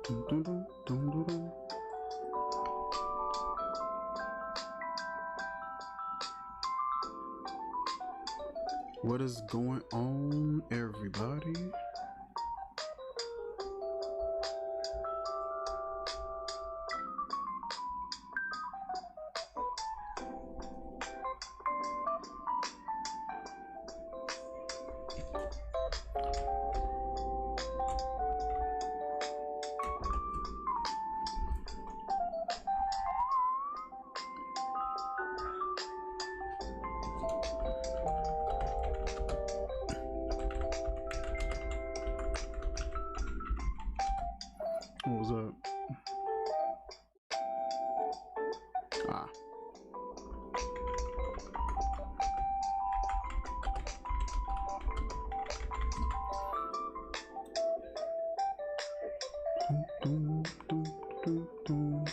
Dun, dun, dun, dun, dun, dun. What is going on, everybody? What was up? Ah. Dun, dun, dun, dun.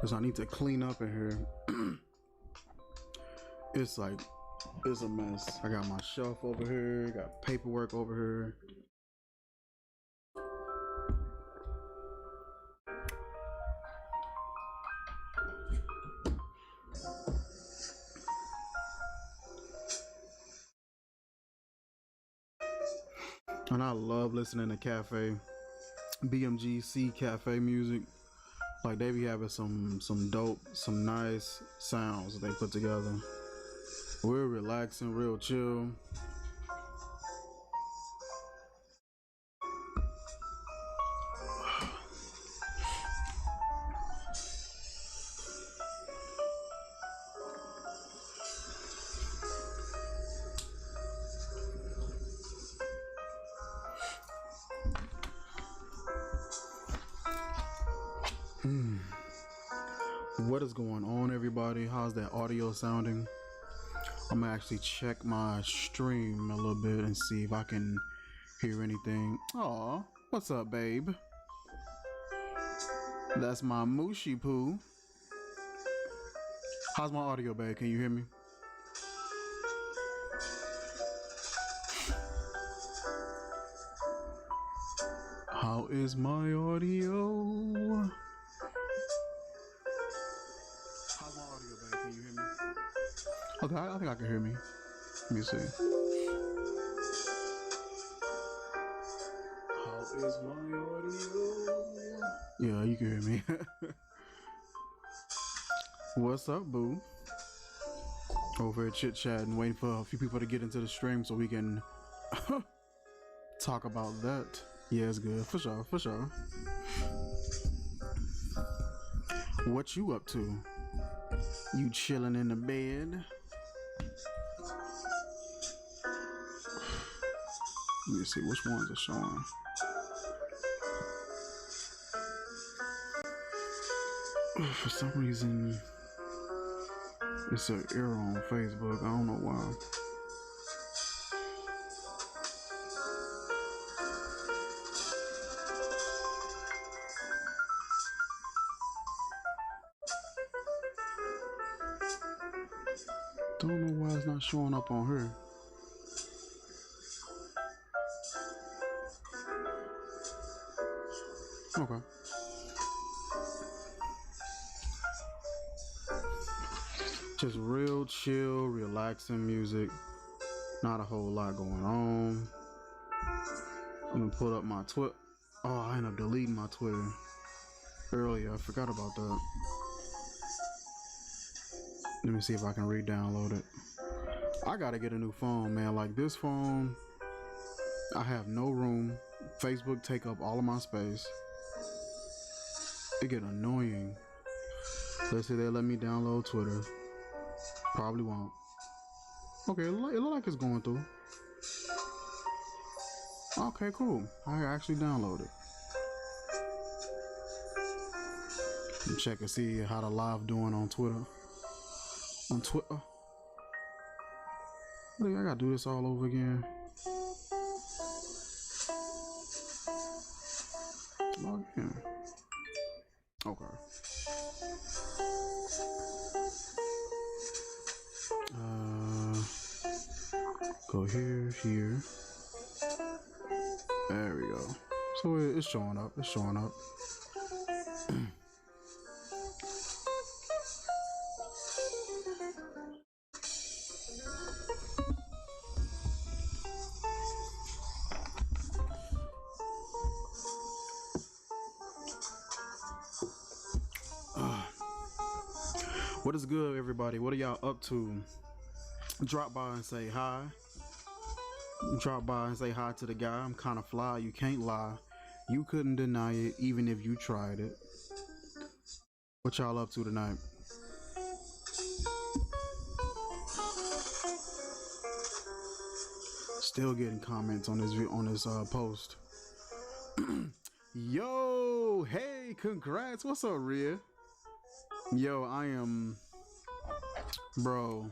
Cause I need to clean up in here. It's a mess. I got my shelf over here, got paperwork over here. And I love listening to cafe, BMGC cafe music. Like they be having some dope, some nice sounds that they put together. Real relaxing, real chill. What is going on, everybody? How's that audio sounding? I'm gonna actually check my stream a little bit and see if I can hear anything. Aw, what's up, babe? That's my Mushi Poo. How's my audio, babe? Can you hear me? How is my audio? How's my audio, babe? Can you hear me? Okay, I think I can hear me. Let me see. How is my audio? Yeah, you can hear me. What's up, boo? Over here chit-chatting, waiting for a few people to get into the stream so we can talk about that. Yeah, it's good. For sure, for sure. What you up to? You chilling in the bed? Let me see which ones are showing. For some reason, it's an error on Facebook. I don't know why. Don't know why it's not showing up on her. Okay. Just real chill, relaxing music. Not a whole lot going on. I'm gonna pull up my Twitter. Oh, I ended up deleting my Twitter earlier. I forgot about that. Let me see if I can re-download it. I gotta get a new phone, man. Like this phone, I have no room. Facebook take up all of my space. It get annoying. Let's see, they let me download Twitter. Probably won't. Okay, it look like it's going through. Okay, cool. I actually downloaded. Check and see how the live doing on Twitter. On Twitter. I gotta do this all over again. Log in. Okay. Go here. There we go. So it's showing up. It's showing up. What is good, everybody? What are y'all up to? Drop by and say hi. Drop by and say hi to the guy. I'm kind of fly. You can't lie. You couldn't deny it, even if you tried it. What y'all up to tonight? Still getting comments on this post. Yo, hey, congrats. What's up, Rhea? Yo, I am, bro.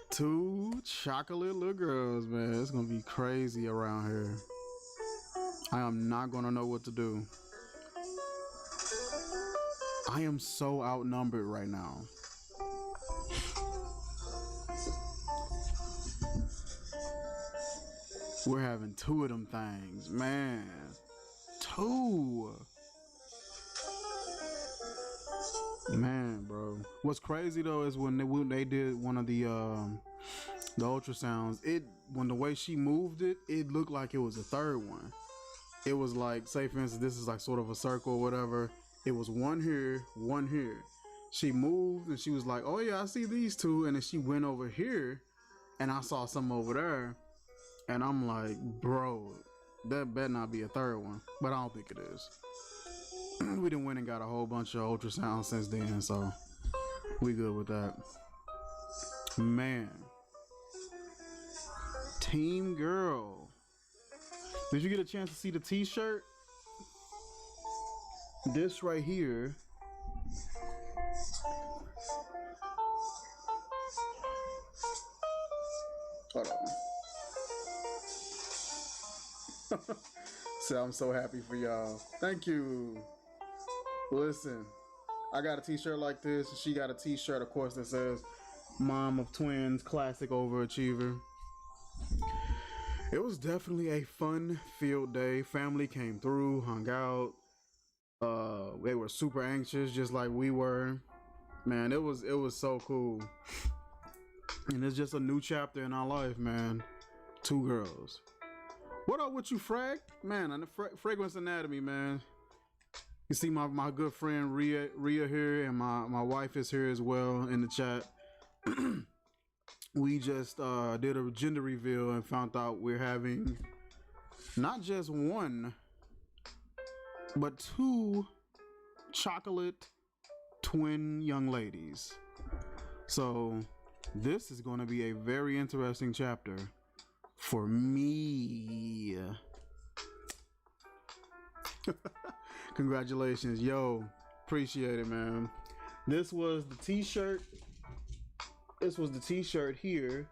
2 chocolate little girls, man. It's gonna be crazy around here. I am not gonna know what to do. I am so outnumbered right now. We're having 2 of them things, man. 2. Man, bro. What's crazy though is when they did one of the ultrasounds, when the way she moved it looked like it was a third one. It was like, say for instance, this is like sort of a circle or whatever. It was one here, one here. She moved and she was like, oh yeah, I see these 2. And then she went over here and I saw some over there. And I'm like, bro, that better not be a third one. But I don't think it is. We done went and got a whole bunch of ultrasounds since then, so we good with that. Man. Team girl. Did you get a chance to see the t-shirt? This right here. Hold on. So I'm so happy for y'all. Thank you. Listen, I got a t-shirt like this. She got a t-shirt, of course, that says Mom of Twins, Classic Overachiever. It was definitely a fun field day. Family came through, hung out. They were super anxious, just like we were. Man, it was so cool. And it's just a new chapter in our life, man. 2 girls. What up with you, Frag? Man, on the Fragrance Anatomy, man. You see my good friend Rhea here, and my wife is here as well in the chat. We just did a gender reveal and found out we're having not just 1, but 2 chocolate twin young ladies. So this is going to be a very interesting chapter for me. Congratulations, yo, appreciate it, man. This was the t-shirt here.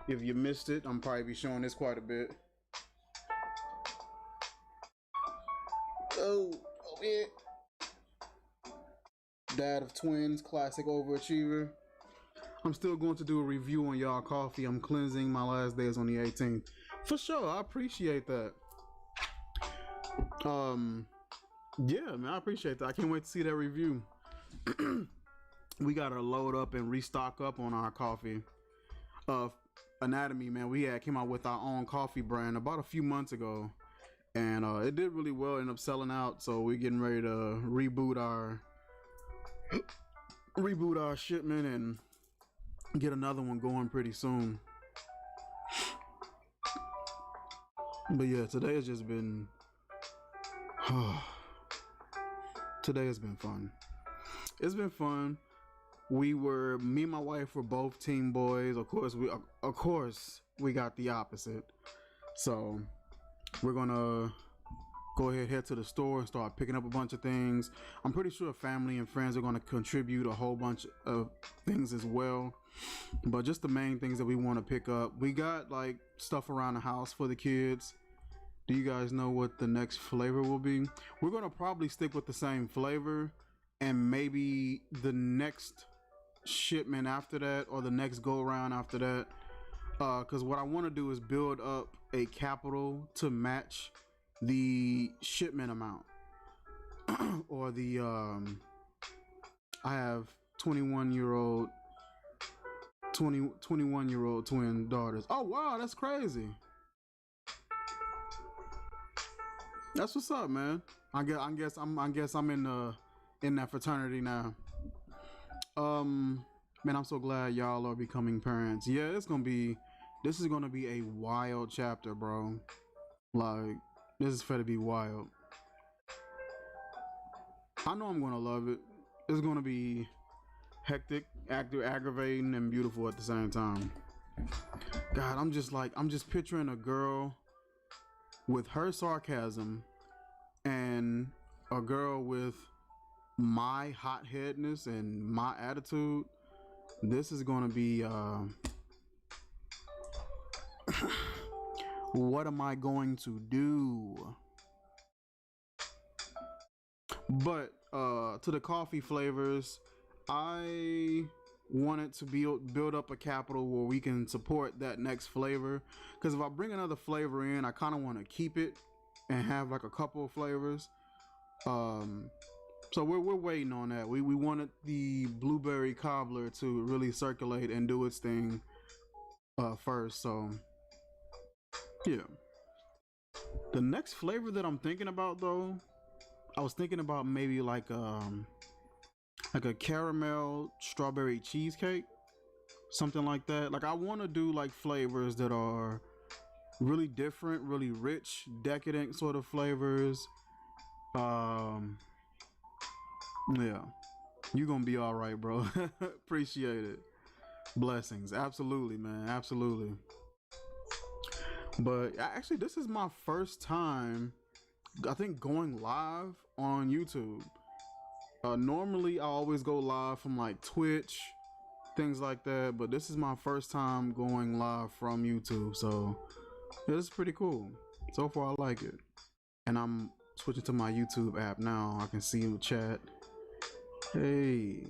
If you missed it, I'm probably be showing this quite a bit. Oh yeah. Dad of Twins, Classic Overachiever. I'm still going to do a review on y'all coffee. I'm cleansing. My last day is on the 18th. For sure, I appreciate that. Yeah, man, I appreciate that. I can't wait to see that review. We gotta load up and restock up on our coffee. Anatomy, man, we came out with our own coffee brand about a few months ago, and it did really well. Ended up selling out, so we're getting ready to reboot our shipment and get another one going pretty soon. But yeah, today has just been today has been fun. It's been fun. Me and my wife were both team boys. Of course we got the opposite. So we're gonna go ahead, head to the store and start picking up a bunch of things. I'm pretty sure family and friends are going to contribute a whole bunch of things as well. But just the main things that we want to pick up. We got like stuff around the house for the kids. Do you guys know what the next flavor will be? We're going to probably stick with the same flavor, and maybe the next shipment after that, or the next go around after that. Because what I want to do is build up a capital to match the shipment amount. Or the I have 21-year-old 21-year-old twin daughters. Oh wow, that's crazy. That's what's up, man. I guess I'm in that fraternity now. Man, I'm so glad y'all are becoming parents. Yeah, this is gonna be a wild chapter, bro. Like, this is fair to be wild. I know I'm gonna love it. It's gonna be hectic, aggravating, and beautiful at the same time. God, I'm just picturing a girl with her sarcasm and a girl with my hotheadness and my attitude. This is gonna be what am I going to do? But to the coffee flavors, I wanted to build up a capital where we can support that next flavor. Because if I bring another flavor in, I kind of want to keep it and have like a couple of flavors. So we're waiting on that. We wanted the blueberry cobbler to really circulate and do its thing first. So yeah. The next flavor that I'm thinking about though, I was thinking about maybe like a caramel strawberry cheesecake, something like that. Like I want to do like flavors that are really different, really rich, decadent sort of flavors. Yeah, you gonna be all right, bro. Appreciate it. Blessings, absolutely, man, absolutely. But actually, this is my first time, I think, going live on YouTube. Normally, I always go live from like Twitch, things like that. But this is my first time going live from YouTube, so yeah, this is pretty cool. So far, I like it. And I'm switching to my YouTube app now. I can see in the chat. Hey,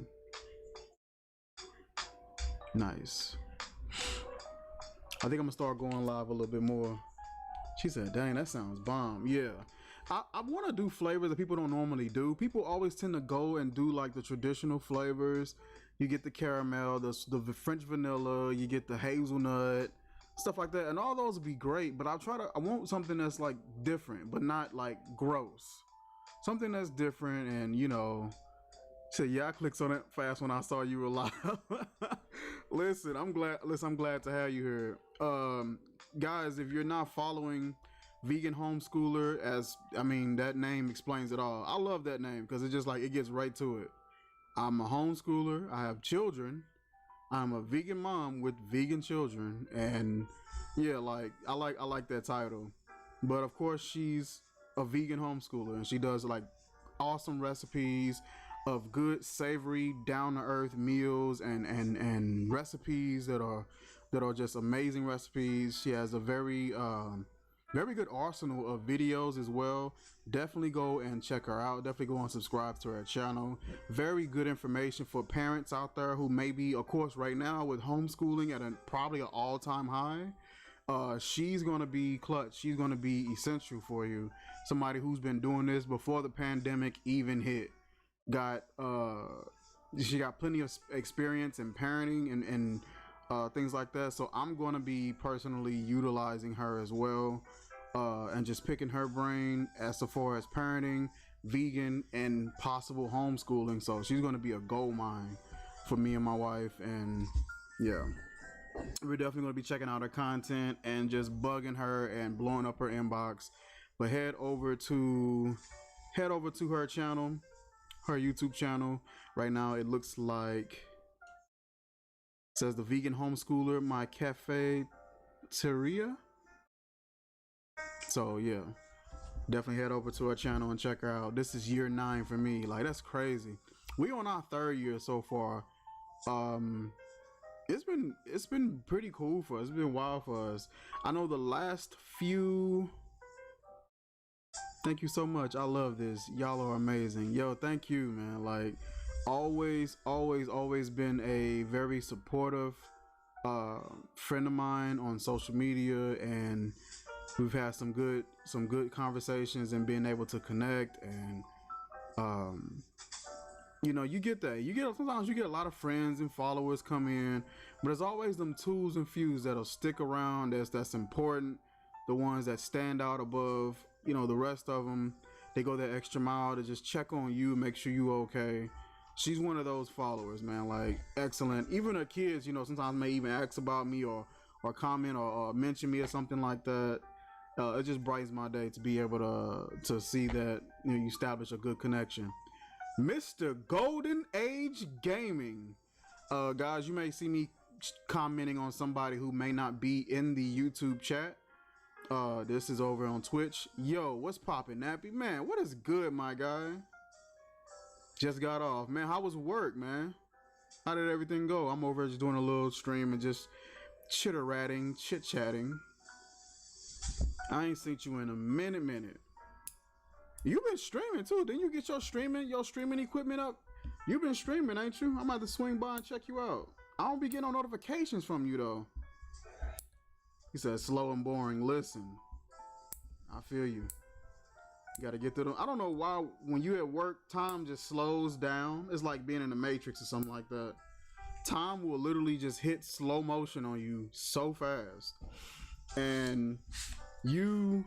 nice. I think I'm gonna start going live a little bit more. She said, dang, that sounds bomb. Yeah. I want to do flavors that people don't normally do. People always tend to go and do like the traditional flavors. You get the caramel, the French vanilla, you get the hazelnut, stuff like that. And all those would be great, but I want something that's like different, but not like gross. Something that's different and, you know, so yeah, I clicked on it fast when I saw you were live. Listen, I'm glad to have you here. Guys, if you're not following Vegan Homeschooler, that name explains it all. I love that name because it's just like it gets right to it. I'm a homeschooler. I have children. I'm a vegan mom with vegan children, and yeah, like I like that title. But of course, she's a vegan homeschooler, and she does like awesome recipes of good, savory, down to earth meals and recipes that are just amazing recipes. She has a very good arsenal of videos as well. Definitely go and check her out. Definitely go and subscribe to her channel. Very good information for parents out there who may be, of course, right now with homeschooling at probably an all-time high. She's going to be clutch. She's going to be essential for you. Somebody who's been doing this before the pandemic even hit. She got plenty of experience in parenting and things like that. So I'm going to be personally utilizing her as well, and just picking her brain as far as parenting, vegan, and possible homeschooling. So she's going to be a gold mine for me and my wife. And yeah, we're definitely going to be checking out her content and just bugging her and blowing up her inbox. But head over to her channel, her YouTube channel. Right now it looks like it says the Vegan Homeschooler, my cafeteria. So yeah, Definitely head over to her channel and check her out. This is year 9 for me. Like, that's crazy. We on our 3rd year so far. It's been pretty cool for us. It's been wild for us. I know the last few. Thank you so much. I love this. Y'all are amazing. Yo, thank you, man. Like, always been a very supportive friend of mine on social media, and we've had some good conversations and being able to connect. And you know, you get that. Sometimes you get a lot of friends and followers come in, but there's always them twos and fews that'll stick around. That's important. The ones that stand out above, you know, the rest of them. They go that extra mile to just check on you, make sure you okay. She's one of those followers, man. Like, excellent. Even her kids, you know, sometimes may even ask about me or comment or mention me or something like that. It just brightens my day to be able to see that, you know, you establish a good connection. Mr. Golden Age Gaming. Guys, you may see me commenting on somebody who may not be in the YouTube chat. This is over on Twitch. Yo, what's poppin', Nappy? Man, what is good, my guy? Just got off. Man, how was work, man? How did everything go? I'm over just doing a little stream and just chit-chatting. I ain't seen you in a minute. You've been streaming too. Didn't you get your streaming equipment up? You've been streaming, ain't you? I'm about to swing by and check you out. I don't be getting no notifications from you though. He said slow and boring. Listen, I feel you. You gotta get through them. I don't know why when you at work, time just slows down. It's like being in the Matrix or something like that. Time will literally just hit slow motion on you so fast. And you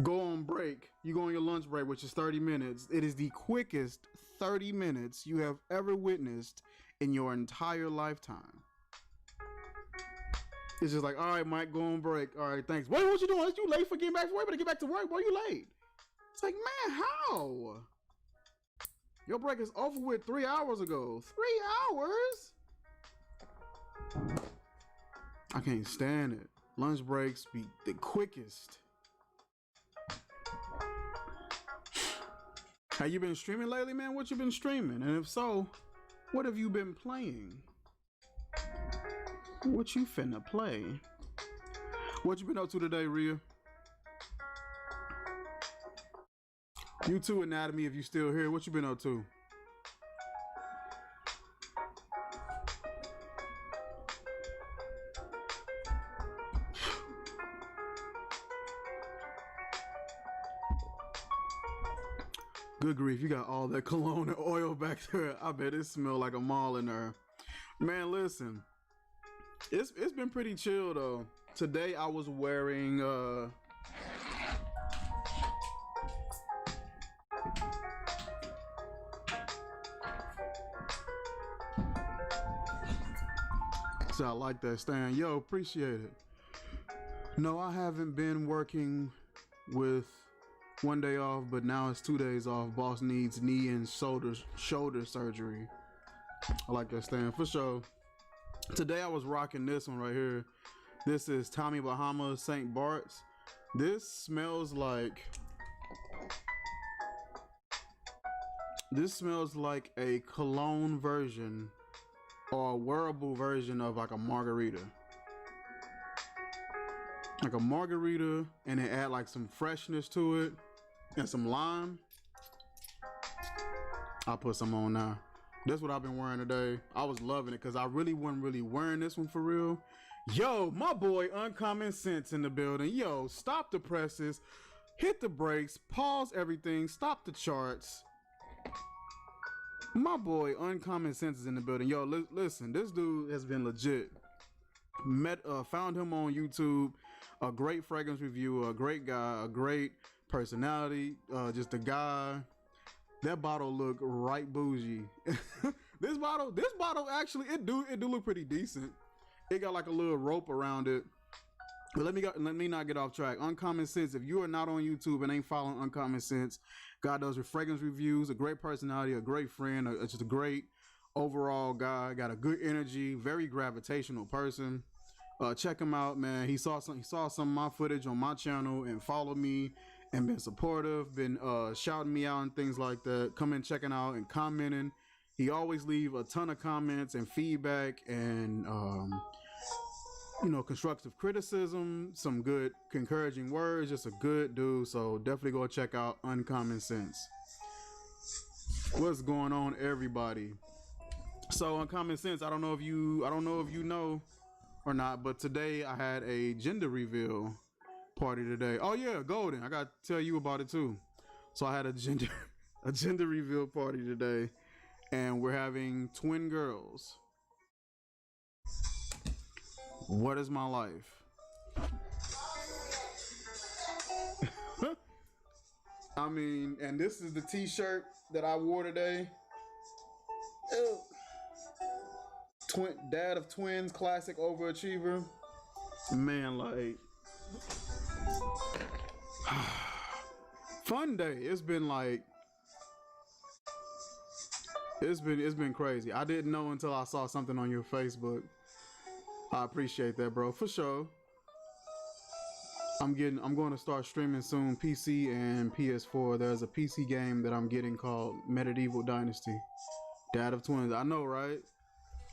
go on break. You go on your lunch break, which is 30 minutes. It is the quickest 30 minutes you have ever witnessed in your entire lifetime. It's just like, all right, Mike, go on break. All right, thanks. Wait, what you doing? You late for getting back to work? Better get back to work. Boy, you late. It's like, man, how? Your break is over with 3 hours ago. 3 hours? I can't stand it. Lunch breaks be the quickest. Have you been streaming lately, man? What you been streaming? And if so, what have you been playing? What you finna play? What you been up to today, Rhea? You too, Anatomy, if you still here. What you been up to? Good grief, you got all that cologne and oil back there. I bet it smell like a mall in there. Man, listen. It's been pretty chill though. Today I was wearing so I like that, Stan. Yo, appreciate it. No, I haven't been working with 1 day off, but now it's 2 days off. Boss needs knee and shoulder surgery. I like that, Stan, for sure. Today I was rocking this one right here. This is Tommy Bahama St. Bart's. This smells like a cologne version or a wearable version of like a margarita. Like a margarita, and then add like some freshness to it and some lime. I'll put some on now. That's what I've been wearing today. I was loving it because I really wasn't really wearing this one for real. Yo, my boy Uncommon Sense in the building. Yo, stop the presses, hit the brakes, pause everything, stop the charts. My boy Uncommon Sense is in the building. Yo, listen, this dude has been legit. Found him on YouTube. A great fragrance reviewer, a great guy, a great personality. Just a guy. That bottle look right bougie. This bottle actually it do look pretty decent. It got like a little rope around it. But let me not get off track. Uncommon Sense. If you are not on YouTube and ain't following Uncommon Sense, God does fragrance reviews. A great personality, a great friend, just a great overall guy. Got a good energy, very gravitational person. Check him out, man. He saw some of my footage on my channel and followed me and been supportive, been shouting me out and things like that. Coming checking out and commenting. He always leave a ton of comments and feedback and constructive criticism, some good encouraging words. Just a good dude. So definitely go check out Uncommon Sense. What's going on, everybody? So Uncommon Sense, I don't know if you know or not, but today I had a gender reveal party today. Oh yeah, Golden. I got to tell you about it too. So I had a gender reveal party today, and we're having twin girls. What is my life? I mean, and this is the t-shirt that I wore today. Ew. Dad of twins, classic overachiever. Man, like fun day. It's been crazy. I didn't know until I saw something on your Facebook. I appreciate that, bro, for sure. I'm going to start streaming soon, PC and PS4. There's a PC game that I'm getting called Medieval Dynasty. Dad of twins. I know, right?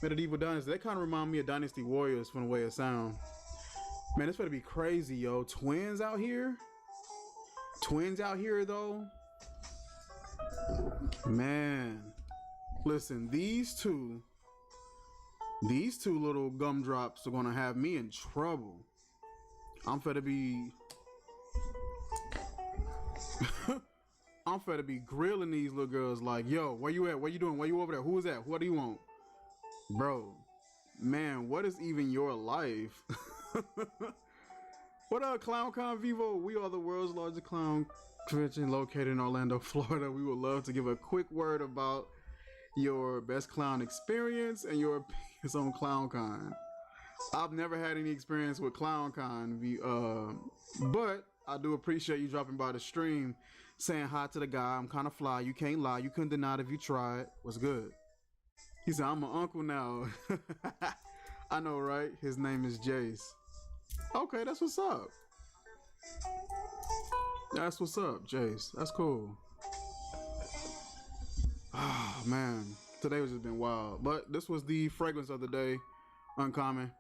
Medieval Dynasty. They kind of remind me of Dynasty Warriors from the way it sounds. Man, it's gonna be crazy, yo. Twins out here though. Man, listen, these two little gumdrops are gonna have me in trouble. I'm finna be grilling these little girls like, yo, where you at? What you doing? Where you over there? Who is that? What do you want? Bro, man, what is even your life? What up, ClownCon Vivo? We are the world's largest clown convention located in Orlando, Florida. We would love to give a quick word about your best clown experience and your opinions on ClownCon. I've never had any experience with ClownCon, but I do appreciate you dropping by the stream, saying hi to the guy. I'm kind of fly. You can't lie. You couldn't deny it if you tried. What's good? He said, I'm an uncle now. I know, right? His name is Jace. Okay, that's what's up. That's what's up, Jace. That's cool. Oh, man. Today has just been wild. But this was the fragrance of the day. Uncommon.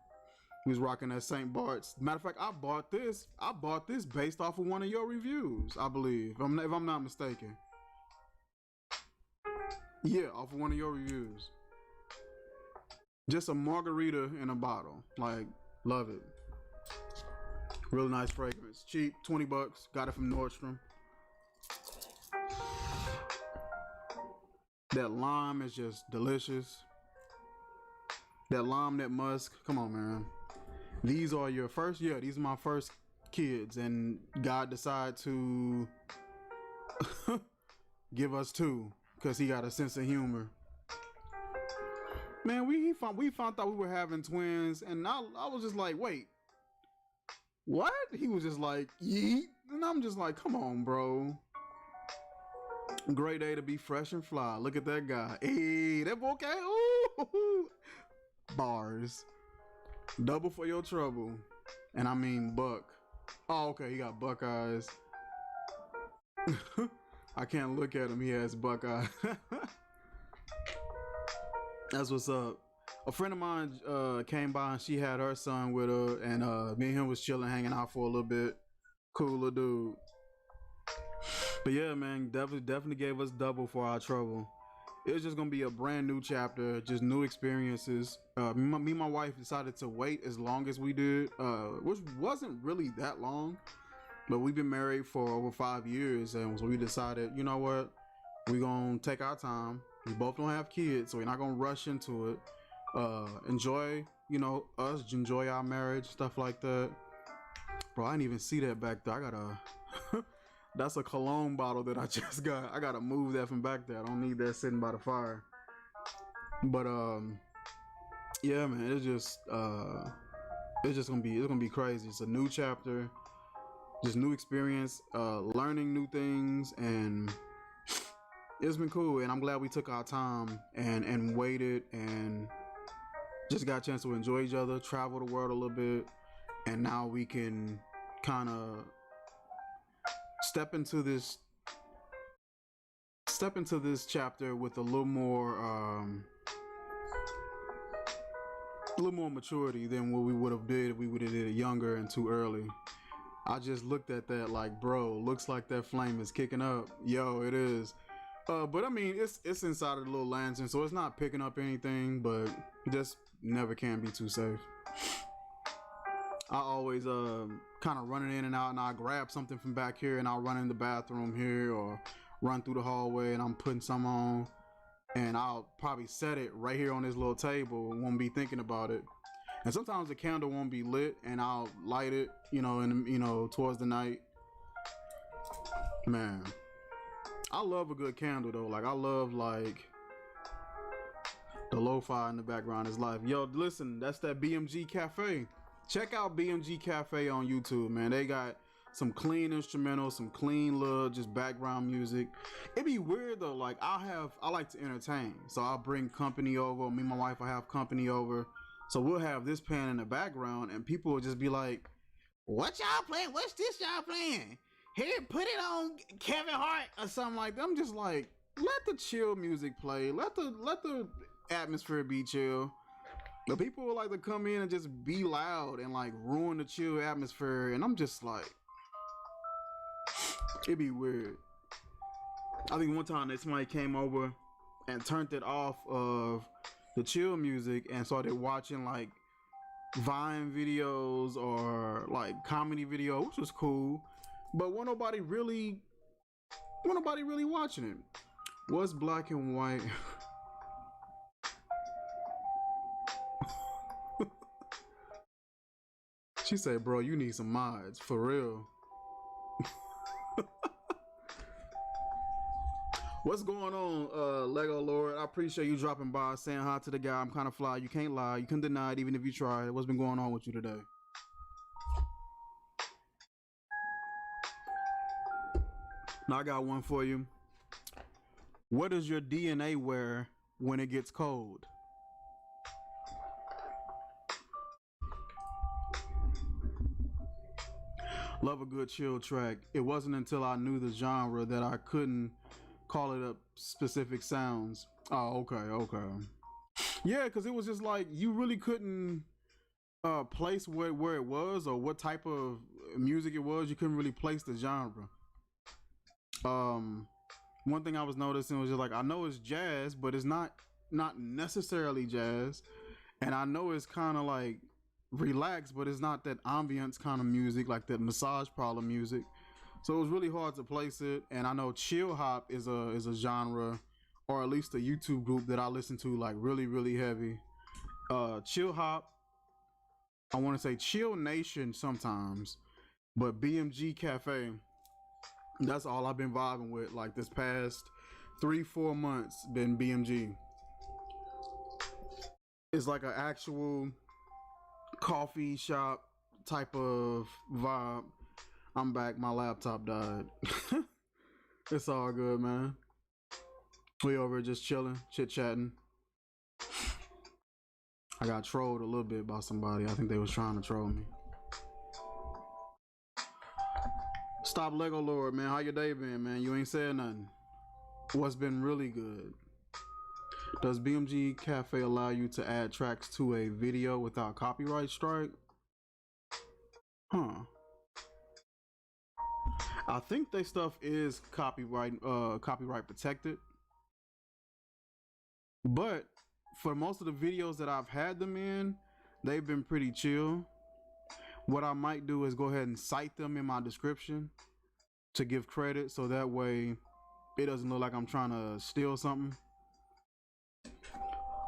He was rocking that St. Bart's. Matter of fact, I bought this based off of one of your reviews, I believe. If I'm not mistaken. Yeah, off of one of your reviews. Just a margarita in a bottle. Like, love it. Really nice fragrance. Cheap, 20 bucks. Got it from Nordstrom. That lime is just delicious. That lime, that musk. Come on, man. These are your first? Yeah, these are my first kids. And God decided to give us two because he got a sense of humor. Man, we found out we were having twins, and I was just like, wait, what? He was just like, yeet, and I'm just like, come on, bro. Great day to be fresh and fly. Look at that guy. Hey, that boy, okay. Ooh, bars. Double for your trouble, and I mean buck. Oh, okay, he got buck eyes. I can't look at him. He has buck eyes. That's what's up. A friend of mine came by and she had her son with her, and me and him was chilling, hanging out for a little bit. Cool little dude. But yeah, man, definitely gave us double for our trouble. It's just gonna be a brand new chapter, just new experiences. Me and my wife decided to wait as long as we did, which wasn't really that long, but we've been married for over 5 years, and so we decided, you know what, we're gonna take our time. We both don't have kids, so we're not gonna rush into it. Enjoy, us, enjoy our marriage, stuff like that. Bro, I didn't even see that back there. I gotta, that's a cologne bottle that I just got. I gotta move that from back there. I don't need that sitting by the fire. But yeah, man, it's just gonna be crazy. It's a new chapter, just new experience, learning new things, and it's been cool. And I'm glad we took our time and waited and just got a chance to enjoy each other, travel the world a little bit, and now we can kind of step into this chapter with a little more maturity than what we would have did if we would have did it younger and too early. I just looked at that like, bro, looks like that flame is kicking up. Yo, it is. But I mean, it's inside of the little lantern, so it's not picking up anything, but just never can be too safe. I always kind of running in and out, and I grab something from back here, and I'll run in the bathroom here, or run through the hallway, and I'm putting some on, and I'll probably set it right here on this little table, and won't be thinking about it. And sometimes the candle won't be lit, and I'll light it, towards the night. Man, I love a good candle though. Like I love like the lo-fi in the background is life. Yo, listen, that's that BMG Cafe. Check out BMG Cafe on YouTube, man. They got some clean instrumentals, some clean little just background music. It'd be weird though. Like I like to entertain, so I'll bring company over. Me and my wife will have company over, so we'll have this playing in the background, and people will just be like, "What y'all playing? What's this y'all playing? Here, put it on Kevin Hart or something like that." I'm just like, let the chill music play. Let the atmosphere be chill. The people would like to come in and just be loud and like ruin the chill atmosphere, and I'm just like, it'd be weird. I think one time that somebody came over and turned it off of the chill music and started watching like Vine videos or like comedy videos, which was cool, but wasn't nobody really watching it. What's black and white? She said, bro, you need some mods, for real. What's going on, Lego Lord? I appreciate you dropping by, saying hi to the guy. I'm kind of fly. You can't lie. You can deny it even if you try. What's been going on with you today? Now I got one for you. What does your DNA wear when it gets cold? Love a good chill track. It wasn't until I knew the genre that I couldn't call it up specific sounds. Oh, okay. Yeah, because it was just like you really couldn't place where it was or what type of music it was. You couldn't really place the genre. One thing I was noticing was just like, I know it's jazz, but it's not necessarily jazz, and I know it's kind of like relaxed, but it's not that ambience kind of music, like that massage parlor music. So it was really hard to place it. And I know chill hop is a genre, or at least a YouTube group that I listen to like really heavy. Chill hop, I want to say Chill Nation sometimes, but BMG Cafe, that's all I've been vibing with like this past 3-4 months. Been BMG. It's like an actual coffee shop type of vibe. I'm back. My laptop died. It's all good, man. We over just chilling, chit-chatting. I got trolled a little bit by somebody. I think they was trying to troll me. Stop Lego Lord, man. How your day been, man? You ain't said nothing. What's been really good? Does BMG Cafe allow you to add tracks to a video without copyright strike? Huh. I think their stuff is copyright protected. But for most of the videos that I've had them in, they've been pretty chill. What I might do is go ahead and cite them in my description to give credit, so that way it doesn't look like I'm trying to steal something.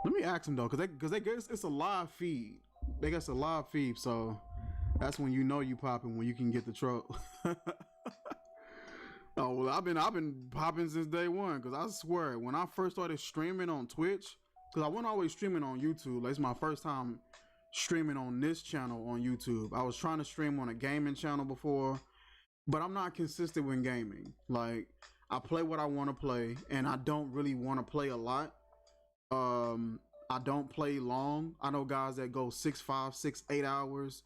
Let me ask them though, because they guess it's a live feed. They guess a live feed, so that's when you know you popping, when you can get the troll. Oh well, I've been popping since day one, because I swear when I first started streaming on Twitch, because I wasn't always streaming on YouTube. Like, it's my first time streaming on this channel on YouTube. I was trying to stream on a gaming channel before, but I'm not consistent when gaming. Like, I play what I want to play, and I don't really want to play a lot. I don't play long. I know guys that go 6, 5, 6, 8 hours.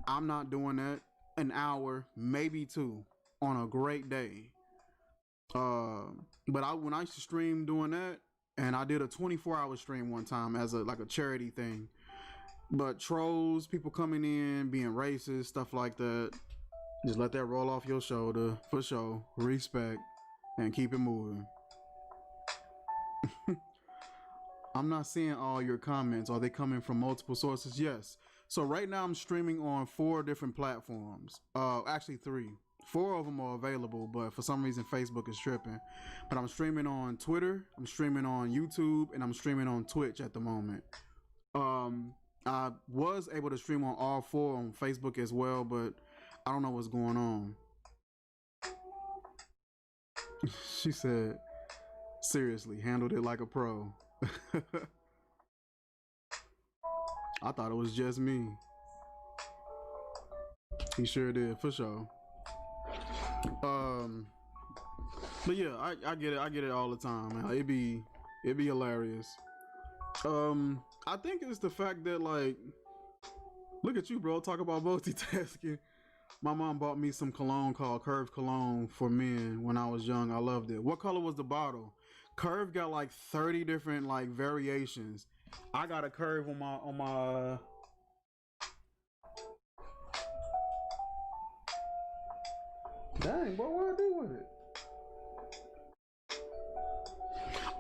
I'm not doing that. An hour, maybe two, on a great day. Uh, but when I used to stream doing that, and I did a 24-hour stream one time as a charity thing. But trolls, people coming in, being racist, stuff like that, just let that roll off your shoulder for sure. Respect and keep it moving. I'm not seeing all your comments. Are they coming from multiple sources? Yes. So right now I'm streaming on 4 different platforms. Actually 3. 4 of them are available, but for some reason Facebook is tripping. But I'm streaming on Twitter, I'm streaming on YouTube, and I'm streaming on Twitch at the moment. I was able to stream on all 4 on Facebook as well, but I don't know what's going on. She said, seriously, handled it like a pro. I thought it was just me. He sure did, for sure. But yeah, I get it. I get it all the time, man. It'd be hilarious. I think it's the fact that, like, look at you, bro. Talk about multitasking. My mom bought me some cologne called Curve Cologne for men when I was young. I loved it. What color was the bottle? Curve got like 30 different like variations. I got a Curve on my dang, what would I do with it?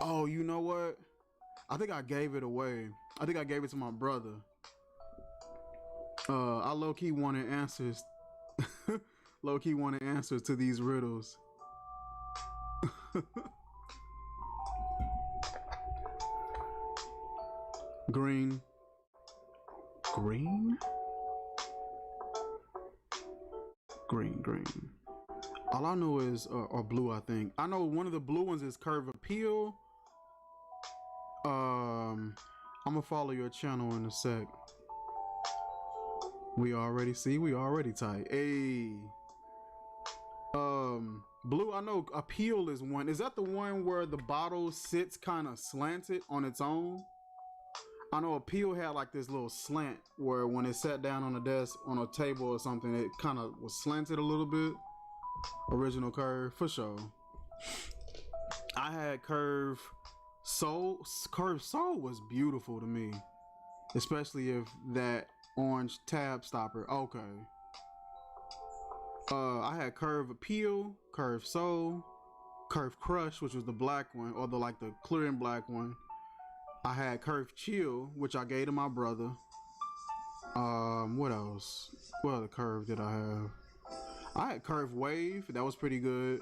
Oh, you know what? I think I gave it away. I think I gave it to my brother. I low-key wanted answers. Low-key wanted answers to these riddles. Green. Green? Green. All I know is, or blue, I think. I know one of the blue ones is Curve Appeal. I'm gonna follow your channel in a sec. We already tight. Hey. Blue, I know Appeal is one. Is that the one where the bottle sits kind of slanted on its own? I know Appeal had like this little slant where when it sat down on a desk, on a table or something, it kind of was slanted a little bit. Original Curve, for sure. I had Curve Soul. Curve Soul was beautiful to me. Especially if that orange tab stopper. Okay. I had Curve Appeal, Curve Soul, Curve Crush, which was the black one, or the clear and black one. I had Curve Chill, which I gave to my brother. What else? What other curve did I have? I had Curve Wave. That was pretty good.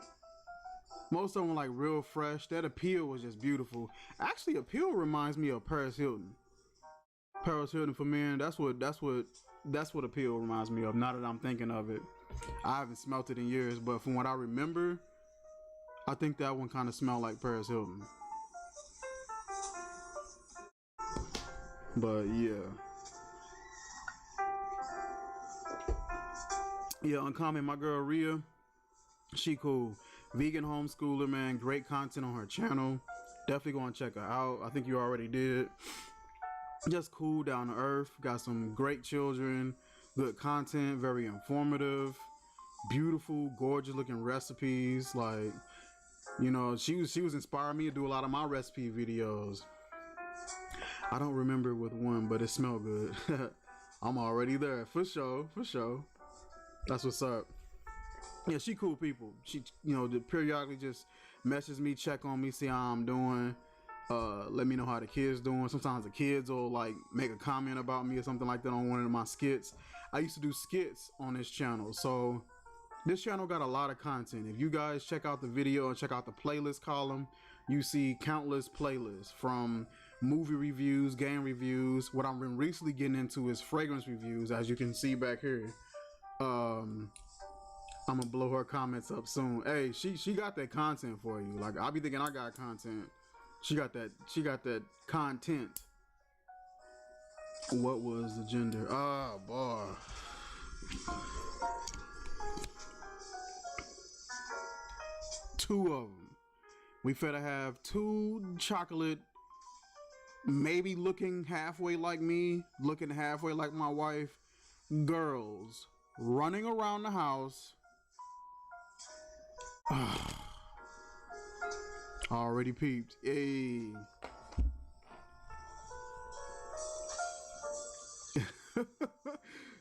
Most of them were like real fresh. That Appeal was just beautiful. Actually, Appeal reminds me of Paris Hilton. Paris Hilton for men. That's what Appeal reminds me of. Now that I'm thinking of it, I haven't smelt it in years, but from what I remember, I think that one kind of smelled like Paris Hilton. But yeah, Uncommon, my girl Rhea, she cool. Vegan homeschooler, man. Great content on her channel. Definitely go and check her out. I think you already did. Just cool, down to earth. Got some great children. Good content. Very informative. Beautiful, gorgeous looking recipes. Like, you know, she was inspiring me to do a lot of my recipe videos. I don't remember with one, but it smelled good. I'm already there, for sure. That's what's up. Yeah, she cool people. She, you know, periodically just message me, check on me, see how I'm doing. Let me know how the kids doing. Sometimes the kids will like make a comment about me or something like that on one of my skits. I used to do skits on this channel, so this channel got a lot of content. If you guys check out the video and check out the playlist column, you see countless playlists from movie reviews, game reviews. What I've been recently getting into is fragrance reviews, as you can see back here. I'm gonna blow her comments up soon. Hey, she got that content for you. Like, I be thinking I got content. She got that content. What was the gender? Oh boy. Two of them. We finna have 2 chocolate maybe looking halfway like me, looking halfway like my wife, girls running around the house. Already peeped. Hey.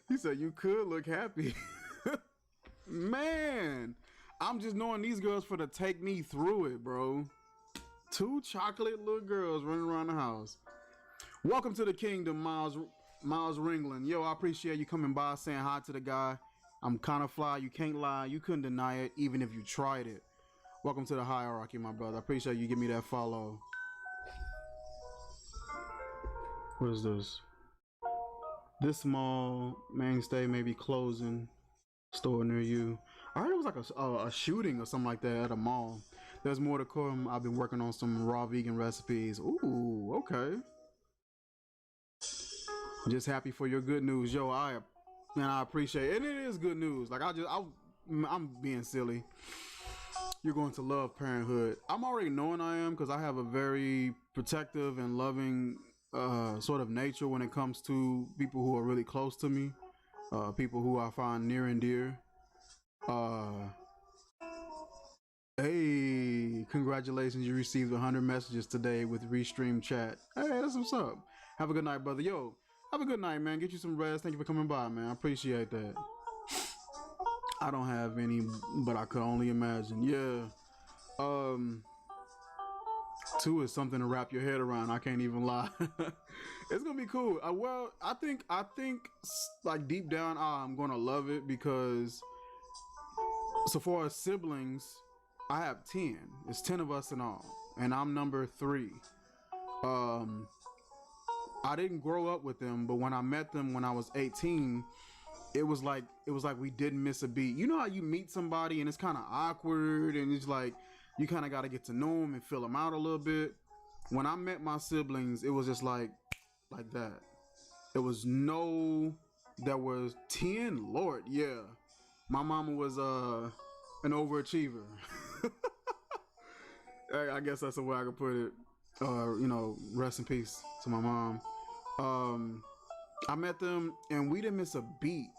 He said you could look happy. Man, I'm just knowing these girls for to take me through it, bro. Two chocolate little girls running around the house. Welcome to the kingdom, Miles Ringland. Yo, I appreciate you coming by, saying hi to the guy. I'm kind of fly. You can't lie. You couldn't deny it, even if you tried it. Welcome to the hierarchy, my brother. I appreciate you give me that follow. What is this? This small mainstay may be closing. Store near you. I heard it was like a shooting or something like that at a mall. There's more to come. I've been working on some raw vegan recipes. Ooh, okay. Just happy for your good news, yo. I appreciate it. And it is good news. Like I'm being silly. You're going to love parenthood. I'm already knowing I am, because I have a very protective and loving sort of nature when it comes to people who are really close to me, people who I find near and dear. Hey, congratulations, you received 100 messages today with Restream Chat. Hey, that's what's up. Have a good night, brother. Yo, have a good night, man. Get you some rest. Thank you for coming by, man. I appreciate that. I don't have any, but I could only imagine. Yeah. 2 is something to wrap your head around. I can't even lie. It's gonna be cool. Well, I think like deep down, I'm gonna love it, because so far as siblings, I have 10. It's 10 of us in all, and I'm number 3. I didn't grow up with them, but when I met them when I was 18, it was like we didn't miss a beat. You know how you meet somebody and it's kind of awkward, and it's like you kind of got to get to know them and fill them out a little bit. When I met my siblings, it was just like that. There was 10. Lord, yeah. My mama was an overachiever. I guess that's the way I could put it. Rest in peace to my mom. I met them and we didn't miss a beat.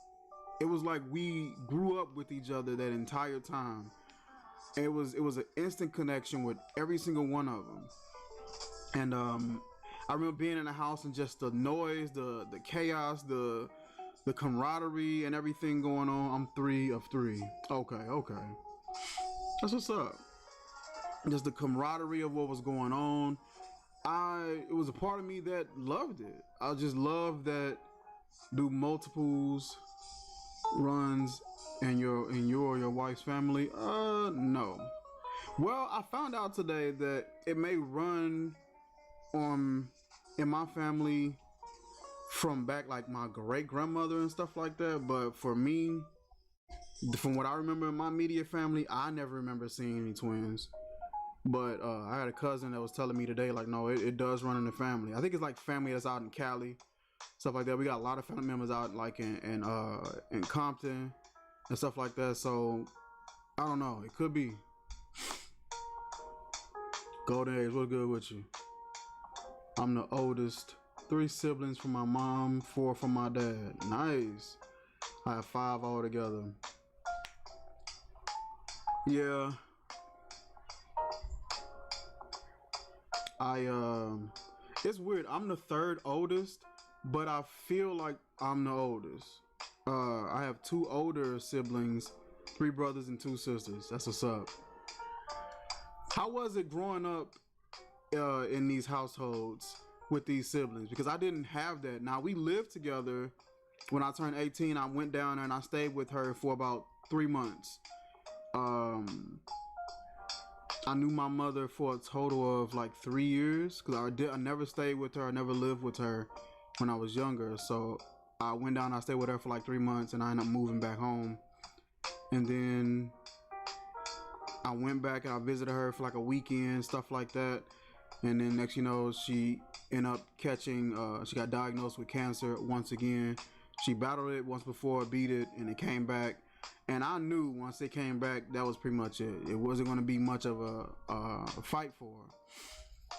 It was like we grew up with each other that entire time. It was an instant connection with every single one of them. And I remember being in the house and just the noise, the chaos, the camaraderie and everything going on. I'm 3 of 3. Okay. That's what's up. Just the camaraderie of what was going on. It was a part of me that loved it. I just love that do multiples runs and your wife's family. No. Well, I found out today that it may run in my family from back like my great grandmother and stuff like that. But for me, from what I remember in my immediate family, I never remember seeing any twins. But I had a cousin that was telling me today, like, no, it does run in the family. I think it's like family that's out in Cali, stuff like that. We got a lot of family members out like in Compton and stuff like that. So I don't know. It could be. Golden Age, what's good with you? I'm the oldest. 3 siblings from my mom, 4 from my dad. Nice. I have 5 altogether. Yeah. It's weird. I'm the 3rd oldest, but I feel like I'm the oldest. I have 2 older siblings, 3 brothers and 2 sisters. That's what's up. How was it growing up in these households with these siblings? Because I didn't have that. Now, we lived together. When I turned 18, I went down there and I stayed with her for about 3 months. I knew my mother for a total of like 3 years, because I never stayed with her. I never lived with her when I was younger. So I went down, I stayed with her for like 3 months, and I ended up moving back home. And then I went back and I visited her for like a weekend, stuff like that. And then next, she ended up catching, she got diagnosed with cancer once again. She battled it once before, beat it, and it came back. And I knew once it came back, that was pretty much it. It wasn't going to be much of a fight for her.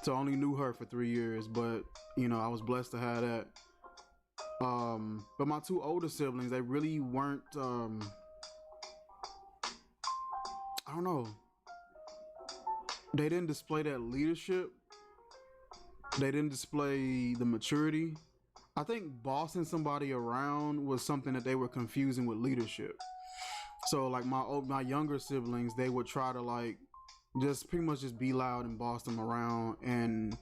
So I only knew her for 3 years, but I was blessed to have that. But my two older siblings, they really weren't. I don't know. They didn't display that leadership. They didn't display the maturity. I think bossing somebody around was something that they were confusing with leadership. So like my younger siblings, they would try to like just pretty much just be loud and boss them around, and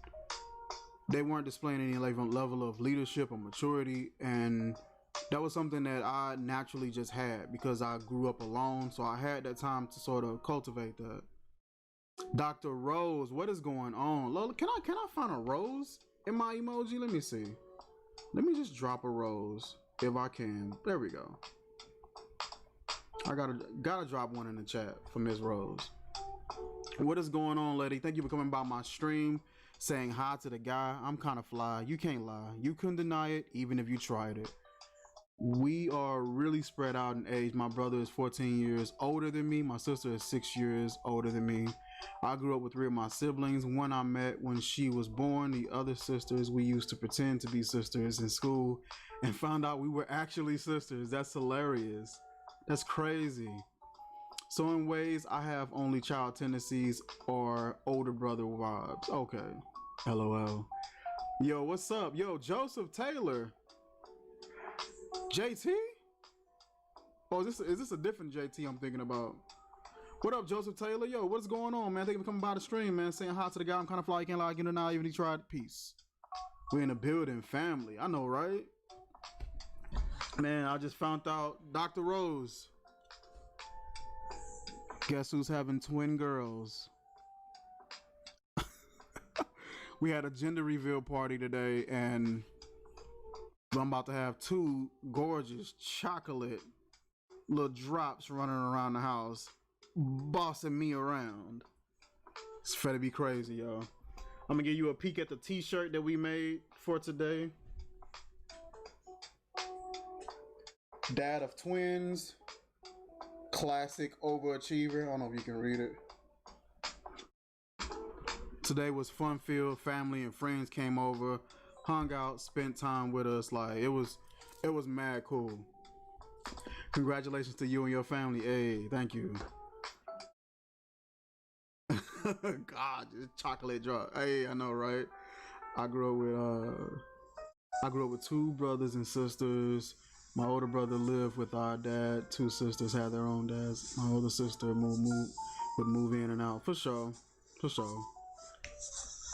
they weren't displaying any level of leadership or maturity. And that was something that I naturally just had because I grew up alone, so I had that time to sort of cultivate that. Dr. Rose, what is going on? Lola, can I find a rose in my emoji? Let me see. Let me just drop a rose if I can. There we go. I gotta drop one in the chat for Miss Rose. What is going on, lady? Thank you for coming by my stream, saying hi to the guy. I'm kind of fly. You can't lie. You couldn't deny it, even if you tried it. We are really spread out in age. My brother is 14 years older than me. My sister is 6 years older than me. I grew up with three of my siblings. One I met when she was born. The other sisters, we used to pretend to be sisters in school and found out we were actually sisters. That's hilarious. That's crazy. So in ways, I have only child tendencies or older brother vibes. Okay. LOL. Yo, what's up? Yo, Joseph Taylor. JT? Oh, is this a different JT I'm thinking about? What up, Joseph Taylor? Yo, what's going on, man? Thank you for coming by the stream, man. Saying hi to the guy. I'm kind of fly. You can't lie. You know now, even he tried. Peace. We in the building, family. I know, right? Man, I just found out Dr. Rose. Guess who's having twin girls? We had a gender reveal party today, and I'm about to have two gorgeous chocolate little drops running around the house, bossing me around. It's finna be crazy, y'all. I'm gonna give you a peek at the t-shirt that we made for today. Dad of twins, classic overachiever. I don't know if you can read it. Today was fun filled. Family and friends came over, hung out, spent time with us. Like it was mad cool. Congratulations to you and your family. Hey, thank you. God, just chocolate drop. Hey, I know, right? I grew up with two brothers and sisters. My older brother lived with our dad. Two sisters had their own dads. My older sister would move in and out for sure.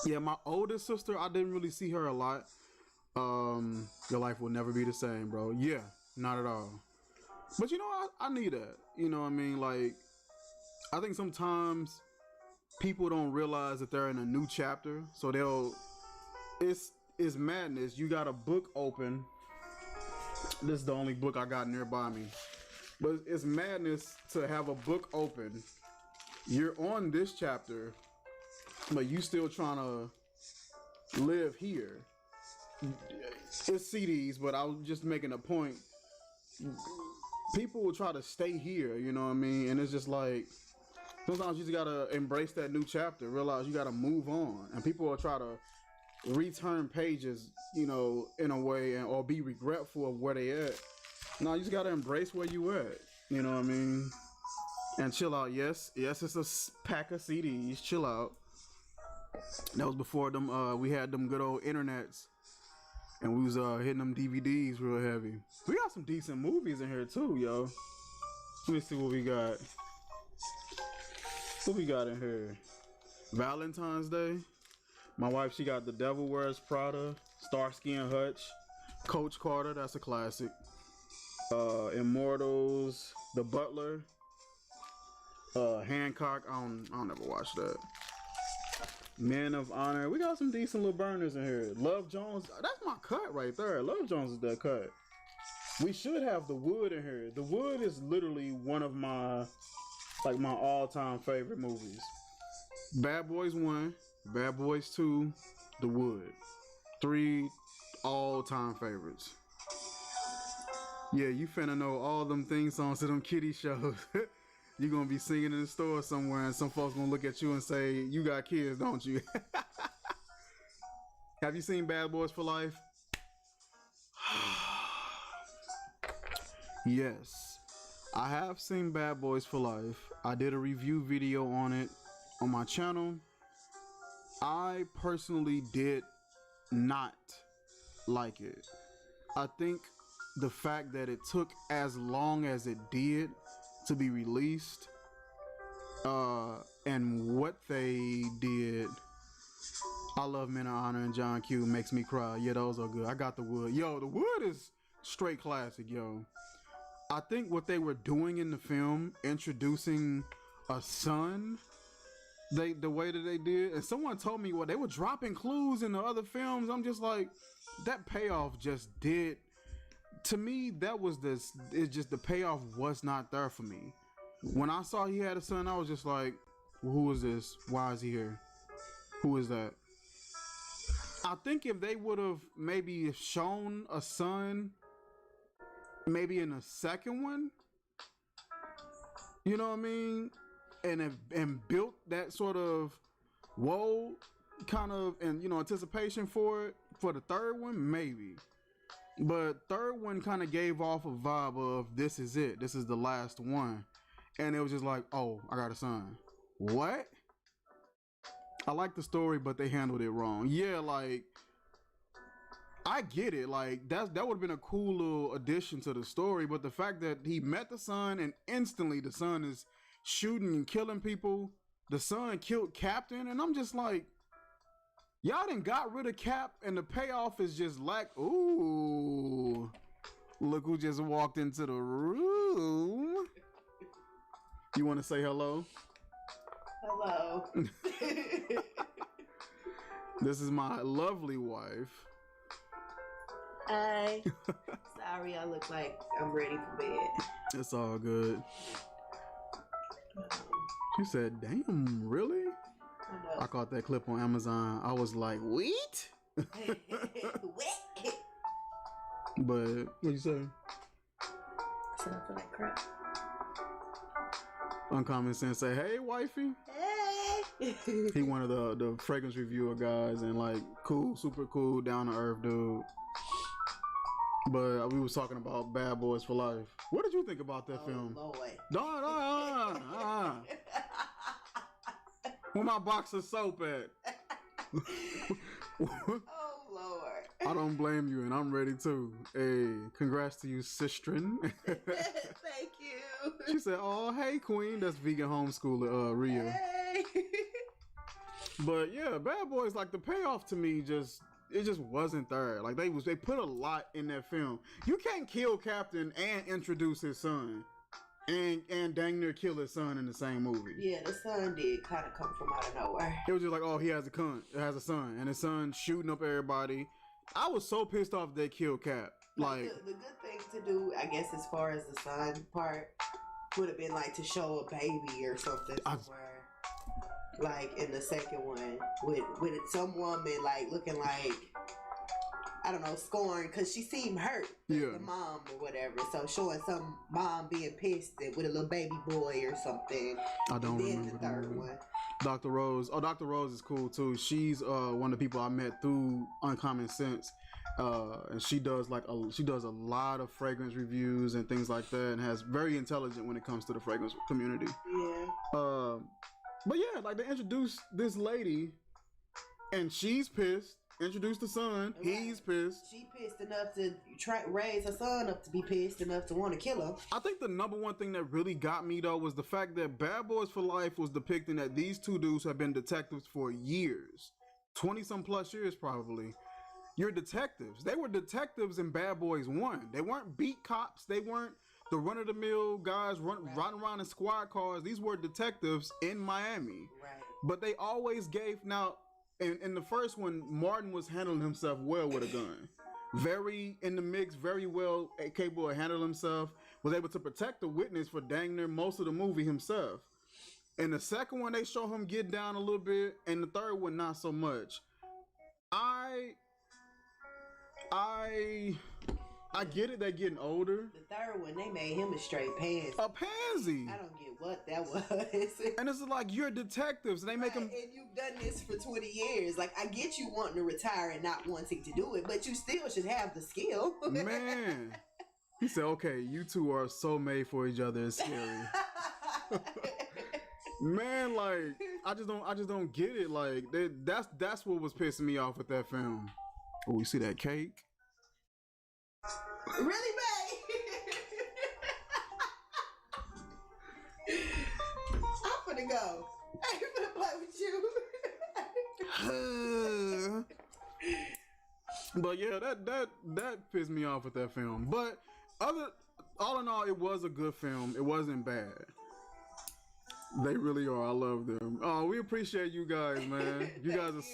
Yeah, my oldest sister, I didn't really see her a lot. Your life will never be the same, bro. Yeah, not at all. But I need that. You know what I mean? Like, I think sometimes people don't realize that they're in a new chapter, so it's madness. You got a book open. This is the only book I got nearby me, but it's madness to have a book open. You're on this chapter, but you still trying to live here. It's CDs, but I was just making a point. People will try to stay here, you know what I mean? And it's just like, sometimes you just gotta embrace that new chapter, realize you gotta move on. And people will try to return pages, in a way, or be regretful of where they at. No, you just gotta embrace where you at, you know what I mean? And chill out. Yes, it's a pack of CDs. Chill out. That was before them. We had them good old internets, and we was hitting them DVDs real heavy. We got some decent movies in here too, yo. Let me see what we got. What we got in here? Valentine's Day. My wife, she got The Devil Wears Prada, Starsky and Hutch, Coach Carter, that's a classic. Immortals, The Butler, Hancock. I don't ever watch that. Men of Honor. We got some decent little burners in here. Love Jones. That's my cut right there. Love Jones is that cut. We should have The Wood in here. The Wood is literally one of my all-time favorite movies. Bad Boys 1, Bad Boys 2, The Wood. 3 all-time favorites. Yeah, you finna know all them theme songs to them kiddie shows. You're gonna be singing in the store somewhere and some folks gonna look at you and say, you got kids, don't you? Have you seen Bad Boys for Life? Yes, I have seen Bad Boys for Life. I did a review video on it on my channel. I personally did not like it. I think the fact that it took as long as it did to be released, and what they did. I love Men of Honor and John Q makes me cry. Yeah, those are good. I got The Wood. Yo, The Wood is straight classic, yo. I think what they were doing in the film, introducing a son, the way that they did, and someone told me, well, they were dropping clues in the other films. I'm just like, that payoff just did, to me, that was this, it's just the payoff was not there for me. When I saw he had a son, I was just like, well, who is this? Why is he here? Who is that? I think if they would have maybe shown a son, maybe in the second one, you know what I mean, and built that sort of kind of, and anticipation for it for the third one, maybe. But third one kind of gave off a vibe of this is it, this is the last one, and it was just like, oh, I got a son. What? I like the story, but they handled it wrong. Yeah, like, I get it. Like, that would have been a cool little addition to the story, but the fact that he met the son and instantly the son is shooting and killing people. The son killed Captain, and I'm just like, y'all done got rid of Cap, and the payoff is just like, ooh, look who just walked into the room. You want to say hello? Hello. This is my lovely wife. Hi. Sorry, I look like I'm ready for bed. It's all good. She said, damn, really? I know. I caught that clip on Amazon. I was like, wait? But, what'd you say? So I feel like crap. Uncommon Sense say, hey, wifey. Hey. He one of the fragrance reviewer guys, and like, cool, super cool, down to earth dude. But we was talking about Bad Boys for Life. What did you think about that film? Lord. No. Where my box of soap at? Oh Lord. I don't blame you, and I'm ready too. Hey, congrats to you, sistren. Thank you. She said, "Oh, hey, Queen." That's vegan homeschooler, Rhea. Hey. But yeah, Bad Boys, like the payoff to me, it just wasn't there. Like they put a lot in that film. You can't kill Captain and introduce his son, and dang near kill his son in the same movie. Yeah, the son did kind of come from out of nowhere. It was just like, oh, he has a son, and his son shooting up everybody. I was so pissed off they killed Cap. Like the good thing to do, I guess, as far as the son part, would have been like to show a baby or something somewhere. Like in the second one, with some woman like looking like, I don't know, scorned because she seemed hurt. Yeah. The mom or whatever. So showing some mom being pissed with a little baby boy or something. I don't and then remember the third one. Dr. Rose. Oh, Dr. Rose is cool too. She's one of the people I met through Uncommon Sense. And she does a lot of fragrance reviews and things like that, and has very intelligent when it comes to the fragrance community. Yeah. But yeah, like they introduced this lady, and she's pissed. Introduced the son, he's pissed. She pissed enough to raise her son up to be pissed enough to want to kill him. I think the number one thing that really got me though was the fact that Bad Boys for Life was depicting that these two dudes have been detectives for years, 20 some plus years probably. You're detectives. They were detectives in Bad Boys 1. They weren't beat cops. They weren't the run-of-the-mill guys riding around in squad cars. These were detectives in Miami. Right. But they always gave, now, in the first one, Martin was handling himself well with a gun. Very in the mix, very well capable of handling himself. Was able to protect the witness for dang near most of the movie himself. In the second one, they show him get down a little bit. And the third one, not so much. I get it. They're getting older. The third one, they made him a straight pansy. A pansy. I don't get what that was. And it's like, you're detectives. And they make them. And you've done this for 20 years. Like, I get you wanting to retire and not wanting to do it, but you still should have the skill. Man. He said, okay, you two are so made for each other. It's scary. Man, like, I just don't get it. Like, that's what was pissing me off with that film. Oh, you see that cake? Really, babe? I'm finna go. I ain't finna play with you. But yeah, that pissed me off with that film. But all in all, it was a good film. It wasn't bad. They really are. I love them. Oh, we appreciate you guys, man. You guys are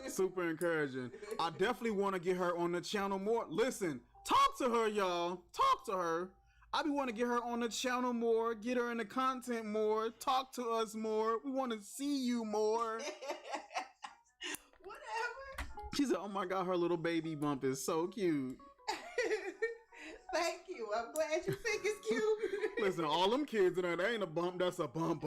super encouraging. I definitely want to get her on the channel more. Listen, talk to her, y'all. Talk to her. I be want to get her on the channel more, get her in the content more, talk to us more. We want to see you more. Whatever. She said, oh my God, her little baby bump is so cute. Thank you. I'm glad you think it's cute. Listen, all them kids in there, that ain't a bump, that's a bump.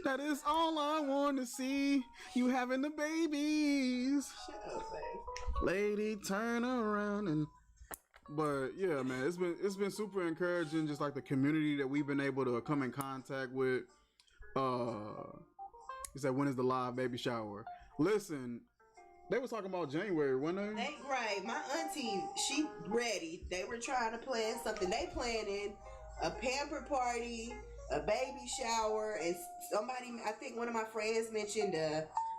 That is all I want to see. You having the babies. Shut up, babe. Lady, turn around and. But yeah, man, it's been super encouraging. Just like the community that we've been able to come in contact with. He said, when is the live baby shower? Listen. They was talking about January, weren't they? Right. My auntie, she ready. They were trying to plan something. They planning a pamper party, a baby shower, and somebody, I think one of my friends mentioned,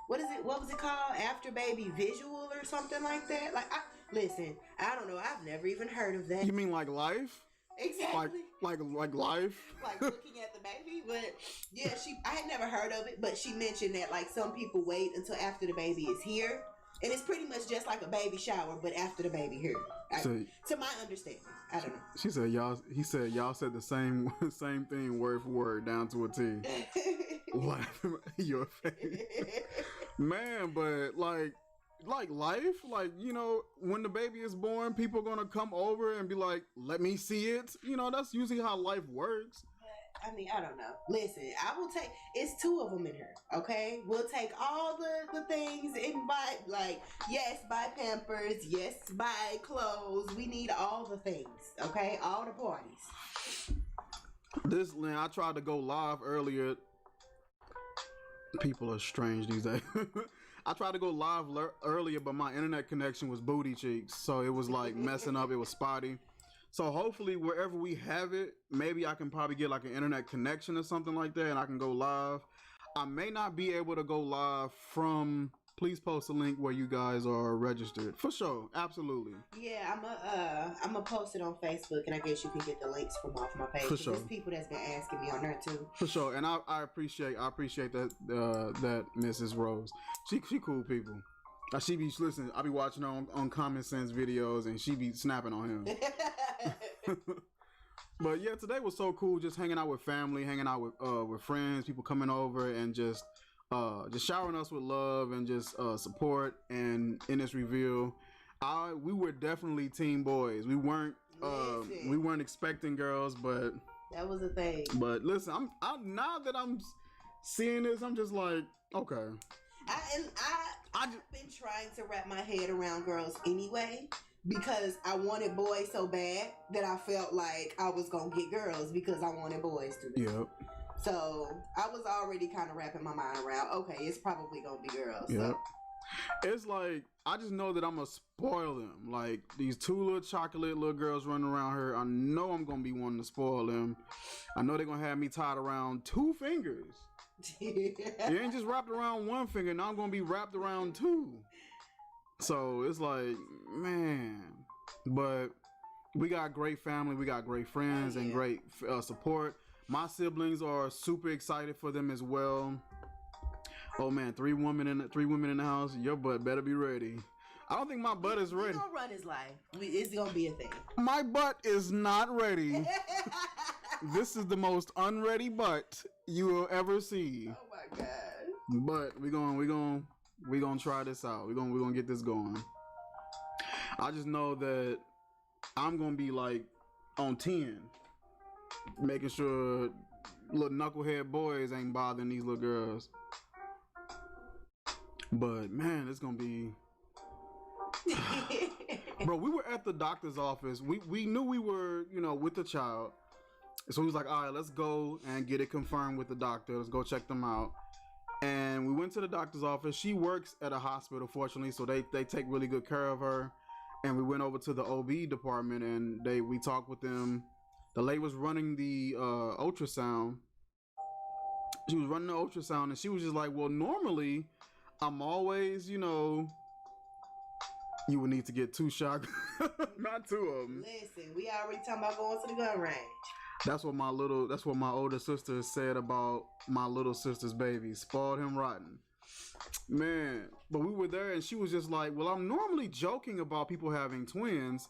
what was it called? After baby visual or something like that? Like, listen, I don't know. I've never even heard of that. You mean like life? Exactly. Like life? Like looking at the baby? But yeah, I had never heard of it, but she mentioned that like some people wait until after the baby is here. And it's pretty much just like a baby shower, but after the baby here. To my understanding. I don't know. He said y'all said the same thing word for word down to a T. Laughing in your face. Man, but like life, like, you know, when the baby is born, people are gonna come over and be like, let me see it. You know, that's usually how life works. I mean, I don't know. Listen, I will take, it's 2 of them in here, okay? We'll take all the things and buy, like, yes, buy Pampers, yes, buy clothes. We need all the things, okay? All the parties. I tried to go live earlier. People are strange these days. I tried to go live earlier, but my internet connection was booty cheeks. So it was like messing up. It was spotty. So hopefully wherever we have it, maybe I can probably get like an internet connection or something like that and I can go live. I may not be able to go live from, please post a link where you guys are registered. For sure. Absolutely. Yeah, I'm gonna post it on Facebook and I guess you can get the links from off my page. For sure. There's people that's been asking me on there too. For sure. And I appreciate that Mrs. Rose. She cool people. She be listening. I be watching her on Common Sense videos and she be snapping on him. But yeah, today was so cool. Just hanging out with family, hanging out with friends, people coming over and just showering us with love and just support. And in this reveal, we were definitely teen boys. We weren't expecting girls, but that was a thing. But listen, I'm now that I'm seeing this, I'm just like, okay. I've been trying to wrap my head around girls anyway because I wanted boys so bad that I felt like I was gonna get girls because I wanted boys to. Yep. So I was already kind of wrapping my mind around, okay, it's probably gonna be girls. Yep. So. It's like, I just know that I'm gonna spoil them. Like, these 2 little chocolate little girls running around here, I know I'm gonna be wanting to spoil them. I know they're gonna have me tied around 2 fingers. You ain't just wrapped around 1 finger, now I'm gonna be wrapped around 2. So it's like, man. But we got great family, we got great friends, and great support. My siblings are super excited for them as well. Oh man, 3 women in the house. Your butt better be ready. I don't think my butt is ready. He's gonna run his life. It's gonna be a thing. My butt is not ready. This is the most unready butt you will ever see. Oh my god. But we gonna try this out. We're gonna get this going. I just know that I'm gonna be like on 10, making sure little knucklehead boys ain't bothering these little girls. But man, it's gonna be. Bro, we were at the doctor's office. We knew we were, with the child. So he was like, all right, let's go and get it confirmed with the doctor. Let's go check them out. And we went to the doctor's office. She works at a hospital, fortunately, so they take really good care of her. And we went over to the OB department and we talked with them. The lady was running the ultrasound. She was running the ultrasound and she was just like, well, normally I'm always, you would need to get 2 shots, not 2 of them. Listen, we already talking about going to the gun range. That's what my older sister said about my little sister's baby. Spoiled him rotten. Man, but we were there and she was just like, well, I'm normally joking about people having twins,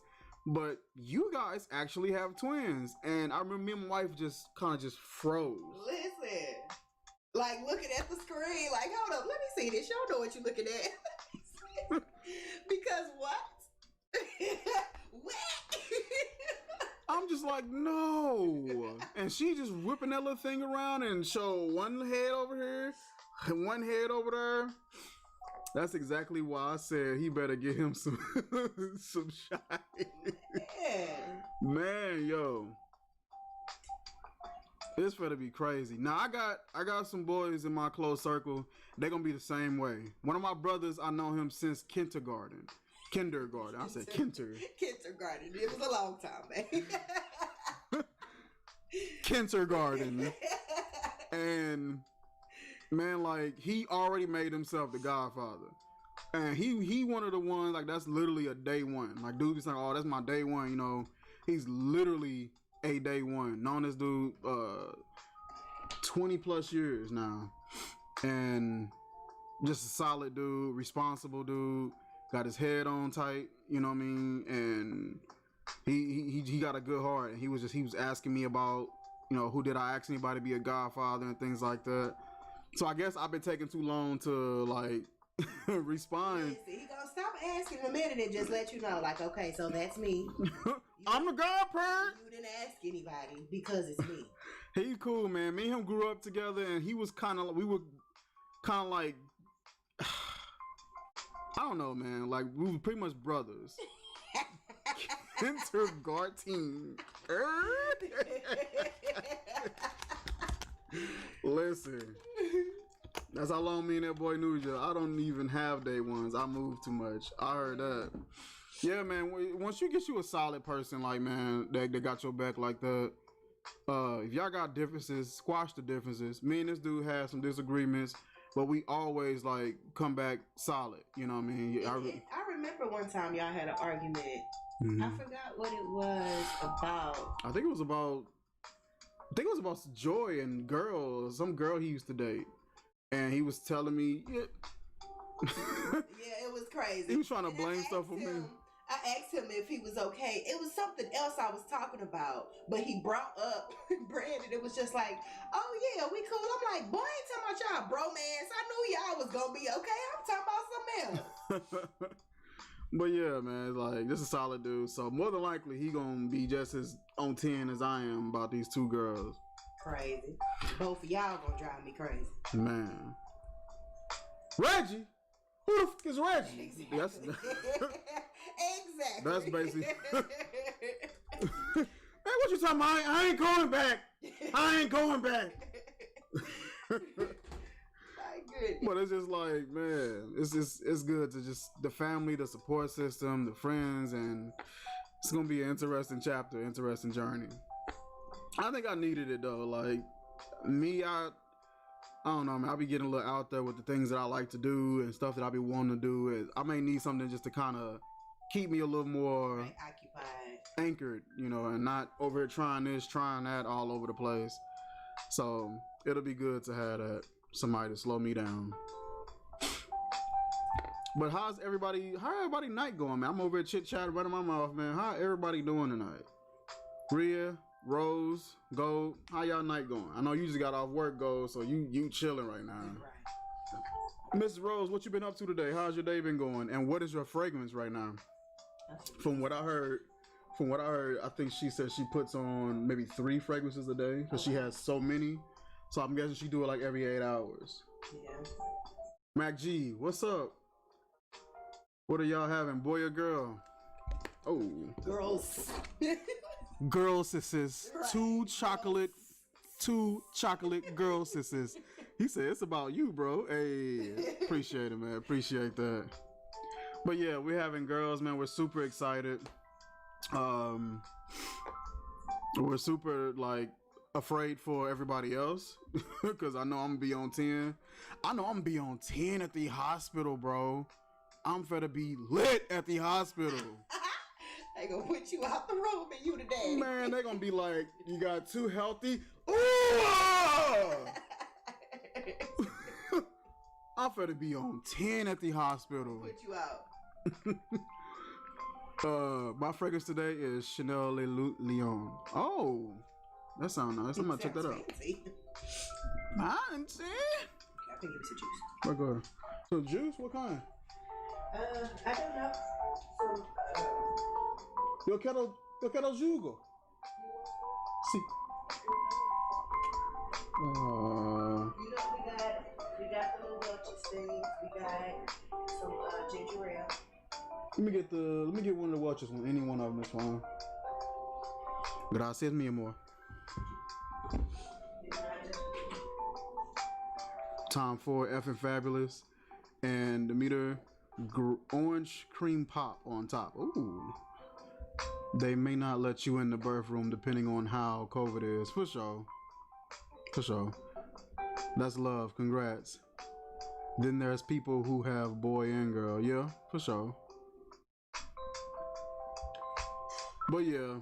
but you guys actually have twins. And I remember me and my wife just kind of just froze. Listen, like looking at the screen, like, hold up, let me see this. Y'all know what you're looking at. Because what? What? I'm just like, no. And she just whipping that little thing around and show one head over here, one head over there. That's exactly why I said he better get him some some shot. Man, yo. It's gonna be crazy. Now I got some boys in my close circle. They're gonna be the same way. One of my brothers, I know him since kindergarten. I said kindergarten. It was a long time, man. Kindergarten. And man, like he already made himself the godfather. And he one of the ones, like that's literally a day one. Like dude be saying, oh, that's my day one, He's literally a day one. Known this dude 20 plus years now. And just a solid dude, responsible dude. Got his head on tight, you know what I mean, and he got a good heart. And he was asking me about, who did I ask anybody to be a godfather and things like that. So I guess I've been taking too long to like respond. Listen, he gonna stop asking in a minute and just let you know, like, okay, so that's me. I'm the godparent. You didn't ask anybody because it's me. He's cool, man. Me and him grew up together, and we were kind of like. I don't know, man. Like, we were pretty much brothers. Kindergarten. Listen. That's how long me and that boy knew each other. I don't even have day ones. I move too much. I heard that. Yeah, man. Once you get you a solid person, like, man, that got your back like that, if y'all got differences, squash the differences. Me and this dude had some disagreements. But we always like come back solid, you know what I mean? I remember one time y'all had an argument. Mm-hmm. I forgot what it was about. I think it was about Joy and some girl he used to date, and he was telling me, yeah, it was crazy. He was trying to blame stuff on me. I asked him if he was okay. It was something else I was talking about, but he brought up Brandon. It was just like, oh yeah, we cool. I'm like, boy, I ain't talking about y'all bromance. I knew y'all was gonna be okay. I'm talking about something else. But yeah, man, like this is a solid dude. So more than likely he gonna be just as on 10 as I am about these 2 girls. Crazy. Both of y'all gonna drive me crazy. Man. Reggie? Who the fuck is Reggie? Exactly. Exactly. That's basically. Man, what you talking about? I ain't going back. I ain't going back. But it's just like, man, it's good to just the family, the support system, the friends, and it's gonna be an interesting chapter, interesting journey. I think I needed it though. Like me, I don't know, man. I'll be getting a little out there with the things that I like to do and stuff that I be wanting to do. I may need something just to kind of keep me a little more occupied, anchored, and not over here trying this, trying that all over the place. So it'll be good to have that somebody to slow me down. But how's everybody night going, man? I'm over here chit chatting running my mouth, man. How everybody doing tonight? Rhea, Rose, Gold, how y'all night going? I know you just got off work, Gold, so you chilling right now. Right. Miss Rose, what you been up to today? How's your day been going? And what is your fragrance right now? From what I heard from what I heard, I think she said she puts on maybe 3 fragrances a day because she has so many. So I'm guessing she do it like every 8 hours. Yeah. Mac G, what's up? What are y'all having, boy or girl? Oh, Girls. girl sisters, Right. 2 chocolate girl sisters. He said it's about you, bro. Hey, appreciate it, man. Appreciate that. But yeah, we're having girls, man. We're super excited. We're super like afraid for everybody else because I know I'm gonna be on 10. I know I'm gonna be on 10 at the hospital, bro. I'm finna be lit at the hospital. They gonna put you out the room and you today. Man, they gonna be like, you got 2 healthy. Ooh! I'm finna be on 10 at the hospital. Put you out. My fragrance today is Chanel Le Lion. Oh, that sounds nice. I'm gonna check that out. Fancy. Nice. I think it's a juice. What good? So juice? What kind? I don't know. Eu quero jugo. See. You know, we got the little Welch's things. We got some ginger ale. Let me get one of the Welch's one. Any one of them is fine. Gracias, mi amor. Time for effing fabulous, and the meter orange cream pop on top. Ooh. They may not let you in the birth room depending on how COVID is. For sure. For sure. That's love. Congrats. Then there's people who have boy and girl. Yeah, for sure. But yeah,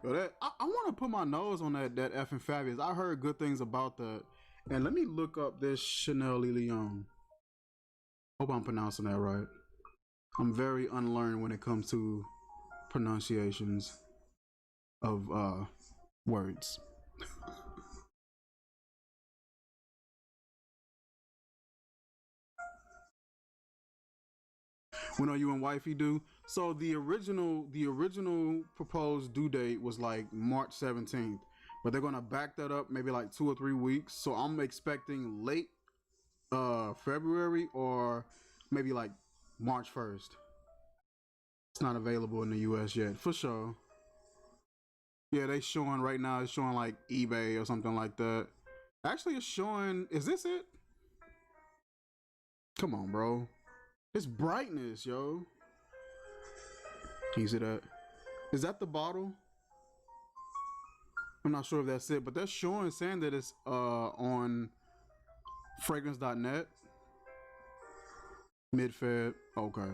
that I want to put my nose on that effing fabulous. I heard good things about that. And let me look up this Chanel Le Lion. Hope I'm pronouncing that right. I'm very unlearned when it comes to pronunciations of words. When are you and wifey due? So the original proposed due date was like March 17th, but they're gonna back that up maybe like 2 or 3 weeks. So I'm expecting late February or maybe like March 1st. It's not available in the US yet, for sure. Yeah, they showing right now, it's showing like eBay or something like that. Actually, it's showing, is this it? Come on, bro. It's brightness, yo. Can you see that? Is that the bottle? I'm not sure if that's it, but they're saying that it's on fragrance.net. Mid-Feb. Okay.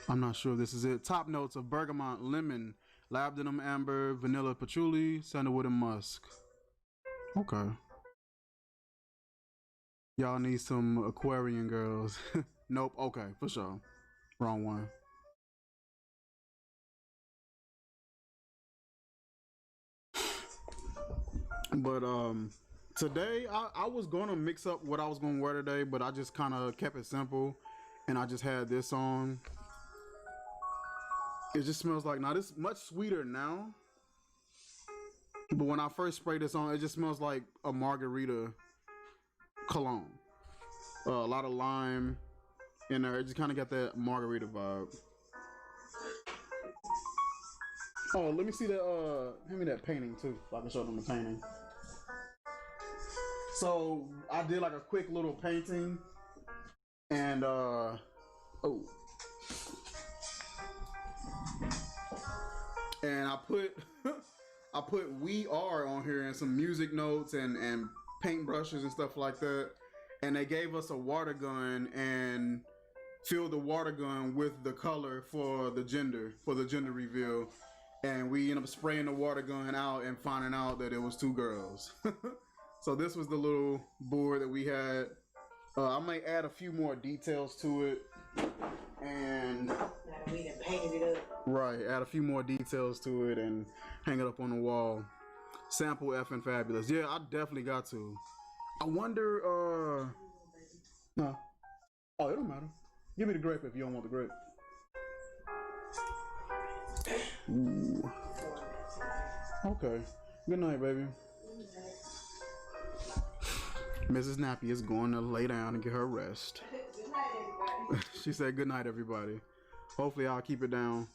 I'm not sure if this is it. Top notes of bergamot, lemon, labdanum, amber, vanilla, patchouli, sandalwood, and musk. Okay. Y'all need some Aquarian girls. Nope. Okay, for sure. Wrong one. But today I was gonna mix up what I was gonna wear today, but I just kind of kept it simple, and I just had this on. It just smells like, now this is much sweeter now, but when I first sprayed this on, it just smells like a margarita cologne. A lot of lime in there. It just kind of got that margarita vibe. Oh, let me see that. Hand me that painting too, so I can show them the painting. So I did like a quick little painting, and and I put I put "We Are" on here and some music notes and paintbrushes and stuff like that. And they gave us a water gun and filled the water gun with the color for the gender reveal. And we ended up spraying the water gun out and finding out that it was 2 girls. So this was the little board that we had. I might add a few more details to it. And Now that we done painted it up. right, add a few more details to it and hang it up on the wall. Sample effing fabulous. Yeah, I definitely got to. I wonder, no. Oh, it don't matter. Give me the grape if you don't want the grape. Ooh. Okay. Good night, baby. Mrs. Nappy is going to lay down and get her rest. Good night, everybody. She said good night, everybody. Hopefully I'll keep it down.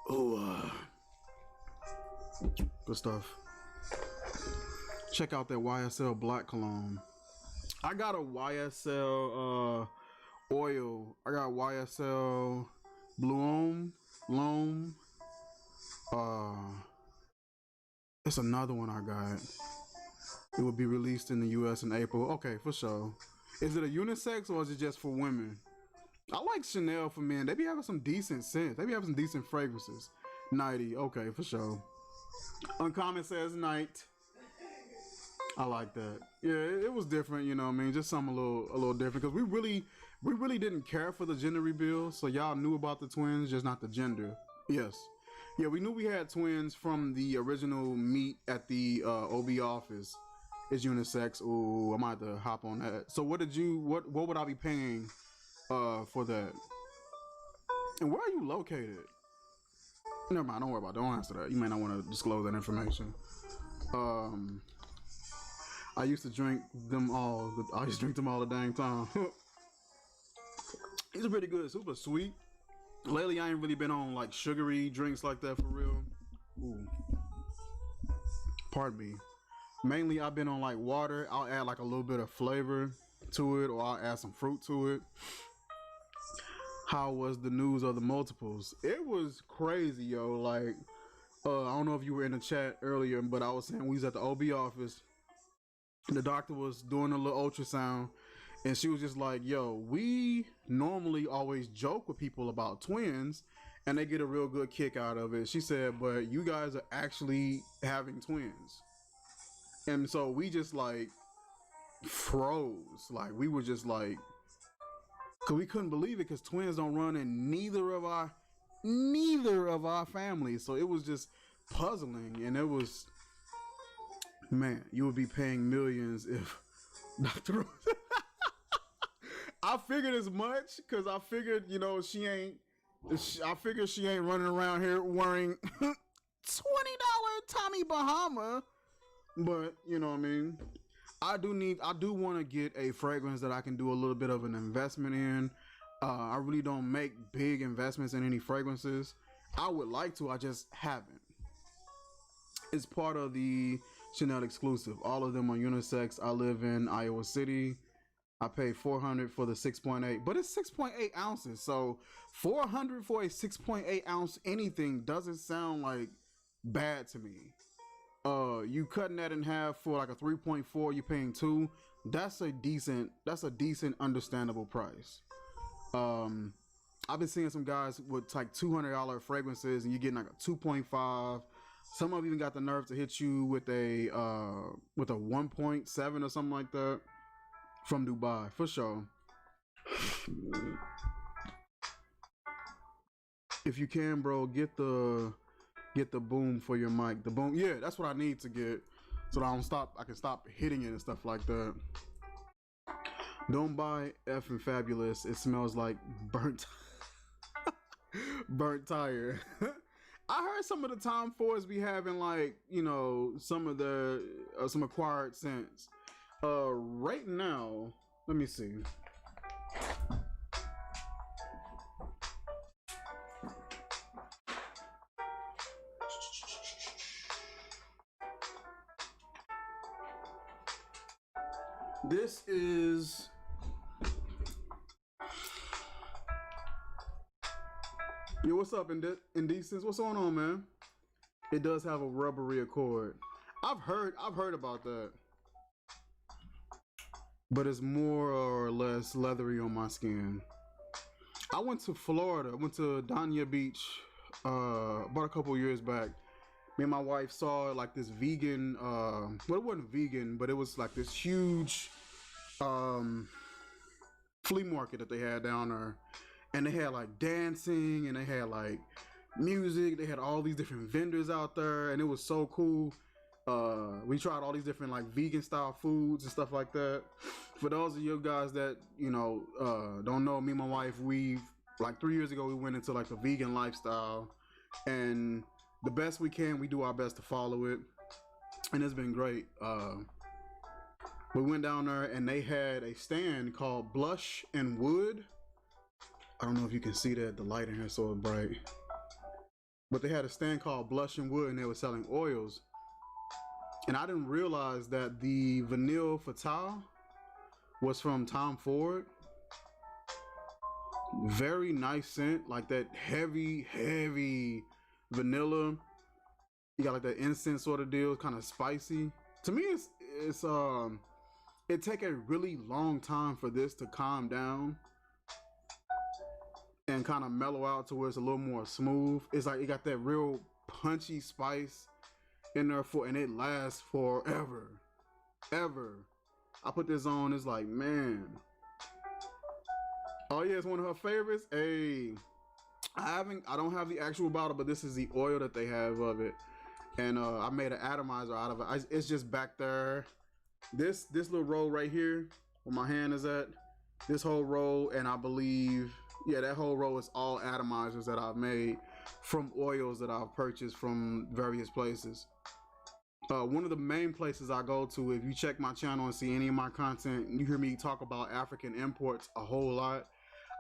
Oh, good stuff. Check out that YSL Black Cologne. I got a YSL oil. I got YSL Blue Loam. It's another one I got. It will be released in the US in April. Okay, for sure. Is it a unisex or is it just for women? I like Chanel for men. They be having some decent scents. They be having some decent fragrances. Nighty. Okay, for sure. Uncommon says night. I like that. Yeah, it was different, you know what I mean? Just something a little different. Because we really didn't care for the gender reveal. So y'all knew about the twins, just not the gender. Yes. Yeah, we knew we had twins from the original meet at the OB office. It's unisex. Ooh, I might have to hop on that. So what would I be paying for that? And where are you located? Never mind, don't worry about it. Don't answer that. You may not want to disclose that information. I used to drink them all. I used to drink them all the dang time. These are pretty good. Super sweet. Lately, I ain't really been on like sugary drinks like that for real. Ooh. Pardon me. Mainly, I've been on like water. I'll add like a little bit of flavor to it, or I'll add some fruit to it. How was the news of the multiples? It was crazy, yo. Like, I don't know if you were in the chat earlier, but I was saying we was at the OB office. The doctor was doing a little ultrasound, and she was just like, yo, we normally always joke with people about twins, and they get a real good kick out of it. She said, but you guys are actually having twins. And so we just like froze. Like, we were just like, cause we couldn't believe it, cause twins don't run in neither of our families. So it was just puzzling, and it was, man, you would be paying millions if Dr. I figured as much, cause I figured, you know, she ain't running around here wearing $20 Tommy Bahama. But you know what I mean? I do want to get a fragrance that I can do a little bit of an investment in. I really don't make big investments in any fragrances. I would like to, I just haven't. It's part of the Chanel exclusive. All of them are unisex. I live in Iowa City. I paid $400 for the 6.8, but it's 6.8 ounces. So $400 for a 6.8 ounce anything doesn't sound like bad to me. You cutting that in half for like a 3.4, you paying $2. That's a decent, understandable price. I've been seeing some guys with like $200 fragrances, and you're getting like a 2.5. Some of them even got the nerve to hit you with a 1.7 or something like that from Dubai, for sure. If you can, bro, get the boom for your mic. The boom, yeah, that's what I need to get, so that I can stop hitting it and stuff like that. Don't buy effing Fabulous. It smells like burnt tire. I heard some of the Tom Fords be having like, you know, some of the some acquired scents. Right now, let me see. This is yo, what's up, Indecence? What's going on, man? It does have a rubbery accord. I've heard about that, but it's more or less leathery on my skin. I went to Florida. I went to Dania Beach about a couple years back. Me and my wife saw like this vegan, well, it wasn't vegan, but it was like this huge flea market that they had down there. And they had like dancing, and they had like music. They had all these different vendors out there, and it was so cool. We tried all these different like vegan style foods and stuff like that. For those of you guys that don't know, me and my wife, we've like 3 years ago we went into like a vegan lifestyle, and the best we can, we do our best to follow it, and it's been great. We went down there and they had a stand called Blush and Wood. I don't know if you can see that, the light in here is so bright. But they had a stand called Blush and Wood and they were selling oils. And I didn't realize that the Vanille Fatale was from Tom Ford. Very nice scent, like that heavy vanilla. You got like that incense sort of deal, kind of spicy. To me, it take a really long time for this to calm down and kind of mellow out to where it's a little more smooth. It's like it got that real punchy spice in there and it lasts forever, ever. I put this on, it's like, man. Oh yeah, it's one of her favorites. Hey, I don't have the actual bottle, but this is the oil that they have of it. And I made an atomizer out of it. It's just back there. This little roll right here where my hand is at, this whole roll, and I believe, yeah, that whole roll is all atomizers that I've made from oils that I've purchased from various places. One of the main places I go to, if you check my channel and see any of my content, you hear me talk about African imports a whole lot.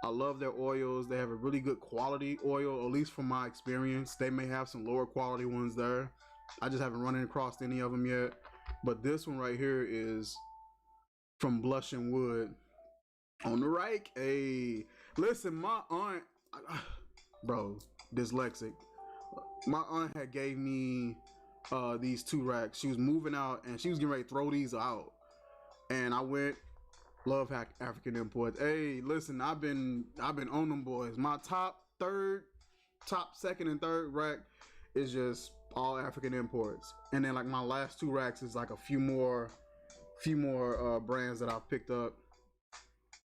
I love their oils. They have a really good quality oil, at least from my experience. They may have some lower quality ones there. I just haven't run across any of them yet. But this one right here is from Blush and Wood. On the right, hey, listen, my aunt, bro, dyslexic. My aunt had gave me these 2 racks. She was moving out and she was getting ready to throw these out. And I went, love African imports. Hey, listen, I've been on them boys. My top 2nd and 3rd rack is just all African imports, and then like my last 2 racks is like a few more brands that I've picked up.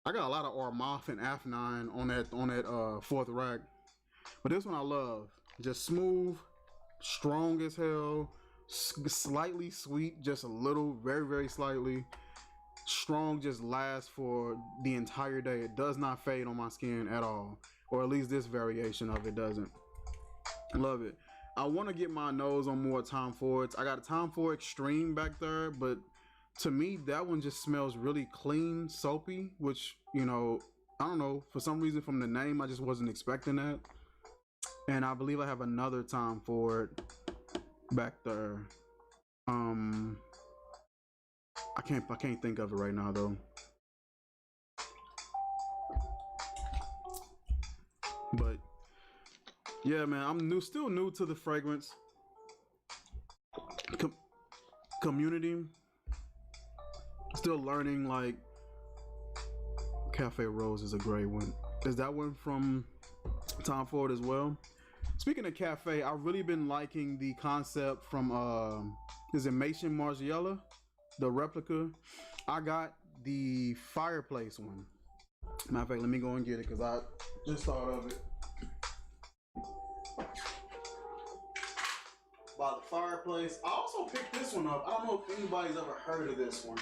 I got a lot of Ormoff and F9 on that 4th rack, but this one I love. Just smooth, strong as hell, slightly sweet, just a little, very slightly strong. Just lasts for the entire day. It does not fade on my skin at all, or at least this variation of it doesn't. Love it. I want to get my nose on more Tom Fords. I got a Tom Ford Extreme back there, but to me, that one just smells really clean, soapy, which, I don't know, for some reason from the name, I just wasn't expecting that. And I believe I have another Tom Ford back there. I can't think of it right now though. But yeah, man, I'm still new to the fragrance community. Still learning. Like Cafe Rose is a great one. Is that one from Tom Ford as well? Speaking of cafe, I've really been liking the concept from is it Maison Margiela, the replica. I got the fireplace one. Matter of fact, let me go and get it because I just thought of it. By the fireplace. I also picked this one up. I don't know if anybody's ever heard of this one.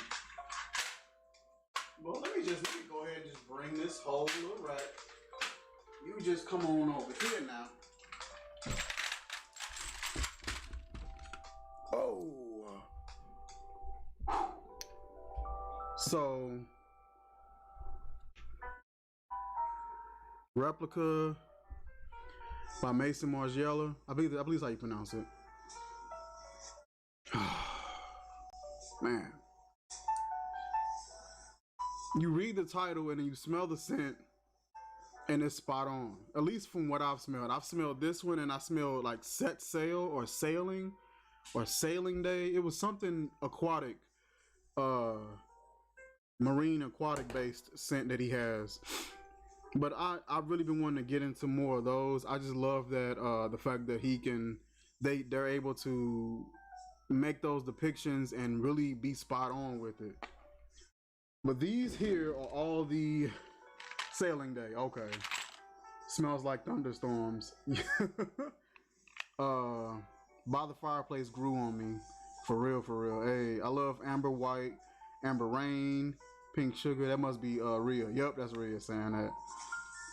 But let me go ahead and just bring this whole little rack. You just come on over here now. Oh. So, Replica by Maison Margiela. I believe that's how you pronounce it. Man. You read the title and then you smell the scent and it's spot on. At least from what I've smelled. I've smelled this one and I smelled like Set Sail or Sailing or Sailing Day. It was something aquatic, marine aquatic based scent that he has. But I've really been wanting to get into more of those. I just love that the fact that they're able to make those depictions and really be spot on with it. But these here are all the Sailing Day. Okay. Smells like thunderstorms. By the Fireplace grew on me. For real, for real. Hey, I love Amber White, Amber Rain, Pink Sugar. That must be Rhea. Yep, that's Rhea saying that.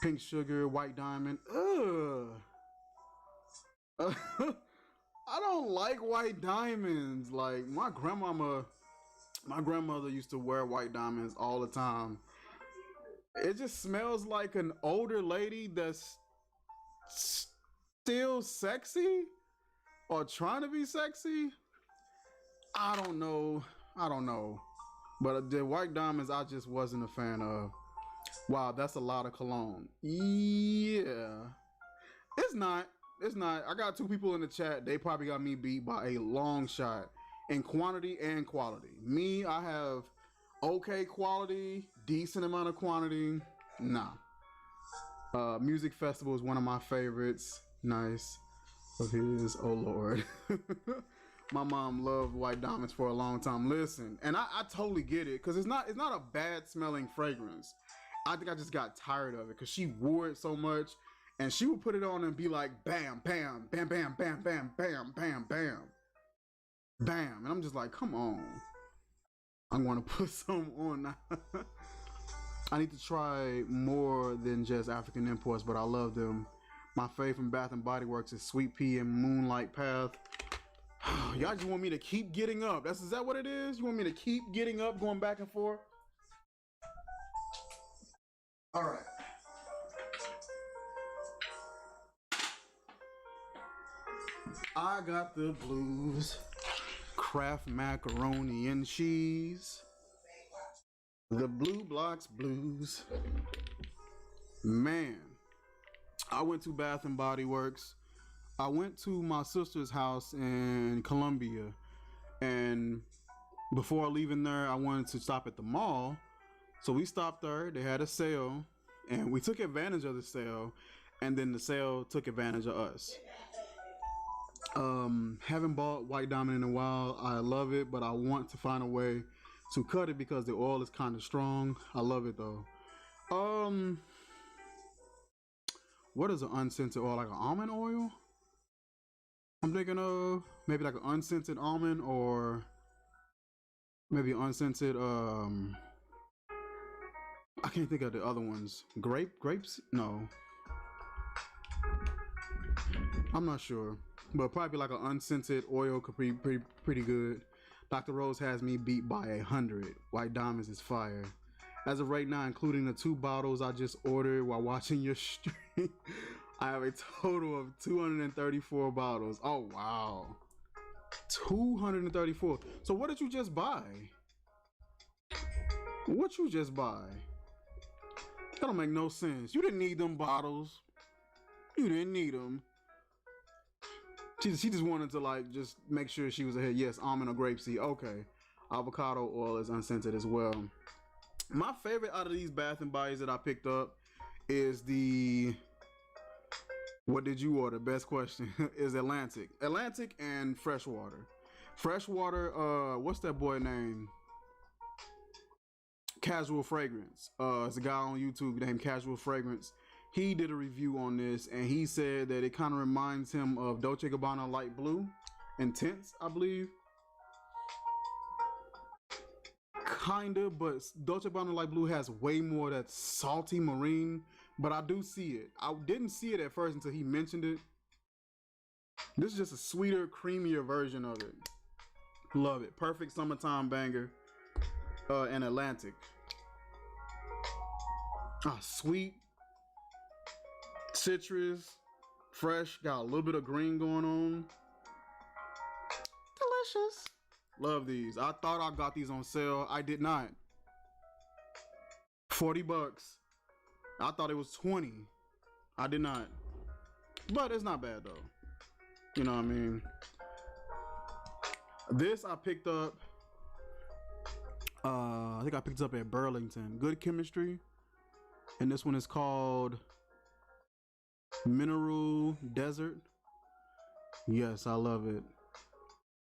Pink Sugar, White Diamond. Ugh. I don't like white diamonds. Like my grandmother used to wear white diamonds all the time. It just smells like an older lady that's still sexy or trying to be sexy. I don't know. I don't know. But the white diamonds, I just wasn't a fan of. Wow, that's a lot of cologne. Yeah. It's not. It's not. I got two people in the chat. They probably got me beat by a long shot in quantity and quality. Me, I have okay quality, decent amount of quantity. Nah. Music Festival is one of my favorites. Nice. Of his. Oh Lord. My mom loved white diamonds for a long time. Listen, and I totally get it because it's not a bad smelling fragrance. I think I just got tired of it because she wore it so much, and she would put it on and be like, bam, bam, bam, bam, bam, bam, bam, bam, bam, bam, and I'm just like, come on, I'm gonna put some on now. I need to try more than just African imports, but I love them. My fave from Bath and Body Works is Sweet Pea and Moonlight Path. Y'all just want me to keep getting up. Is that what it is? You want me to keep getting up, going back and forth? All right. I got the blues. Kraft macaroni and cheese. The Blue Blocks Blues. Man, I went to Bath and Body Works. I went to my sister's house in Columbia, and before leaving there, I wanted to stop at the mall. So we stopped there. They had a sale, and we took advantage of the sale, and then the sale took advantage of us. Haven't bought white diamond in a while. I love it, but I want to find a way to cut it because the oil is kind of strong. I love it though. What is an unscented oil? Like an almond oil? I'm thinking of maybe like an unscented almond, or maybe unscented I can't think of the other ones. Grapes? No. I'm not sure. But probably like an unscented oil could be pretty good. Dr. Rose has me beat by 100. White Diamonds is fire. As of right now, including the 2 bottles I just ordered while watching your stream, I have a total of 234 bottles. Oh, wow. 234. So what did you just buy? What you just buy? That don't make no sense. You didn't need them bottles. You didn't need them. She just wanted to like just make sure she was ahead. Yes, almond or grapeseed. Okay. Avocado oil is unscented as well. My favorite out of these Bath and Bodies that I picked up is the, what did you order? Best question is Atlantic. Atlantic and Freshwater. Freshwater, what's that boy name? Casual Fragrance. It's a guy on YouTube named Casual Fragrance. He did a review on this, and he said that it kind of reminds him of Dolce & Gabbana Light Blue. Intense, I believe. Kinda, but Dolce & Gabbana Light Blue has way more of that salty marine, but I do see it. I didn't see it at first until he mentioned it. This is just a sweeter, creamier version of it. Love it. Perfect summertime banger. And Atlantic. Sweet. Citrus, fresh, got a little bit of green going on. Delicious. Love these. I thought I got these on sale. I did not. $40. I thought it was 20. I did not. But it's not bad though. You know what I mean? This I picked up. I think I picked it up at Burlington. Good Chemistry. And this one is called Mineral Desert. Yes, I love it.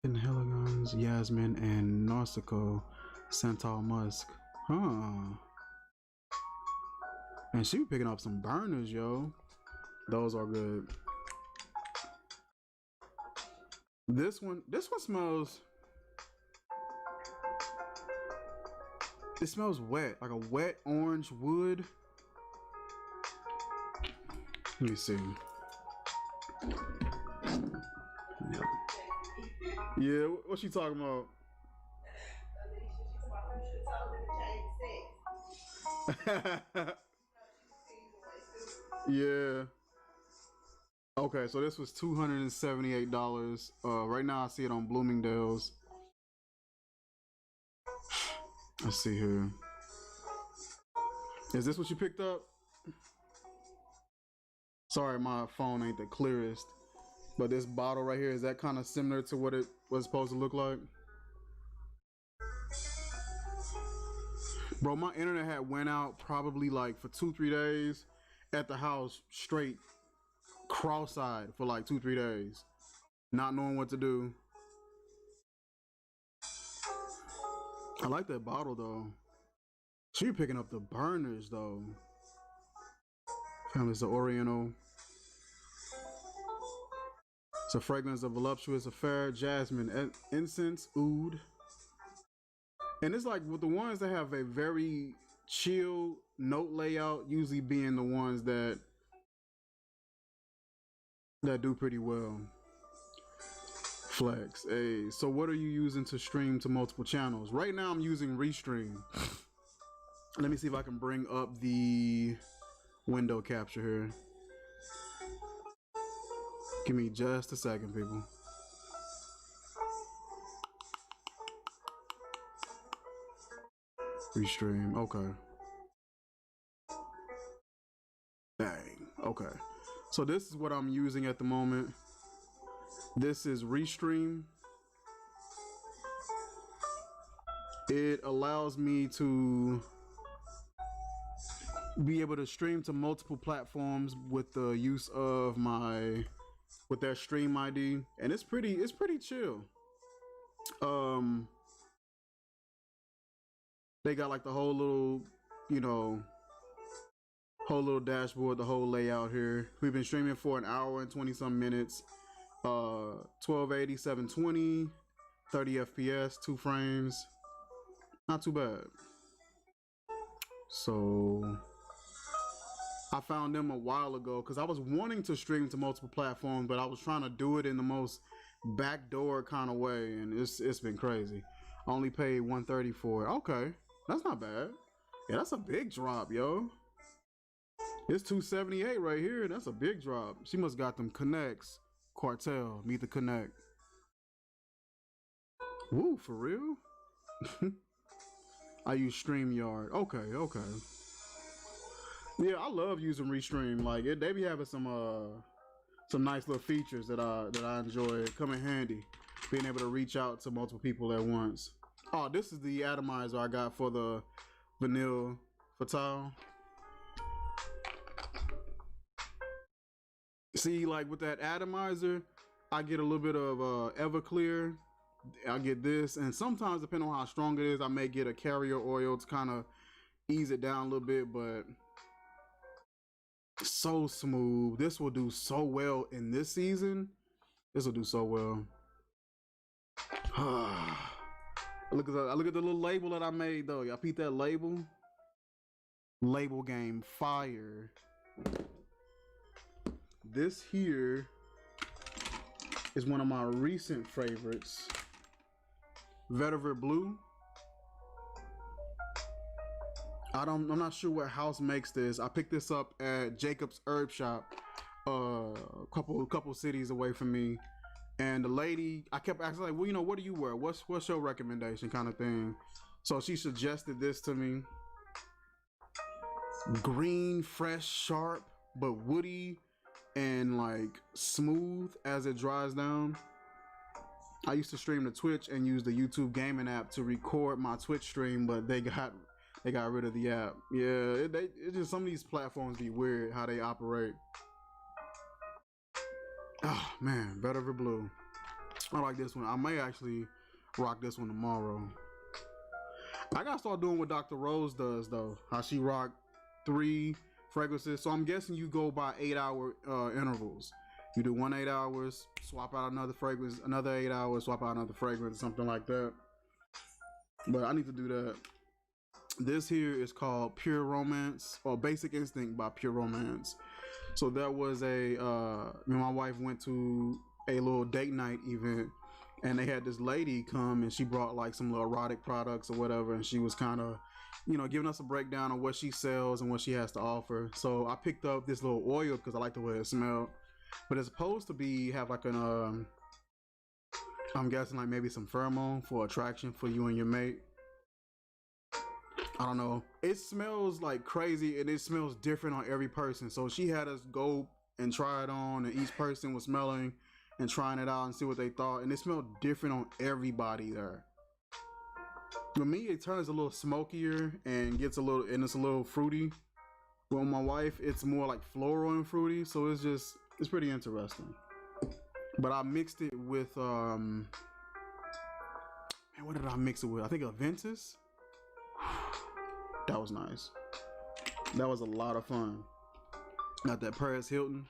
And Heligons, Yasmin, and Narciso Santal Musk. Huh. And she was picking up some burners, yo. Those are good. This one smells It smells wet, like a wet orange wood. Let me see. Yeah, what she talking about? Yeah. Okay, so this was $278. Right now I see it on Bloomingdale's. Let's see here. Is this what you picked up? Sorry, my phone ain't the clearest. But this bottle right here, is that kind of similar to what it was supposed to look like? Bro, my internet had went out probably like for 2-3 days at the house straight cross-eyed for like 2-3 days, not knowing what to do. I like that bottle though. So you're picking up the burners though. It's the Oriental. It's a fragrance of voluptuous affair, jasmine, incense, oud. And it's like with the ones that have a very chill note layout, usually being the ones that do pretty well. Flex. Hey, so what are you using to stream to multiple channels? Right now I'm using Restream. Let me see if I can bring up the window capture here. Give me just a second, people. Restream, okay. Dang, okay. So this is what I'm using at the moment. This is Restream. It allows me to be able to stream to multiple platforms with the use of with their stream ID, and it's pretty chill. They got like the whole little, whole little dashboard, the whole layout here. We've been streaming for an hour and 20 some minutes. 1280, 720, 30 FPS, 2 frames. Not too bad. So I found them a while ago because I was wanting to stream to multiple platforms, but I was trying to do it in the most backdoor kind of way, and it's been crazy. I only paid $130 for it. Okay, that's not bad. Yeah, that's a big drop, yo. It's $278 right here. That's a big drop. She must got them connects. Quartel, meet the connect. Woo, for real? I use StreamYard. Okay. Yeah, I love using Restream. Like they be having some nice little features that I enjoy. It come in handy, being able to reach out to multiple people at once. Oh, this is the atomizer I got for the Vanille Fatale. See, like with that atomizer, I get a little bit of Everclear. I get this, and sometimes depending on how strong it is, I may get a carrier oil to kind of ease it down a little bit, but so smooth. This will do so well in this season. This will do so well. I look at the little label that I made though. Y'all peep that label? Label game fire. This here is one of my recent favorites. Vetiver Blue. I'm not sure what house makes this. I picked this up at Jacob's Herb Shop, a couple cities away from me. And the lady, I kept asking like, well, what do you wear? What's your recommendation, kind of thing. So she suggested this to me. Green, fresh, sharp, but woody and like smooth as it dries down. I used to stream to Twitch and use the YouTube gaming app to record my Twitch stream, but they got rid of the app. Yeah, it just, some of these platforms be weird how they operate. Oh man, Vetiver Blue. I like this one. I may actually rock this one tomorrow. I gotta start doing what Dr. Rose does though. How she rocked 3 fragrances. So I'm guessing you go by 8-hour intervals. You do 1 8 hours, swap out another fragrance, another 8 hours, swap out another fragrance, something like that. But I need to do that. This here is called Pure Romance or Basic Instinct by Pure Romance. So that was me and my wife went to a little date night event, and they had this lady come and she brought like some little erotic products or whatever, and she was kind of, giving us a breakdown of what she sells and what she has to offer. So I picked up this little oil because I like the way it smelled, but it's supposed to have like an I'm guessing like maybe some pheromone for attraction for you and your mate. I don't know. It smells like crazy and it smells different on every person. So she had us go and try it on, and each person was smelling and trying it out and see what they thought. And it smelled different on everybody there. For me, it turns a little smokier and it's a little fruity. But with my wife, it's more like floral and fruity. So it's pretty interesting. But I mixed it with, man, what did I mix it with? I think Aventus. That was nice. That was a lot of fun. Got that Paris Hilton.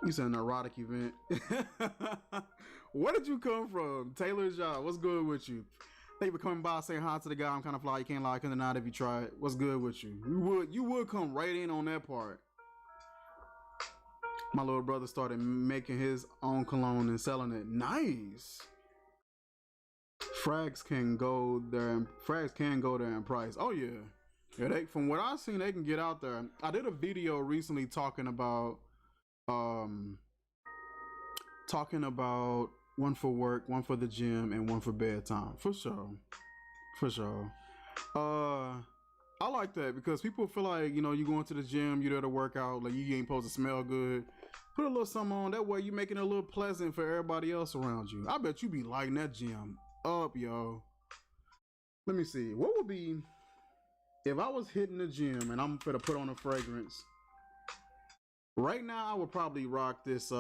You said an erotic event. Where did you come from? Taylor's Job. What's good with you? Thank you for coming by, saying hi to the guy. I'm kind of fly. You can't lie, couldn't deny it if you try it. What's good with you? You would come right in on that part. My little brother started making his own cologne and selling it. Nice. Frags can go there in price. Oh yeah. Yeah, from what I've seen, they can get out there. I did a video recently talking about one for work, one for the gym, and one for bedtime. For sure. I like that because people feel like, you going to the gym, you're there to work out, like you ain't supposed to smell good. Put a little something on, that way you making it a little pleasant for everybody else around you. I bet you be lighting that gym up, yo. Let me see. What would be if I was hitting the gym and I'm gonna put on a fragrance? Right now, I would probably rock this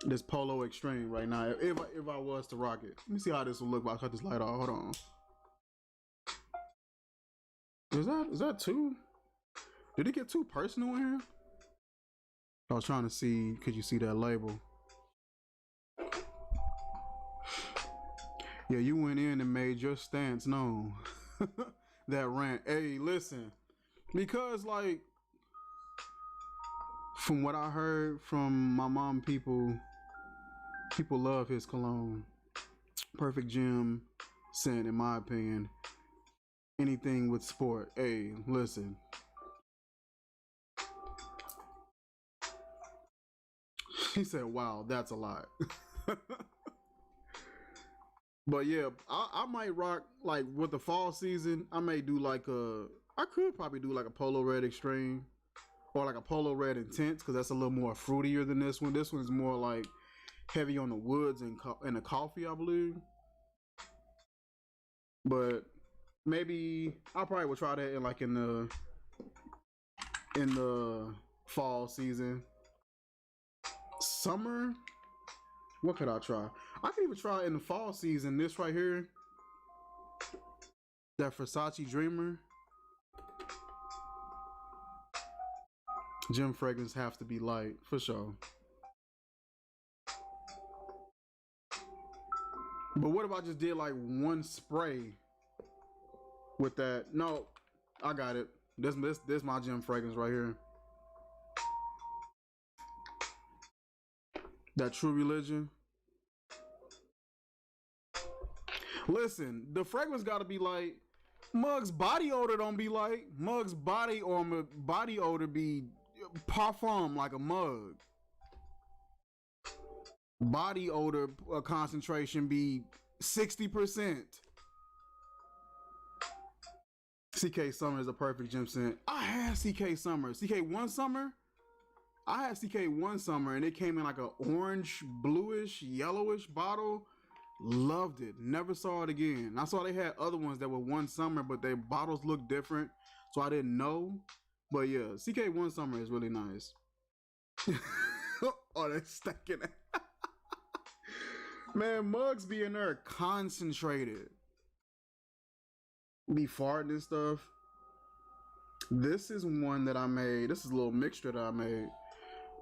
this Polo Extreme right now. If I was to rock it, let me see how this will look. I'll cut this light off. Hold on. Is that too? Did it get too personal in here? I was trying to see. Could you see that label? Yeah, you went in and made your stance known. That rant. Hey, listen. Because, like, from what I heard from my mom, people love his cologne. Perfect gym scent, in my opinion. Anything with sport. Hey, listen. He said, wow, that's a lot. But yeah, I might rock, like, with the fall season, I may do I could probably do like a Polo Red Extreme or like a Polo Red Intense, because that's a little more fruitier than this one. This one's more like heavy on the woods and the coffee, I believe. But maybe I probably would try that in the fall season. Summer, what could I try? I could even try in the fall season this right here, that Versace Dreamer. Gym fragrance have to be light for sure. But what if I just did like one spray with that? No, I got it. This my gym fragrance right here. That True Religion. Listen, the fragrance gotta be light. Mug's body odor don't be light. Mug's body odor be parfum like a mug. Body odor concentration be 60%. CK Summer is a perfect gym scent. I had CK Summer. I had CK one summer and it came in like a orange, bluish, yellowish bottle. Loved it. Never saw it again. I saw they had other ones that were one summer, but their bottles looked different, so I didn't know. But yeah, CK one summer is really nice. Oh, they're stuck in it. Man, mugs be in there concentrated. Be farting and stuff. This is one that I made. This is a little mixture that I made.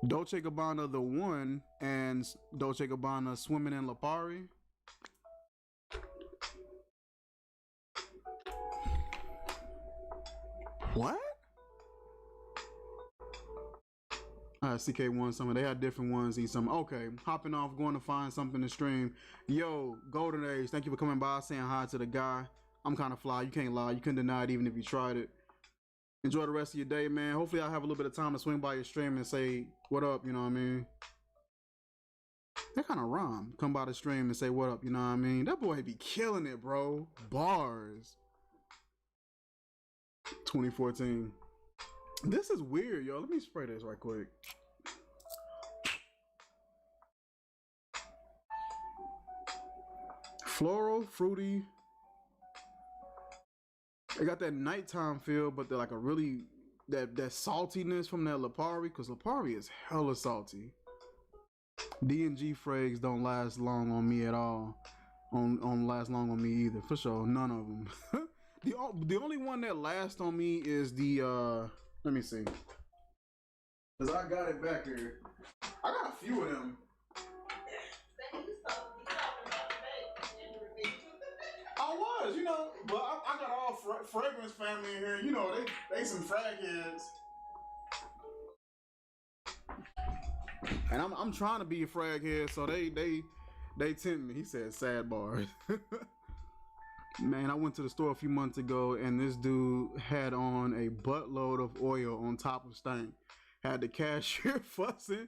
Dolce & Gabbana The One and Dolce & Gabbana Swimming in Lipari. What? CK1 Summer. They had different ones. Each summer. Okay, hopping off, going to find something to stream. Yo, Golden Age, thank you for coming by, saying hi to the guy. I'm kind of fly. You can't lie. You couldn't deny it even if you tried it. Enjoy the rest of your day, man. Hopefully I'll have a little bit of time to swing by your stream and say what up, you know what I mean? That kind of rhyme. Come by the stream and say what up, you know what I mean? That boy be killing it, bro. Bars. 2014. This is weird, yo. Let me spray this right quick. Floral, fruity. It got that nighttime feel, but they're like a really that saltiness from that Lipari, because Lipari is hella salty. D&G frags don't last long on me at all. On last long on me either, for sure. None of them. The only one that lasts on me is the let me see, cause I got it back here. I got a few of them. I was, you know, but I got all fragrance family in here. You know, they some frag heads. And I'm trying to be a frag head, so they tempt me. He said sad bars. Man, I went to the store a few months ago and this dude had on a buttload of oil on top of stank. Had the cashier fussing,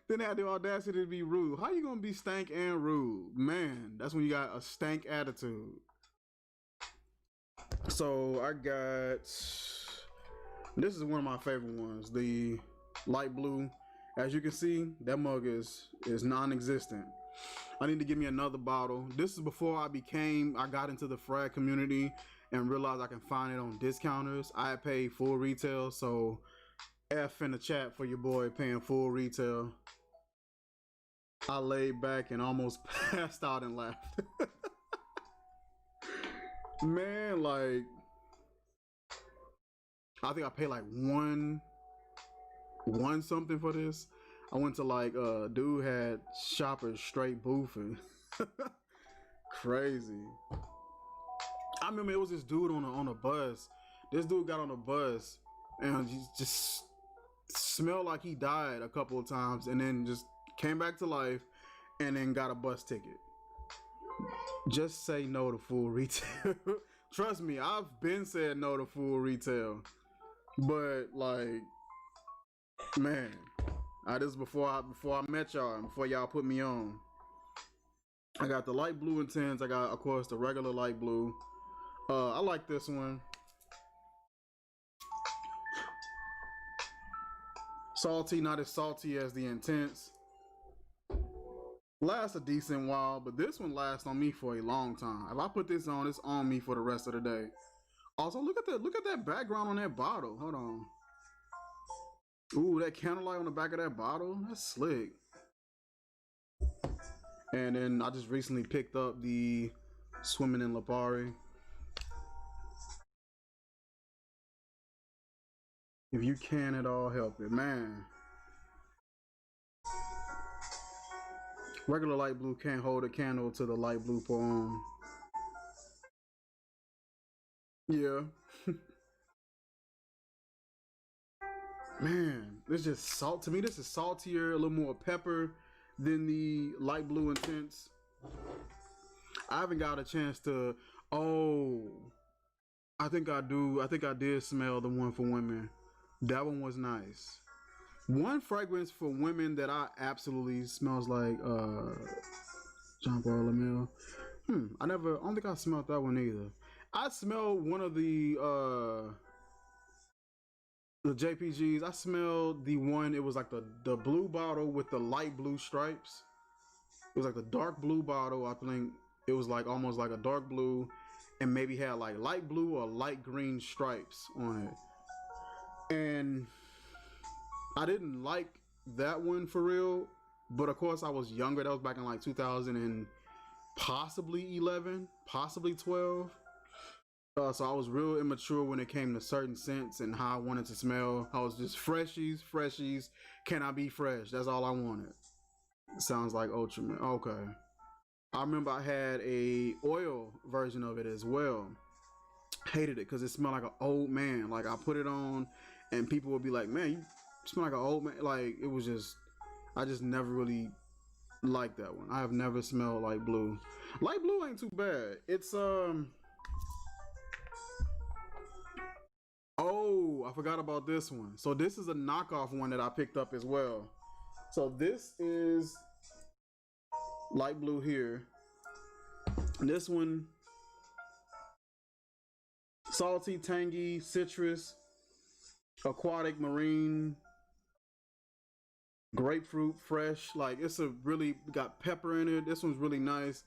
then had the audacity to be rude. How you gonna be stank and rude? Man, that's when you got a stank attitude. So I got, this is one of my favorite ones, the light blue. As you can see, that mug is non-existent. I need to give me another bottle. This is before I got into the frag community and realized I can find it on discounters. I had paid full retail, so F in the chat for your boy paying full retail. I laid back and almost passed out and laughed. Man, like, I think I paid like one something for this. I went to like dude had shoppers straight boofing. Crazy. I remember it was this dude on a bus. This dude got on a bus and he just smelled like he died a couple of times and then just came back to life and then got a bus ticket. Just say no to full retail. Trust me, I've been said no to full retail. But like, man, this is before I met y'all and before y'all put me on. I got the light blue intense. I got, of course, the regular light blue. I like this one. Salty, not as salty as the intense. Lasts a decent while, but this one lasts on me for a long time. If I put this on, it's on me for the rest of the day. Also, look at that background on that bottle. Hold on. Ooh, that candlelight on the back of that bottle, that's slick. And then I just recently picked up the Swimming in Lipari. If you can at all help it, man. Regular light blue can't hold a candle to the light blue poem. Yeah. Man, this just salt. To me, this is saltier, a little more pepper than the light blue intense. I haven't got a chance to. Oh, I think I do. I think I did smell the one for women. That one was nice. One fragrance for women that I absolutely smells like Jean Paul Lemire. I don't think I smelled that one either. I smelled one of the JPGs. I smelled the one, it was like the blue bottle with the light blue stripes. It was like the dark blue bottle. I think it was like almost like a dark blue and maybe had like light blue or light green stripes on it. And I didn't like that one for real, but of course I was younger. That was back in like 2000 and possibly 11, possibly 12. So I was real immature when it came to certain scents and how I wanted to smell. I was just freshies. Can I be fresh? That's all I wanted. Sounds like Ultraman. Okay. I remember I had a oil version of it as well. Hated it because it smelled like an old man. Like I put it on, and people would be like, "Man, you smell like an old man." Like it was just, I just never really liked that one. I have never smelled Light Blue. Light Blue ain't too bad. It's Oh, I forgot about this one. So this is a knockoff one that I picked up as well. So this is Light Blue here. And this one, salty, tangy, citrus, aquatic, marine, grapefruit, fresh. Like it's a really got pepper in it. This one's really nice.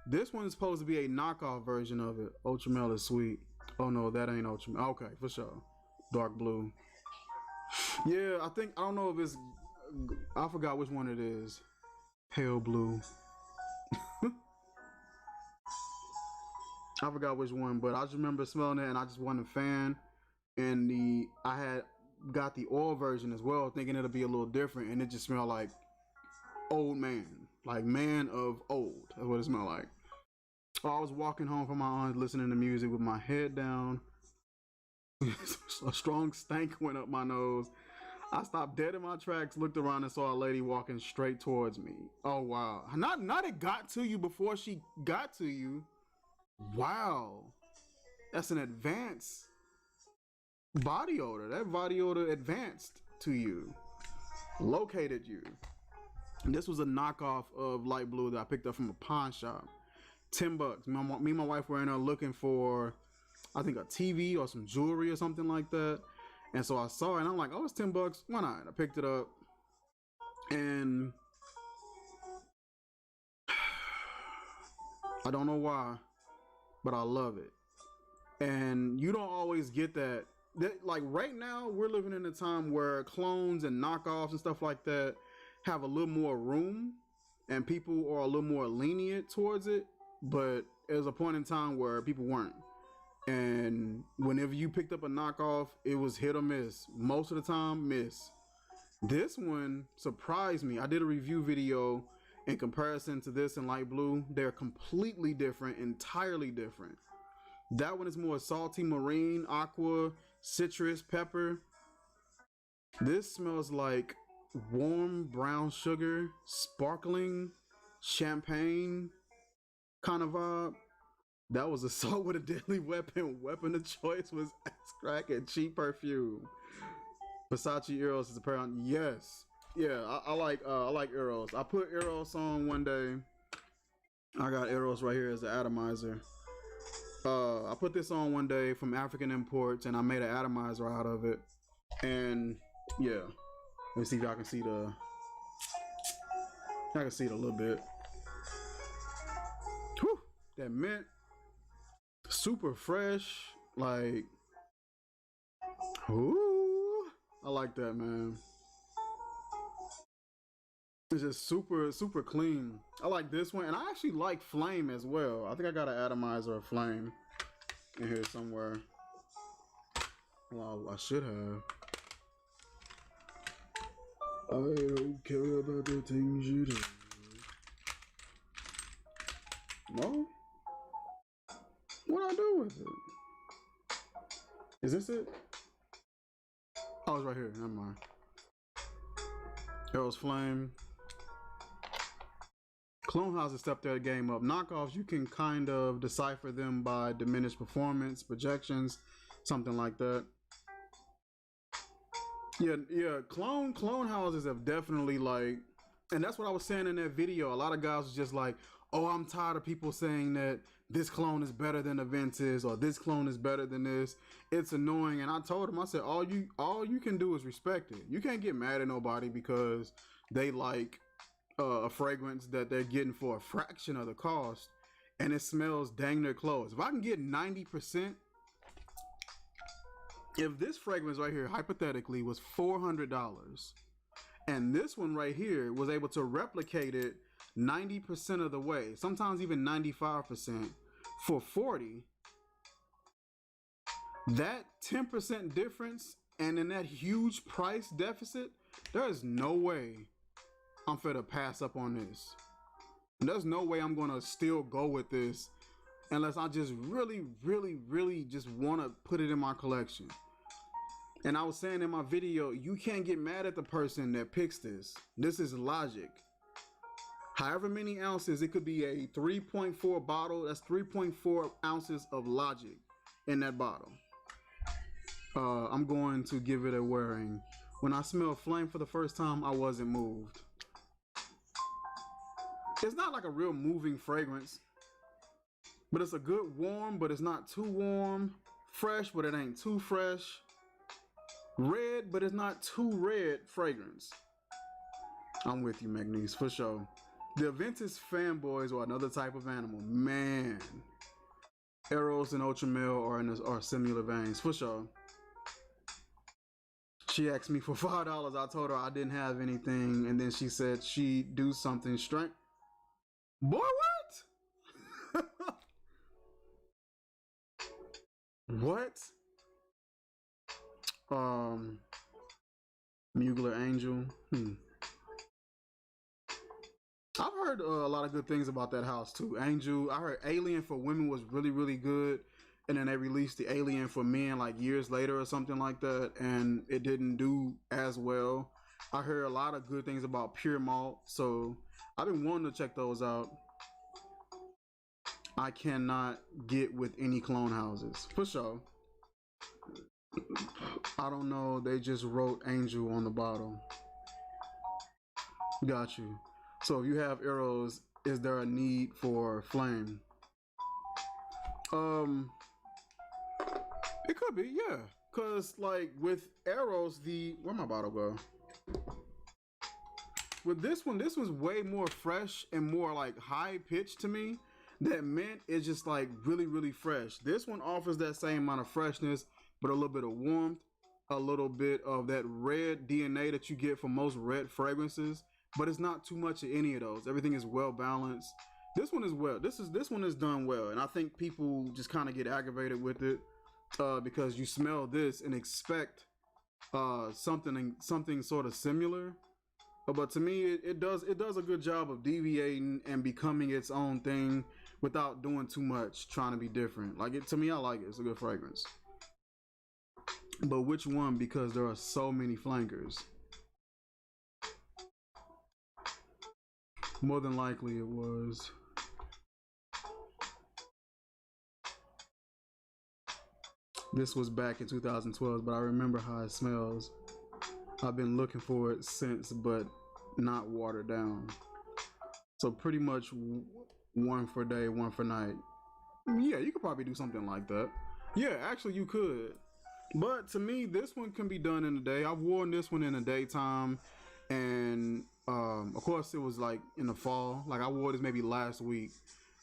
This one's supposed to be a knockoff version of it. Ultramel is sweet. Oh no, that ain't Ultramel. Okay, for sure. Dark blue. Yeah, I don't know if it's, I forgot which one it is. Pale blue. I forgot which one, but I just remember smelling it and I just wasn't a fan. And I had got the oil version as well, thinking it'll be a little different, and it just smelled like old man. Like man of old. That's what it smelled like. So I was walking home from my aunt listening to music with my head down. A strong stank went up my nose. I stopped dead in my tracks, looked around and saw a lady walking straight towards me. Oh wow. Not it got to you before she got to you. Wow. That's an advanced body odor. That body odor advanced to you. Located you. And this was a knockoff of Light Blue that I picked up from a pawn shop. $10. Me and my wife were in there looking for, I think, a TV or some jewelry or something like that. And so I saw it and I'm like, oh, it's $10. Why not? I picked it up. And I don't know why, but I love it. And you don't always get that. Like right now, we're living in a time where clones and knockoffs and stuff like that have a little more room and people are a little more lenient towards it. But there was a point in time where people weren't. And whenever you picked up a knockoff, it was hit or miss. Most of the time, miss. This one surprised me. I did a review video in comparison to this and Light Blue. They're completely different, entirely different. That one is more salty, marine, aqua, citrus, pepper. This smells like warm brown sugar, sparkling champagne kind of vibe. That was assault with a deadly weapon. Weapon of choice was ass crack and cheap perfume. Versace Eros is apparent. Yes, yeah, I like Eros. I put Eros on one day. I got Eros right here as an atomizer. I put this on one day from African Imports, and I made an atomizer out of it. And yeah, let me see if y'all can see I can see it a little bit. Whew, that mint. Super fresh, like, ooh, I like that, man. It's just super clean. I like this one, and I actually like Flame as well. I think I got an atomizer of Flame in here somewhere. Well, I should have. I don't care about the things you do. No? What I do with it? Is this it? Oh, it's right here. Never mind. Eros Flame. Clone houses step their game up. Knockoffs, you can kind of decipher them by diminished performance, projections, something like that. Yeah. Clone houses have definitely, like, and that's what I was saying in that video. A lot of guys was just like, oh, I'm tired of people saying that this clone is better than the Ventus or this clone is better than this. It's annoying. And I told him, I said, all you can do is respect it. You can't get mad at nobody because they like a fragrance that they're getting for a fraction of the cost and it smells dang near close. If I can get 90%, if this fragrance right here hypothetically was $400 and this one right here was able to replicate it 90% of the way, sometimes even 95% for 40, that 10% difference and in that huge price deficit, there is no way I'm finna pass up on this. And there's no way I'm gonna still go with this unless I just really just want to put it in my collection. And I was saying in my video, you can't get mad at the person that picks this. This is logic. However many ounces, it could be a 3.4 bottle. That's 3.4 ounces of logic in that bottle. I'm going to give it a wearing. When I smelled Flame for the first time, I wasn't moved. It's not like a real moving fragrance, but it's a good warm, but it's not too warm. Fresh, but it ain't too fresh. Red, but it's not too red fragrance. I'm with you, Magnese, for sure. The Aventus fanboys are another type of animal. Man. Eros and Ultramel are similar veins, for sure. She asked me for $5. I told her I didn't have anything, and then she said she'd do something strange. Boy, what? What? Mugler Angel. I've heard a lot of good things about that house too. Angel. I heard Alien for Women was really good, and then they released the Alien for Men like years later or something like that, and it didn't do as well. I heard a lot of good things about Pure Malt, so I've been wanting to check those out. I cannot get with any clone houses for sure. I don't know. They just wrote Angel on the bottle. Got you. So if you have Eros, is there a need for Flame? It could be, yeah. Cause like with Eros, where'd my bottle go? With this one's way more fresh and more like high pitched to me. That mint is just like really fresh. This one offers that same amount of freshness, but a little bit of warmth, a little bit of that red DNA that you get from most red fragrances, but it's not too much of any of those. Everything is well balanced. This one is well. This one is done well, and I think people just kind of get aggravated with it because you smell this and expect something sort of similar. But to me, it does a good job of deviating and becoming its own thing without doing too much, trying to be different. Like it to me, I like it. It's a good fragrance. But which one? Because there are so many flankers. More than likely it was. This was back in 2012, but I remember how it smells. I've been looking for it since, but not watered down. So pretty much one for day, one for night. Yeah, you could probably do something like that. Yeah, actually you could. But to me, this one can be done in the day. I've worn this one in the daytime, and of course it was like in the fall. Like I wore this maybe last week,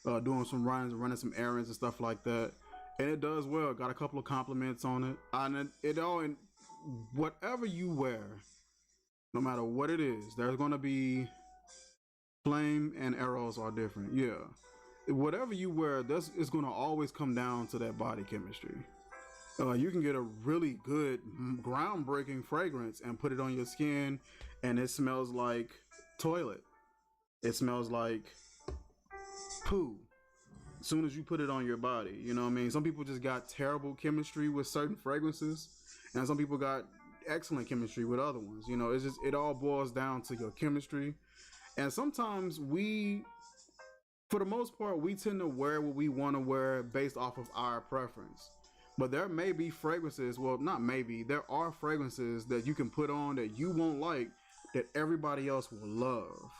doing some runs, running some errands and stuff like that. And it does well. Got a couple of compliments on it. And it all, in whatever you wear, no matter what it is, there's gonna be Flame and Eros are different. Yeah, whatever you wear, it's gonna always come down to that body chemistry. You can get a really good, groundbreaking fragrance and put it on your skin, and it smells like toilet. It smells like poo. As soon as you put it on your body, you know what I mean? Some people just got terrible chemistry with certain fragrances, and some people got excellent chemistry with other ones. You know, it all boils down to your chemistry. And sometimes for the most part, we tend to wear what we want to wear based off of our preference. But there may be fragrances, well, not maybe, there are fragrances that you can put on that you won't like that everybody else will love.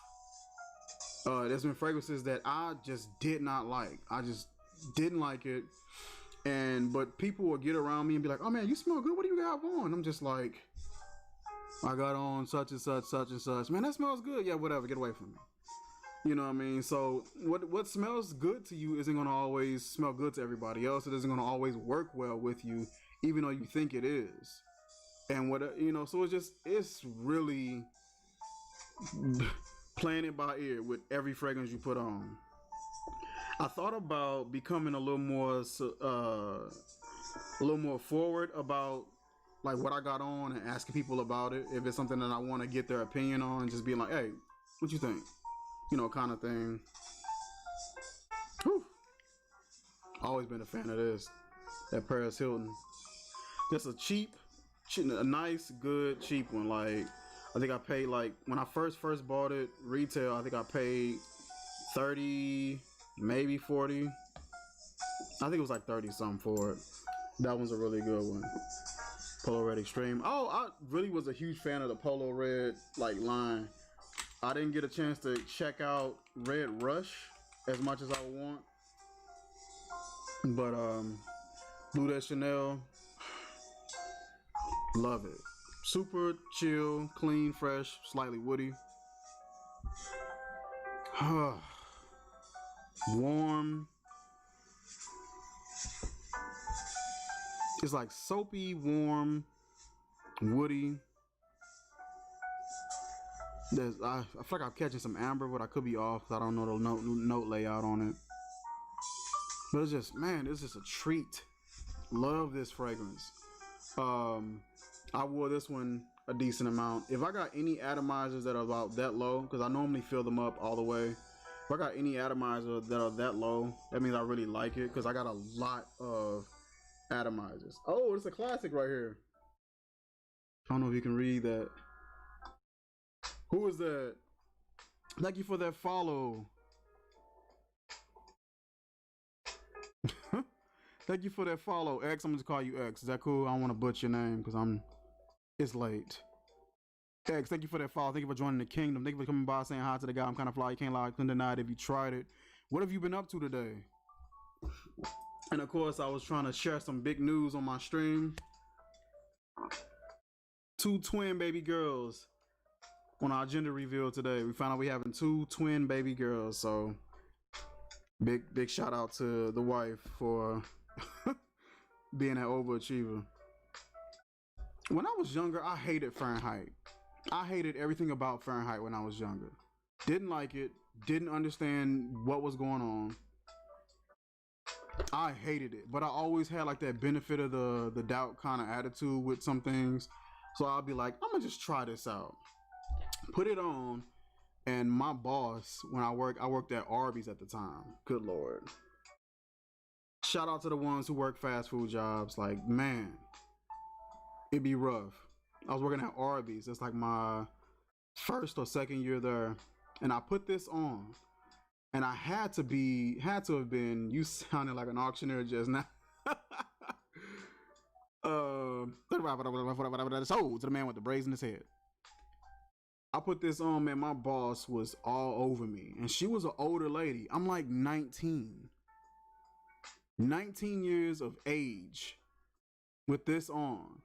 There's been fragrances that I just did not like. I just didn't like it. But people will get around me and be like, oh man, you smell good. What do you got on? I'm just like, I got on such and such. Man, that smells good. Yeah, whatever. Get away from me. You know what I mean? So what smells good to you isn't going to always smell good to everybody else. It isn't going to always work well with you, even though you think it is. And so it's really playing it by ear with every fragrance you put on. I thought about becoming a little more forward about like what I got on and asking people about it. If it's something that I want to get their opinion on, just being like, hey, what you think? You know, kind of thing. Whew. Always been a fan of this. That Paris Hilton. Just a a nice, good, cheap one. Like, I think I paid like when I first bought it retail. I think I paid 30, maybe 40. I think it was like 30 something for it. That one's a really good one. Polo Red Extreme. Oh, I really was a huge fan of the Polo Red like line. I didn't get a chance to check out Red Rush as much as I want. But Blue de Chanel, love it. Super chill, clean, fresh, slightly woody. Warm. It's like soapy, warm, woody. I feel like I'm catching some amber, but I could be off. I don't know the note layout on it. But it's just, man, it's just a treat. Love this fragrance. I wore this one a decent amount. If I got any atomizers that are about that low, because I normally fill them up all the way. If I got any atomizers that are that low, that means I really like it, because I got a lot of atomizers. Oh, it's a classic right here. I don't know if you can read that. Who is that? Thank you for that follow. Thank you for that follow, X. I'm gonna call you X. Is that cool? I don't want to butcher your name because it's late. X, thank you for that follow. Thank you for joining the kingdom. Thank you for coming by, saying hi to the guy. I'm kind of fly. You can't lie. I couldn't deny it if you tried it. What have you been up to today? And of course, I was trying to share some big news on my stream. 2 twin baby girls on our gender reveal today. We found out we having 2 twin baby girls. So big shout out to the wife for being an overachiever. When I was younger, I hated Fahrenheit. I hated everything about Fahrenheit when I was younger. Didn't like it. Didn't understand what was going on. I hated it, but I always had like that benefit of the doubt kind of attitude with some things. So I'll be like, I'm gonna just try this out. Put it on, and my boss, when I worked at Arby's at the time. Good Lord. Shout out to the ones who work fast food jobs. Like, man, it'd be rough. I was working at Arby's. It's like my first or second year there, and I put this on. And I had to have been, you sounded like an auctioneer just now. So to the man with the braids in his head. I put this on, man, my boss was all over me. And she was an older lady. I'm like 19. 19 years of age with this on.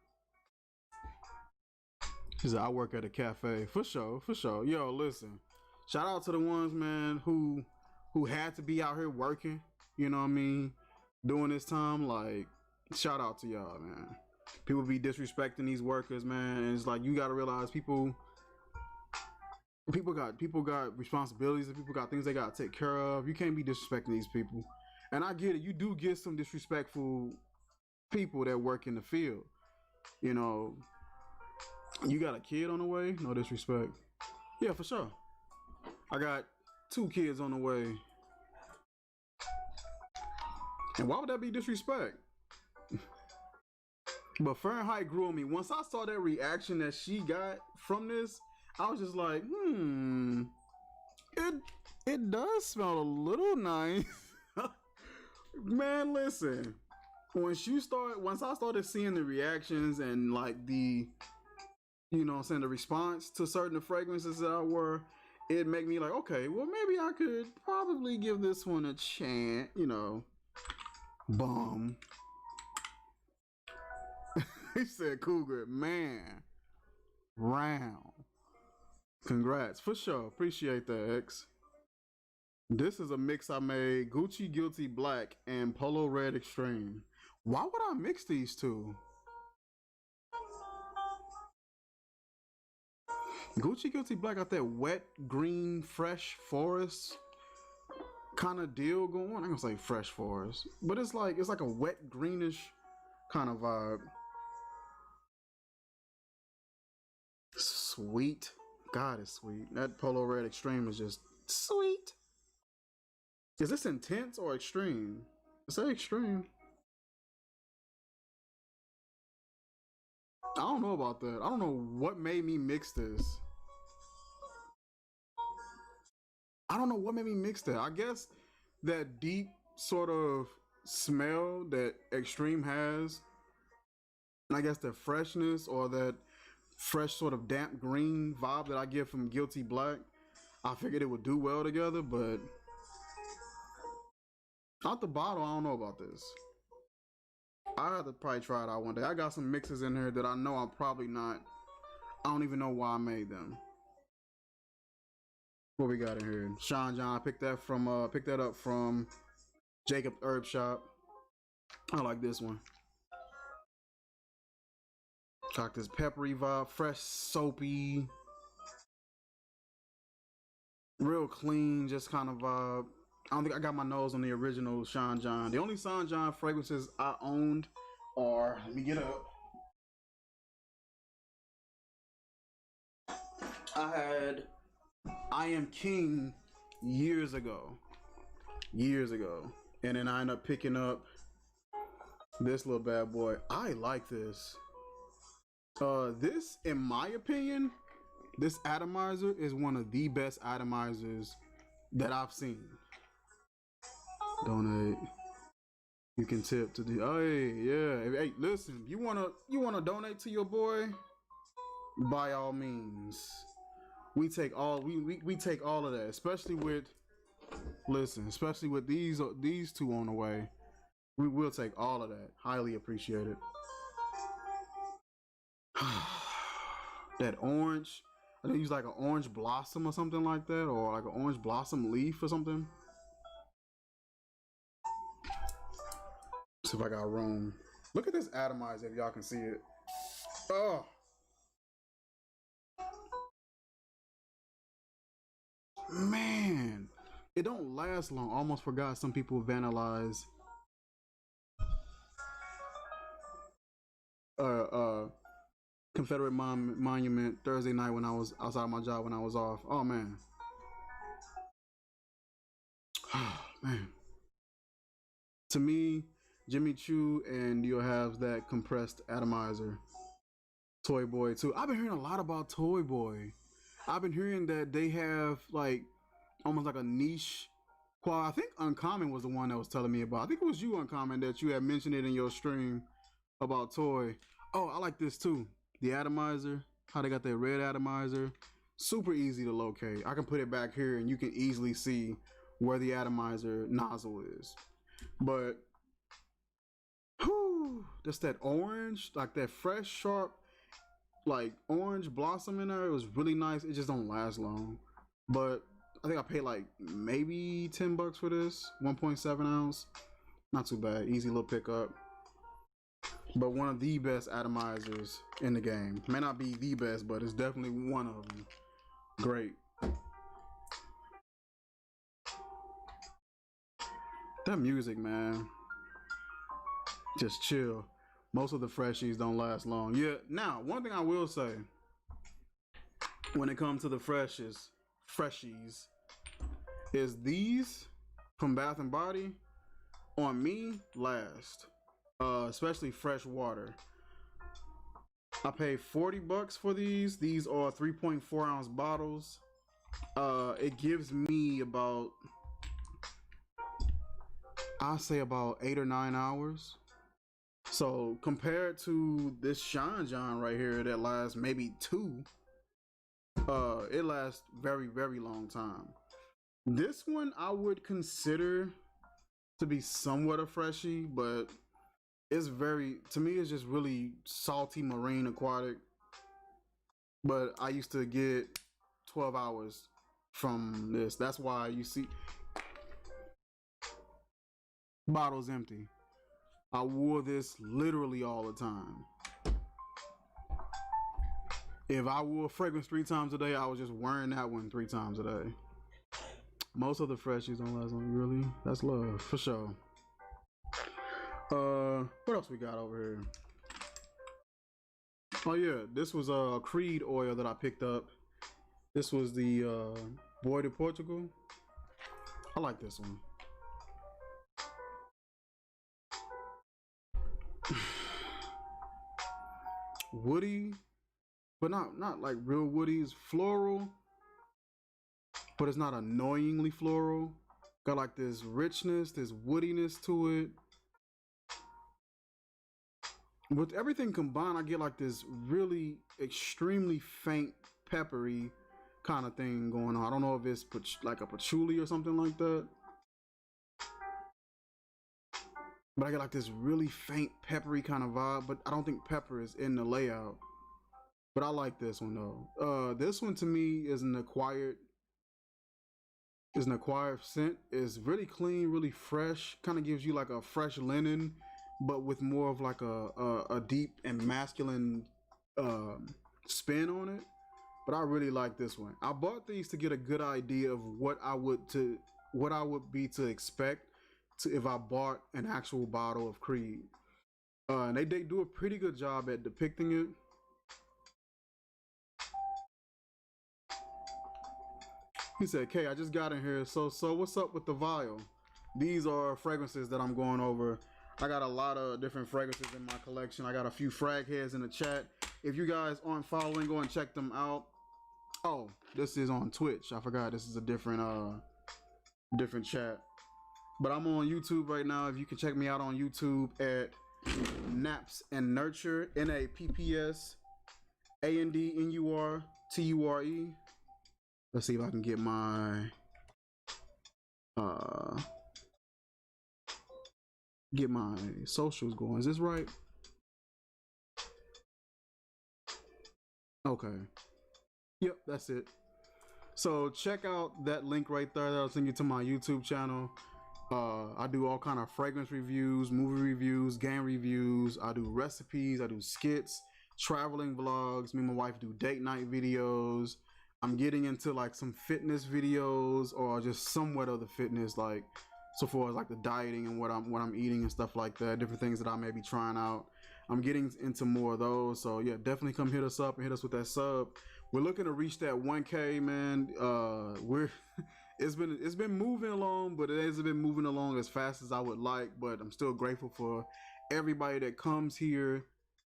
She said, I work at a cafe. For sure. Yo, listen. Shout out to the ones, man, who had to be out here working, you know what I mean, during this time. Like, shout out to y'all, man. People be disrespecting these workers, man. And it's like, you gotta realize people got responsibilities, and people got things they gotta take care of. You can't be disrespecting these people. And I get it, you do get some disrespectful people that work in the field. You know, you got a kid on the way, no disrespect. Yeah, for sure. I got 2 kids on the way. And why would that be disrespect? But Fahrenheit grew on me. Once I saw that reaction that she got from this, I was just like, it does smell a little nice. Man, listen. Once I started seeing the reactions and like the, you know what I'm saying, the response to certain fragrances that I were, it made me like, okay, well, maybe I could probably give this one a chance, you know. Bum. He said, Cougar, man. Round. Congrats. For sure. Appreciate that, X. This is a mix I made. Gucci Guilty Black and Polo Red Extreme. Why would I mix these two? Gucci Guilty Black got that wet, green, fresh forest kind of deal going on. I'm gonna say fresh forest, but it's like a wet, greenish kind of vibe. Sweet. God, it's sweet. That Polo Red Extreme is just sweet. Is this intense or extreme? Say extreme. I don't know about that. I don't know what made me mix this. I don't know what made me mix that. I guess that deep sort of smell that extreme has, and I guess the freshness or that fresh sort of damp green vibe that I get from Guilty Black, I figured it would do well together, but out the bottle, I don't know about this. I have to probably try it out one day. I got some mixes in here that I know I'm probably not. I don't even know why I made them. What we got in here? Sean John. I picked that up from Jacob Herb Shop. I like this one. Got this peppery vibe, fresh, soapy, real clean, just kind of vibe. I don't think I got my nose on the original Sean John. The only Sean John fragrances I owned are, let me get up. I had I Am King years ago. And then I ended up picking up this little bad boy. I like this. This, in my opinion, this atomizer is one of the best atomizers that I've seen. Donate. You can tip to the. Hey, yeah. Hey, listen. You wanna donate to your boy? By all means. We take all we take all of that, especially with these two on the way. We will take all of that. Highly appreciate it. That orange, I think use like an orange blossom or something like that, or like an orange blossom leaf or something. See if I got room. Look at this atomizer if y'all can see it. Oh. Man, it don't last long. Almost forgot some people vandalize Confederate Monument Thursday night when I was outside my job when I was off. Oh man. Man. To me, Jimmy Choo and you'll have that compressed atomizer. Toy Boy too. I've been hearing a lot about Toy Boy. I've been hearing that they have like almost like a niche. Well, I think Uncommon was the one that was telling me about. I think it was you, Uncommon, that you had mentioned it in your stream about Toy. Oh, I like this too. The atomizer, how they got that red atomizer. Super easy to locate. I can put it back here and you can easily see where the atomizer nozzle is. But, whew, just that orange, like that fresh, sharp, like orange blossom in there. It was really nice. It just don't last long. But I think I paid like maybe $10 for this. 1.7 ounce. Not too bad. Easy little pickup. But one of the best atomizers in the game. May not be the best, but it's definitely one of them. Great. That music, man. Just chill. Most of the freshies don't last long. Yeah, now, one thing I will say, when it comes to the freshies, is these from Bath and Body, on me, last. Especially fresh water. I paid $40 for these. These are 3.4 ounce bottles. It gives me about, I say about 8 or 9 hours. So compared to this Sean John right here that lasts maybe 2, it lasts very, very long time. This one I would consider to be somewhat a freshie, but it's very, to me, it's just really salty marine aquatic. But I used to get 12 hours from this. That's why you see bottles empty. I wore this literally all the time. If I wore fragrance 3 times a day, I was just wearing that one 3 times a day. Most of the freshies don't last long, really. That's love, for sure. What else we got over here? Oh yeah, this was a Creed oil that I picked up. This was the Boy de Portugal. I like this one. woody, but not like real woody. It's floral, but it's not annoyingly floral. Got like this richness, this woodiness to it. With everything combined, I get like this really extremely faint peppery kind of thing going on. I don't know if it's like a patchouli or something like that, but I get like this really faint peppery kind of vibe. But I don't think pepper is in the layout. But I like this one though. This one to me is an acquired scent. It's really clean, really fresh. Kind of gives you like a fresh linen, but with more of like a deep and masculine spin on it. But I really like this one. I bought these to get a good idea of what I would be to expect if I bought an actual bottle of Creed. And they do a pretty good job at depicting it. He said, "Kay, I just got in here. So what's up with the vial? These are fragrances that I'm going over. I got a lot of different fragrances in my collection. I got a few frag heads in the chat. If you guys aren't following, go and check them out. Oh, this is on Twitch. I forgot this is a different chat. But I'm on YouTube right now. If you can check me out on YouTube at Naps and Nurture, NAPPSANDNURTURE. Let's see if I can get my socials going. Is this right? Okay. Yep, that's it. So check out that link right there. That'll send you to my YouTube channel. I do all kind of fragrance reviews, movie reviews, game reviews. I do recipes. I do skits, traveling vlogs. Me and my wife do date night videos. I'm getting into like some fitness videos, or just somewhat of the fitness, like so far as like the dieting and what I'm eating and stuff like that, different things that I may be trying out. I'm getting into more of those. So yeah, definitely come hit us up and hit us with that sub. We're looking to reach that 1K, man. It's been moving along, but it hasn't been moving along as fast as I would like. But I'm still grateful for everybody that comes here,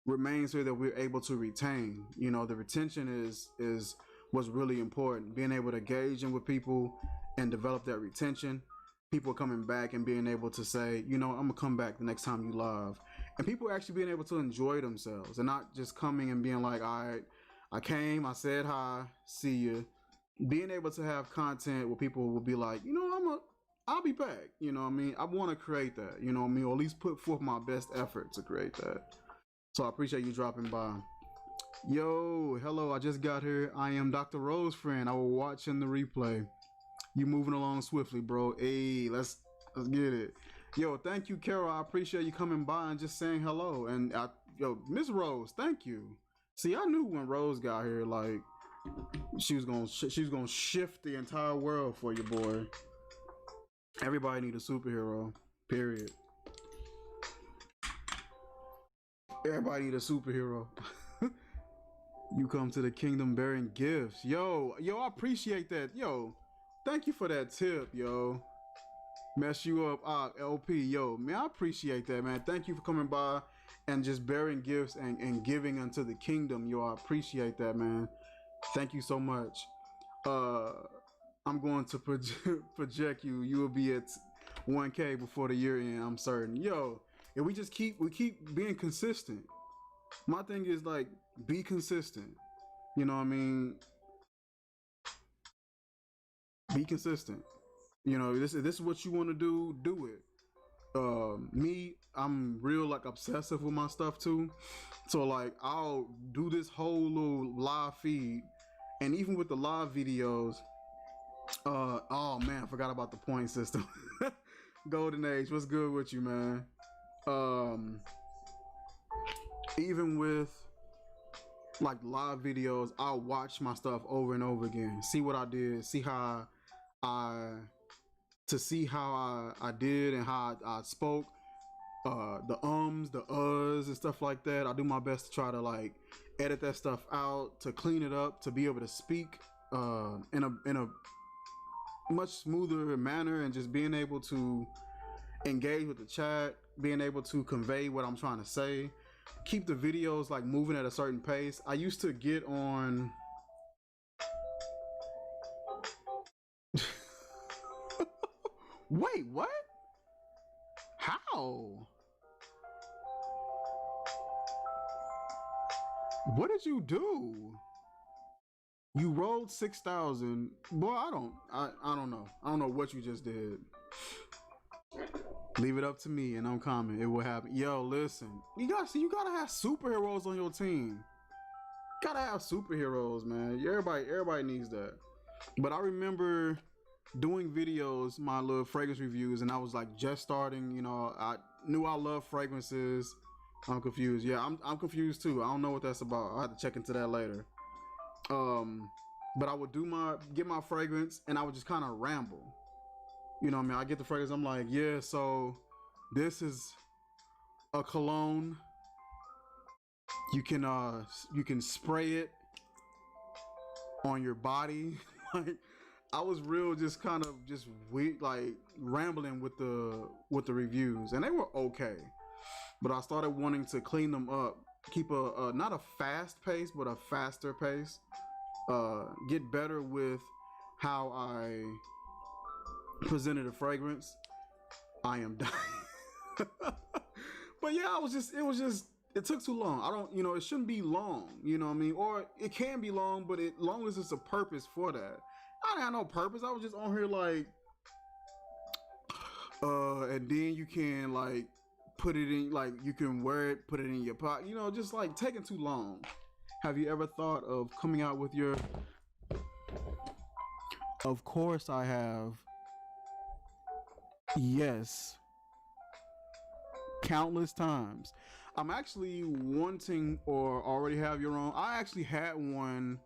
remains here, that we're able to retain. You know, the retention is what's really important. Being able to engage in with people and develop that retention. People coming back and being able to say, you know, I'm gonna come back the next time you live. And people actually being able to enjoy themselves and not just coming and being like, all right, I came, I said hi, see you. Being able to have content where people will be like, you know, I'll be back. You know what I mean? I want to create that, you know what I mean? Or at least put forth my best effort to create that. So I appreciate you dropping by. Yo, hello, I just got here. I am Dr. Rose friend. I will watch in the replay. You moving along swiftly, bro. Hey, let's get it. Yo, thank you, Carol. I appreciate you coming by and just saying hello. And yo, Miss Rose, thank you. See, I knew when Rose got here, like she was gonna shift the entire world for you, boy. Everybody need a superhero. Period. Everybody need a superhero. You come to the kingdom bearing gifts. Yo, I appreciate that. Yo, thank you for that tip, yo. Mess you up, LP. Yo, man, I appreciate that, man. Thank you for coming by and just bearing gifts and giving unto the kingdom. Yo, I appreciate that, man. Thank you so much. I'm going to project you. You will be at 1K before the year end, I'm certain. Yo, and we keep being consistent. My thing is like, be consistent. You know what I mean? Be consistent. You know, this is what you want to do it. Me, I'm real like obsessive with my stuff too. So like I'll do this whole little live feed, and even with the live videos, oh man, I forgot about the point system. Golden Age, what's good with you, man? Even with like live videos, I'll watch my stuff over and over again, see what I did, see how I did and how I spoke, the ums, the uhs and stuff like that. I do my best to try to like edit that stuff out, to clean it up, to be able to speak in a much smoother manner, and just being able to engage with the chat, being able to convey what I'm trying to say. keep the videos like moving at a certain pace. I used to get on Wait, what? How? What did you do? You rolled 6,000. Boy, I don't know. I don't know what you just did. Leave it up to me and don't comment. It will happen. Yo, listen. You gotta have superheroes on your team. Gotta have superheroes, man. Everybody needs that. But I remember doing videos, my little fragrance reviews, and I was like just starting, you know, I knew I love fragrances. I'm confused. Yeah, I'm confused too. I don't know what that's about. I'll have to check into that later. But I would get my fragrance and I would just kind of ramble. You know what I mean? I get the fragrance, I'm like, yeah, so this is a cologne. You can spray it on your body. Like, I was real just kind of just weird, like rambling with the reviews, and they were okay. But I started wanting to clean them up, keep a not a fast pace, but a faster pace. Get better with how I presented a fragrance. I am dying. But yeah, it took too long. It shouldn't be long, you know what I mean? Or it can be long, but long as it's a purpose for that. I didn't have no purpose. I was just on here like, and then you can like put it in, like you can wear it, put it in your pocket, just like taking too long. Have you ever thought of coming out with your... Of course I have. Yes. Countless times. I'm actually wanting, or already have your own. I actually had one.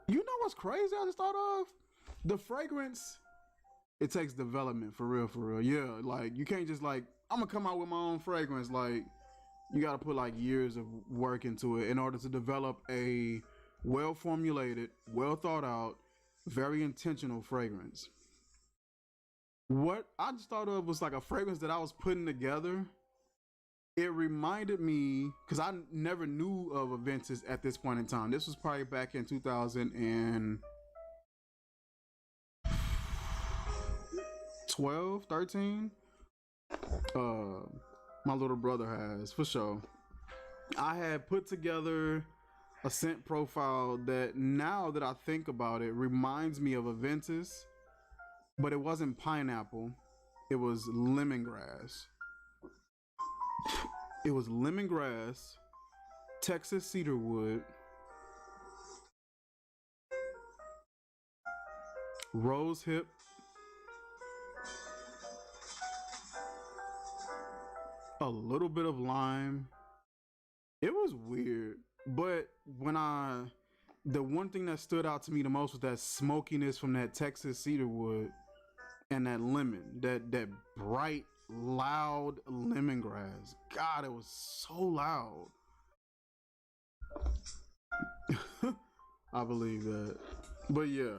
You know what's crazy? I just thought of the fragrance. It takes development for real. Yeah, like you can't just like, I'm gonna come out with my own fragrance. Like you gotta put like years of work into it in order to develop a well formulated, well thought out, very intentional fragrance. What I just thought of was like a fragrance that I was putting together. It reminded me, because I never knew of Aventus at this point in time. This was probably back in 2012, 13. My little brother has, for sure. I had put together a scent profile that, now that I think about it, reminds me of Aventus, but it wasn't pineapple. It was lemongrass. It was lemongrass, Texas cedarwood, rose hip, a little bit of lime. It was weird, but the one thing that stood out to me the most was that smokiness from that Texas cedarwood and that lemon, that bright, loud lemongrass. God, it was so loud. I believe that. But yeah,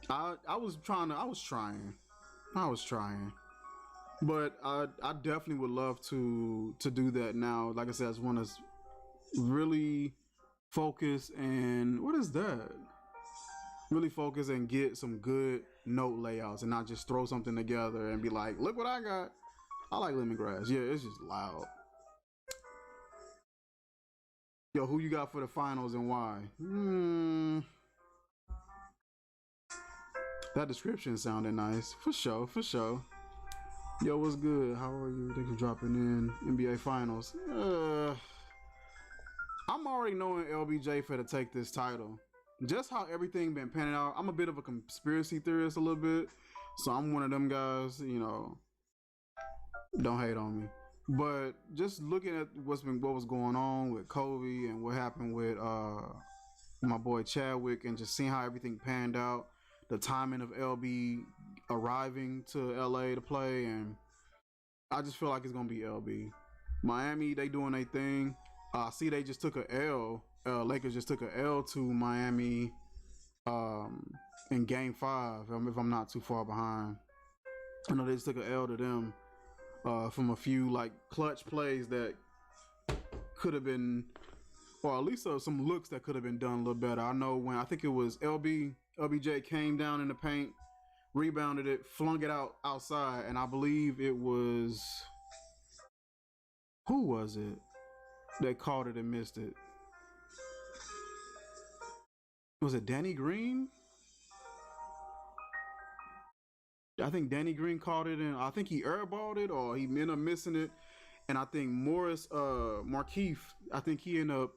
I was trying. But I definitely would love to do that now. Like I said, I just want to really focus and what is that? Really focus and get some good note layouts and not just throw something together and be like, look what I got. I like lemongrass. Yeah, it's just loud. Yo, who you got for the finals and why? That description sounded nice. For sure. Yo, what's good? How are you? Thanks for dropping in. NBA Finals. I'm already knowing LBJ for to take this title. Just how everything been panning out. I'm a bit of a conspiracy theorist a little bit. So I'm one of them guys, don't hate on me. But just looking at what was going on with Kobe and what happened with my boy Chadwick, and just seeing how everything panned out, the timing of LB arriving to LA to play, and I just feel like it's gonna be LB. Miami, they doing their thing. See, they just took a L. Lakers just took a L to Miami in Game 5, if I'm not too far behind. I know they just took an L to them from a few like clutch plays that could have been, or at least some looks that could have been done a little better. I know when I think it was LBJ came down in the paint, rebounded it, flung it outside, and I believe it was, who was it that caught it and missed it? Was it Danny Green? I think Danny Green caught it, and I think he airballed it, or he ended up missing it. And I think Markeith, I think he ended up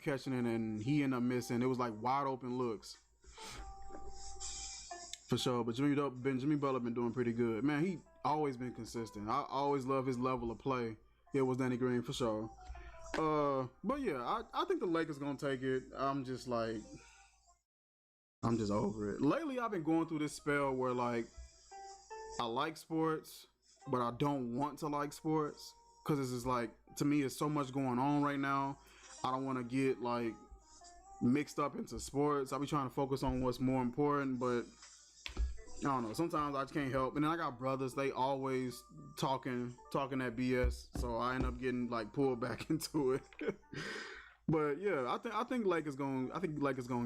catching it, and he ended up missing. It was like wide open looks, for sure. But Jimmy Butler been doing pretty good, man. He always been consistent. I always love his level of play. It was Danny Green for sure. But yeah, I think the Lakers gonna take it. I'm just over it. Lately, I've been going through this spell where like I like sports, but I don't want to like sports because it's just like, to me, it's so much going on right now. I don't want to get like mixed up into sports. I'll be trying to focus on what's more important, but I don't know. Sometimes I just can't help. And then I got brothers; they always talking that BS, so I end up getting like pulled back into it. But yeah, I think Lakers gonna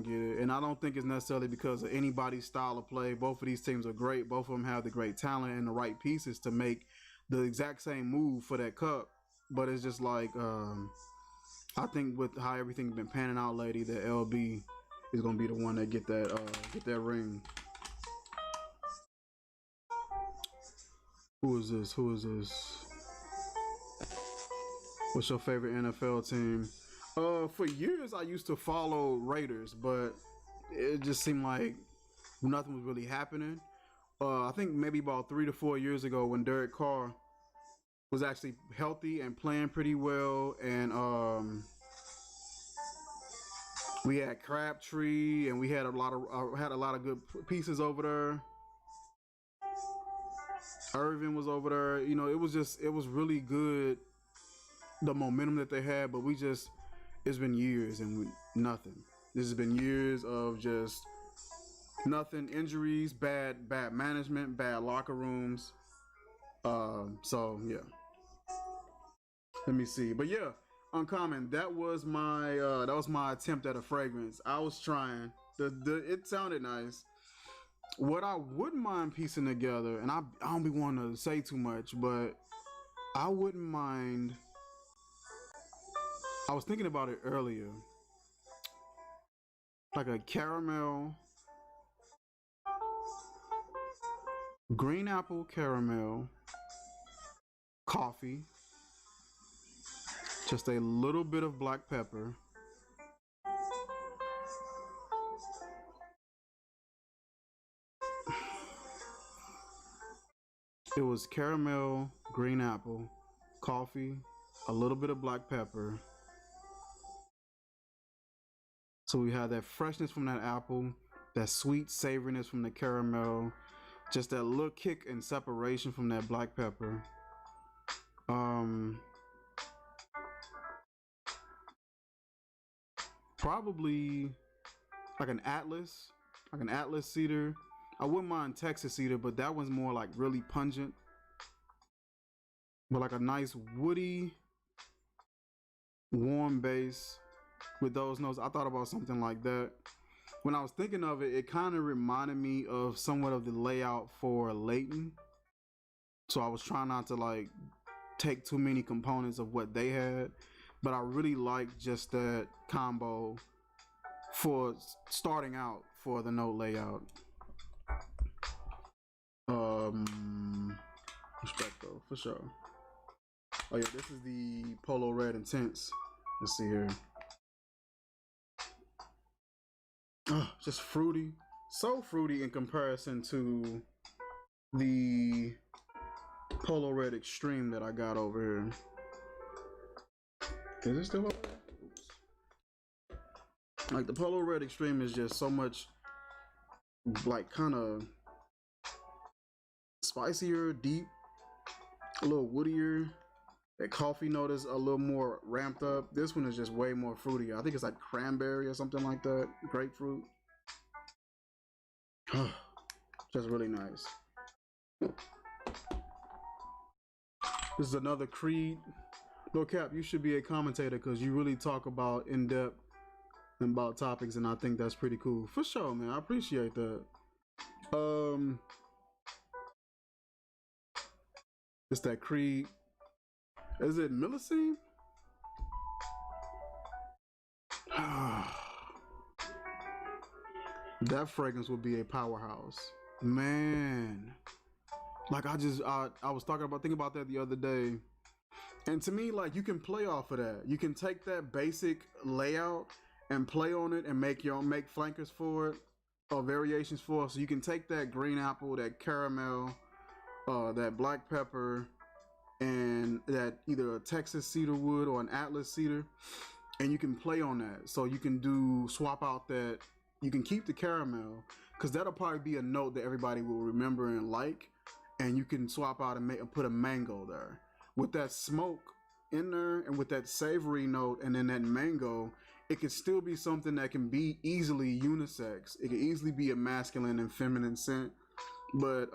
get it, and I don't think it's necessarily because of anybody's style of play. Both of these teams are great. Both of them have the great talent and the right pieces to make the exact same move for that cup. But it's just like I think with how everything's been panning out lately, that LB is gonna be the one that get that ring. Who is this? What's your favorite NFL team? For years I used to follow Raiders, but it just seemed like nothing was really happening. I think maybe about 3 to 4 years ago, when Derek Carr was actually healthy and playing pretty well, and we had Crabtree, and we had a lot of good pieces over there. Irvin was over there. You know, it was really good, the momentum that they had, but it's been years and nothing. This has been years of just nothing. Injuries, bad management, bad locker rooms. So yeah. Let me see. But yeah, Uncommon. That was my attempt at a fragrance. I was trying. It sounded nice. What I wouldn't mind piecing together, and I don't be wanting to say too much, but I wouldn't mind. I was thinking about it earlier, like a caramel, green apple caramel, coffee, just a little bit of black pepper, it was caramel, green apple, coffee, a little bit of black pepper. So we have that freshness from that apple, that sweet savoriness from the caramel, just that little kick and separation from that black pepper. Probably like an Atlas cedar. I wouldn't mind Texas cedar, but that one's more like really pungent. But like a nice woody, warm base with those notes. I thought about something like that. When I was thinking of it, it kind of reminded me of somewhat of the layout for Leighton. So I was trying not to like take too many components of what they had, but I really like just that combo for starting out for the note layout. Respect though, for sure. Oh yeah, this is the Polo Red Intense. Let's see here. Just fruity, so fruity in comparison to the Polo Red Extreme that I got over here. Is it still over there? Oops. Like the Polo Red Extreme is just so much, like kind of spicier, deep, a little woodier. That coffee note is a little more ramped up. This one is just way more fruity. I think it's like cranberry or something like that. Grapefruit. Just really nice. This is another Creed. No cap, you should be a commentator because you really talk about in depth and about topics, and I think that's pretty cool. For sure, man. I appreciate that. It's that Creed. Is it Millicene? That fragrance would be a powerhouse, man. Like I was thinking about that the other day, and to me, like you can play off of that. You can take that basic layout and play on it and make flankers for it or variations for it. So you can take that green apple, that caramel, that black pepper, and that either a Texas cedar wood or an Atlas cedar, and you can play on that. So you can swap out that. You can keep the caramel because that'll probably be a note that everybody will remember and like, and you can swap out and put a mango there with that smoke in there and with that savory note, and then that mango. It could still be something that can be easily unisex. It could easily be a masculine and feminine scent, but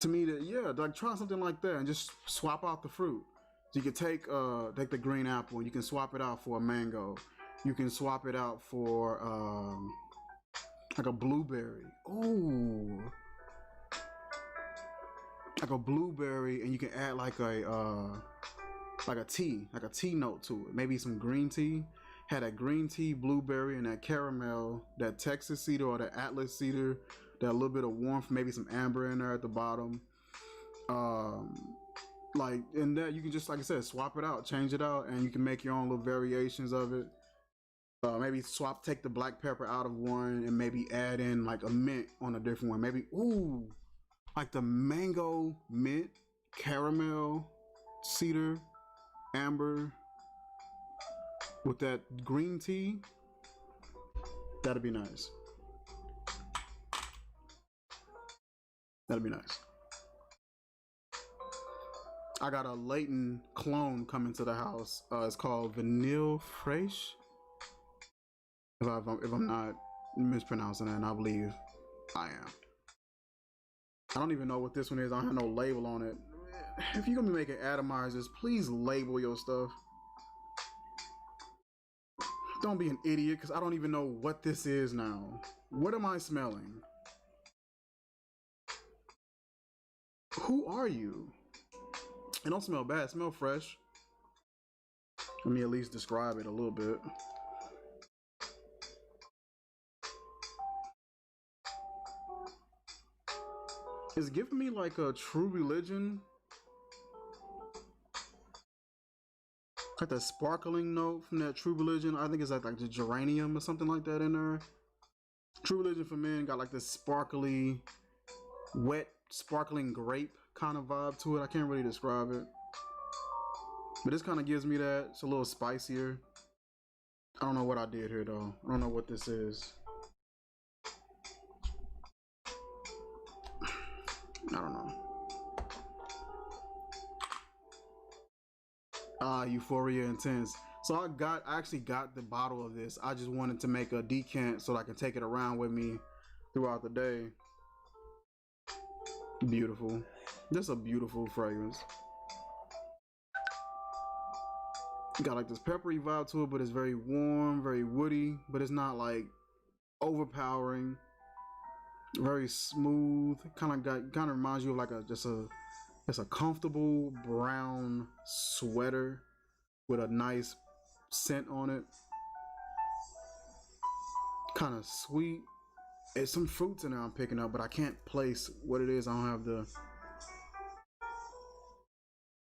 to me, like try something like that and just swap out the fruit. So you could take the green apple and you can swap it out for a mango. You can swap it out for like a blueberry. Ooh, like a blueberry, and you can add like a tea note to it. Maybe some green tea. Had that green tea, blueberry, and that caramel, that Texas cedar or the Atlas cedar, that little bit of warmth, maybe some amber in there at the bottom. Like in that, you can just, like I said, swap it out, change it out, and you can make your own little variations of it. Maybe take the black pepper out of one and maybe add in like a mint on a different one. Maybe, like the mango, mint, caramel, cedar, amber with that green tea. That'd be nice. That'd be nice. I got a Leighton clone coming to the house. It's called Vanille Fresh. If I'm not mispronouncing that, and I believe I am. I don't even know what this one is. I don't have no label on it. If you're gonna be making atomizers, please label your stuff. Don't be an idiot, because I don't even know what this is now. What am I smelling? Who are you? It don't smell bad. It smell fresh. Let me at least describe it a little bit. It's giving me like a True Religion. Like that sparkling note from that True Religion. I think it's like the geranium or something like that in there. True Religion for Men got like this sparkly, wet, sparkling grape kind of vibe to it. I can't really describe it. But this kind of gives me that. It's a little spicier. I don't know what I did here though. I don't know what this is. I don't know. Euphoria Intense. So I actually got the bottle of this. I just wanted to make a decant so that I can take it around with me throughout the day. Beautiful. This is a beautiful fragrance. Got like this peppery vibe to it, but it's very warm, very woody, but it's not like overpowering. Very smooth. Kind of reminds you of like just a comfortable brown sweater with a nice scent on it. Kind of sweet. There's some fruits in there I'm picking up, but I can't place what it is. I don't have the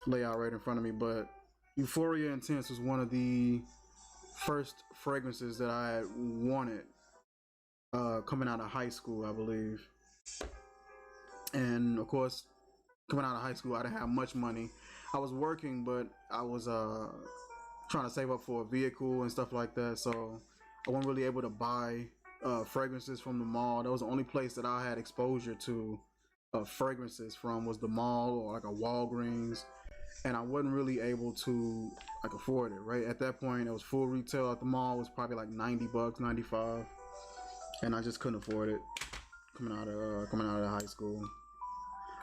layout right in front of me, but Euphoria Intense was one of the first fragrances that I wanted coming out of high school, I believe. And of course, coming out of high school, I didn't have much money. I was working, but I was trying to save up for a vehicle and stuff like that, so I wasn't really able to buy fragrances from the mall. That was the only place that I had exposure to fragrances from, was the mall or like a Walgreens, and I wasn't really able to like afford it. Right at that point, it was full retail at the mall was probably like $90, $95. and I just couldn't afford it coming out of high school.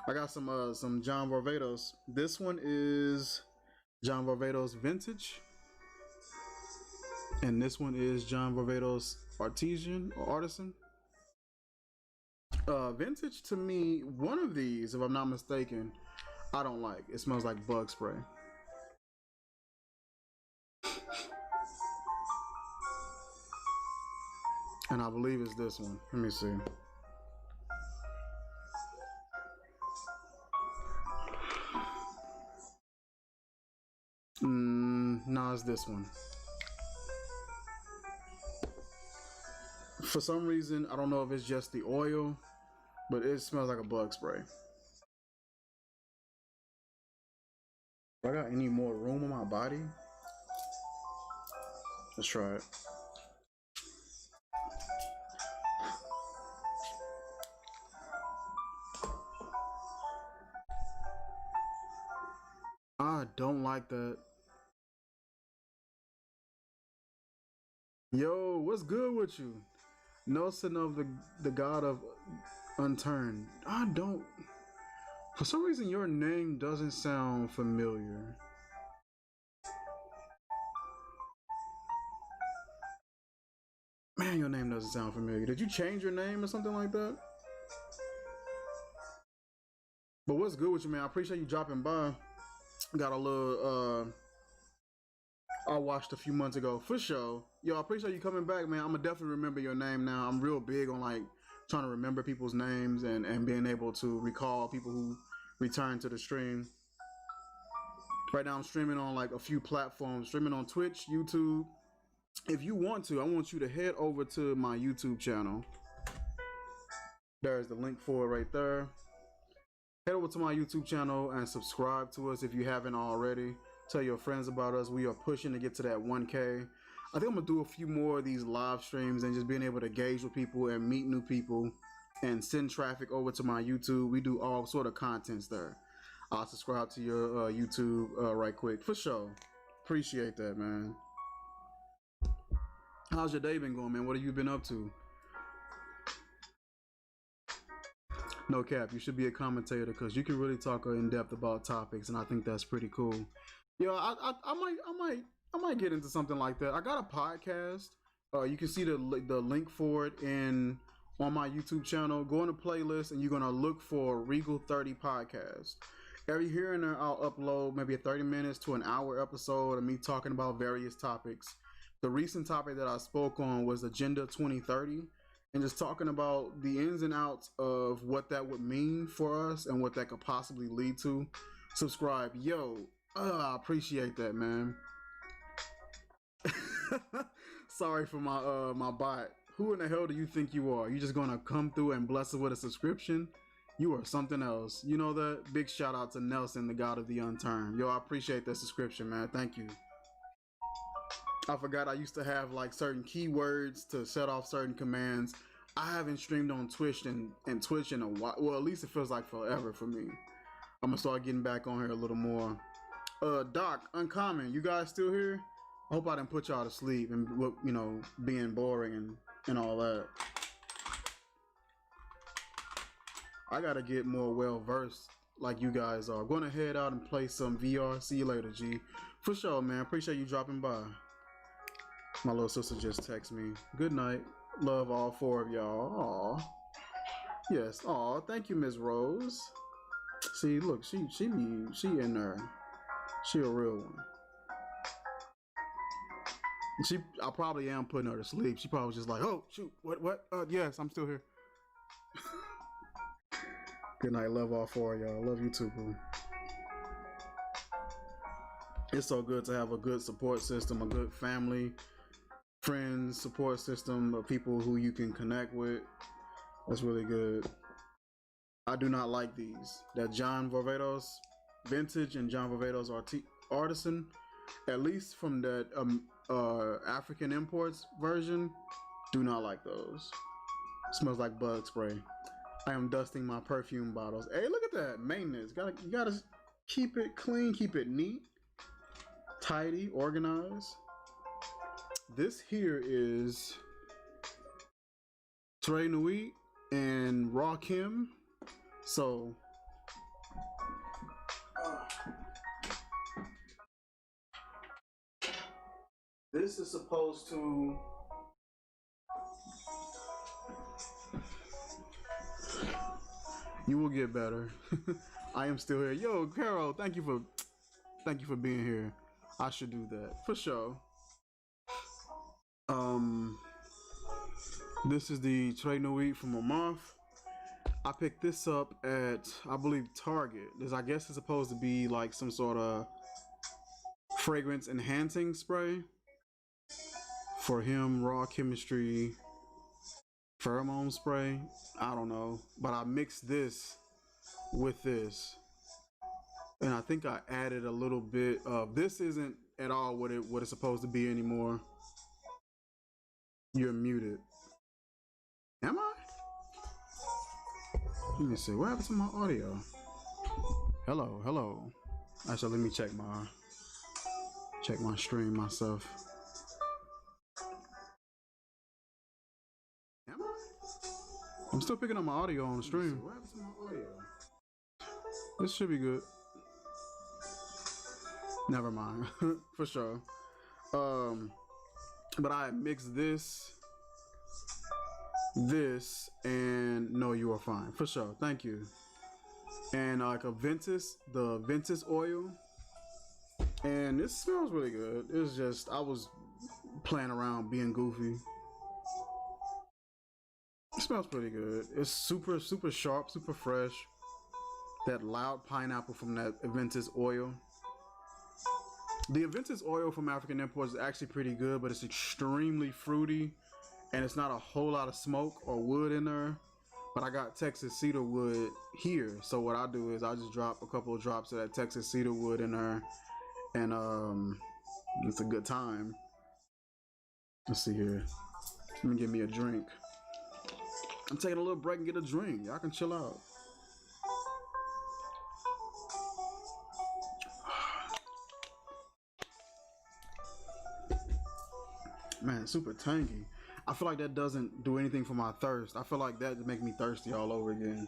I got some John Varvatos. This one is John Varvatos Vintage, and this one is John Varvatos Artisan or Artisan. Vintage to me, one of these, if I'm not mistaken, I don't like. It smells like bug spray. And I believe it's this one. Let me see. No, it's this one. For some reason, I don't know if it's just the oil, but it smells like a bug spray. Do I got any more room on my body? Let's try it. I don't like that. Yo, what's good with you? Nelson of the God of Unturned. I don't. For some reason, your name doesn't sound familiar. Man, your name doesn't sound familiar. Did you change your name or something like that? But what's good with you, man? I appreciate you dropping by. Got a little I watched a few months ago for sure. Yo, I appreciate you coming back, man. I'm gonna definitely remember your name now. I'm real big on like trying to remember people's names and being able to recall people who return to the stream. Right now I'm streaming on like a few platforms, streaming on Twitch, YouTube. If you want to, I want you to head over to my YouTube channel. There's the link for it right there. Head over to my YouTube channel and subscribe to us if you haven't already. Tell your friends about us. We are pushing to get to that 1K. I think I'm gonna do a few more of these live streams and just being able to engage with people and meet new people and send traffic over to my YouTube. We do all sort of contents there. I'll subscribe to your YouTube right quick for sure. Appreciate that, man. How's your day been going, man? What have you been up to? No cap, you should be a commentator because you can really talk in depth about topics, and I think that's pretty cool. Yo, I might get into something like that. I got a podcast. You can see the link for it on my YouTube channel. Go in the playlist, and you're gonna look for Regal 30 Podcast. Every here and there, I'll upload maybe a 30 minutes to an hour episode of me talking about various topics. The recent topic that I spoke on was Agenda 2030. And just talking about the ins and outs of what that would mean for us and what that could possibly lead to. Subscribe. Yo, I appreciate that, man. Sorry for my bot. Who in the hell do you think you are? You just gonna come through and bless us with a subscription? You are something else. You know that? Big shout out to Nelson, the God of the Unturned. Yo, I appreciate that subscription, man. Thank you. I forgot I used to have like certain keywords to set off certain commands. I haven't streamed on Twitch and Twitch in a while. Well, at least it feels like forever for me. I'm gonna start getting back on here a little more. Doc, Uncommon, you guys still here? I hope I didn't put y'all to sleep and, you know, being boring and all that. I gotta get more well versed like you guys are. Going to head out and play some VR. See you later, G. For sure, man. Appreciate you dropping by. My little sister just texted me. Good night. Love all four of y'all. Aw. Yes. Aw. Thank you, Miss Rose. See, look, she in there. She a real one. I probably am putting her to sleep. She probably was just like, oh shoot, what? Yes, I'm still here. Good night. Love all four of y'all. Love you too, boo. It's so good to have a good support system, a good family, friends, support system of people who you can connect with. That's really good. I do not like these. That John Varvatos Vintage and John Varvatos Artisan, at least from that African Imports version, do not like those. Smells like bug spray. I am dusting my perfume bottles. Hey, look at that maintenance. You gotta keep it clean, keep it neat, tidy, organized. This here is Trey Nui and Rakim. So this is supposed to you will get better. I am still here. Yo, Carol, thank you for being here. I should do that for sure. This is the Trey Nui from a month. I picked this up at, I believe, Target. This, I guess, is supposed to be like some sort of fragrance enhancing spray for him. Raw chemistry pheromone spray. I don't know, but I mixed this with this, and I think I added a little bit of this. Isn't at all what it's supposed to be anymore. You're muted. Am I? Let me see. What happened to my audio? Hello. Actually, let me check my stream myself. Am I? I'm still picking up my audio on the stream. What happened to my audio? This should be good. Never mind. For sure. But I mixed this, and no, you are fine. For sure. Thank you. And like the Ventus oil. And this smells really good. It's just, I was playing around being goofy. It smells pretty good. It's super, super sharp, super fresh. That loud pineapple from that Ventus oil. The Aventus oil from African Imports is actually pretty good, but it's extremely fruity, and it's not a whole lot of smoke or wood in there. But I got Texas cedar wood here, so what I do is I just drop a couple of drops of that Texas cedar wood in there, and it's a good time. Let's see here. Let me get me a drink. I'm taking a little break and get a drink. Y'all can chill out. Man, super tangy. I feel like that doesn't do anything for my thirst. I feel like that would make me thirsty all over again.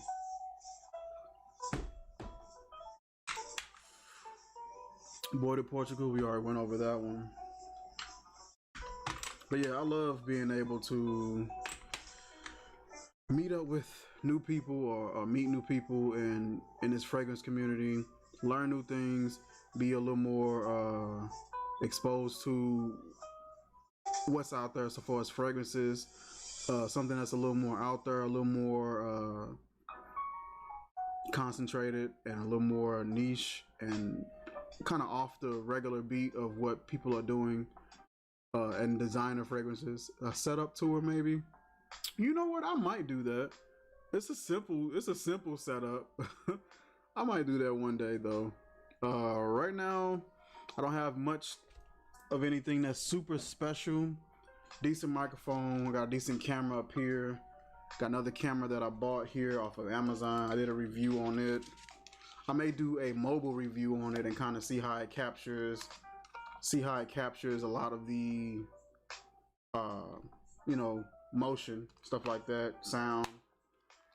Boy to Portugal, we already went over that one. But yeah, I love being able to meet up with new people or meet new people in this fragrance community, learn new things, be a little more exposed to what's out there so far as fragrances, something that's a little more out there, a little more concentrated and a little more niche and kind of off the regular beat of what people are doing, and designer fragrances, a setup tour maybe. You know what, I might do that. It's a simple setup. I might do that one day though. Right now I don't have much of anything that's super special. Decent microphone, got a decent camera up here, got another camera that I bought here off of Amazon. I did a review on it. I may do a mobile review on it and kind of see how it captures a lot of the you know, motion, stuff like that, sound.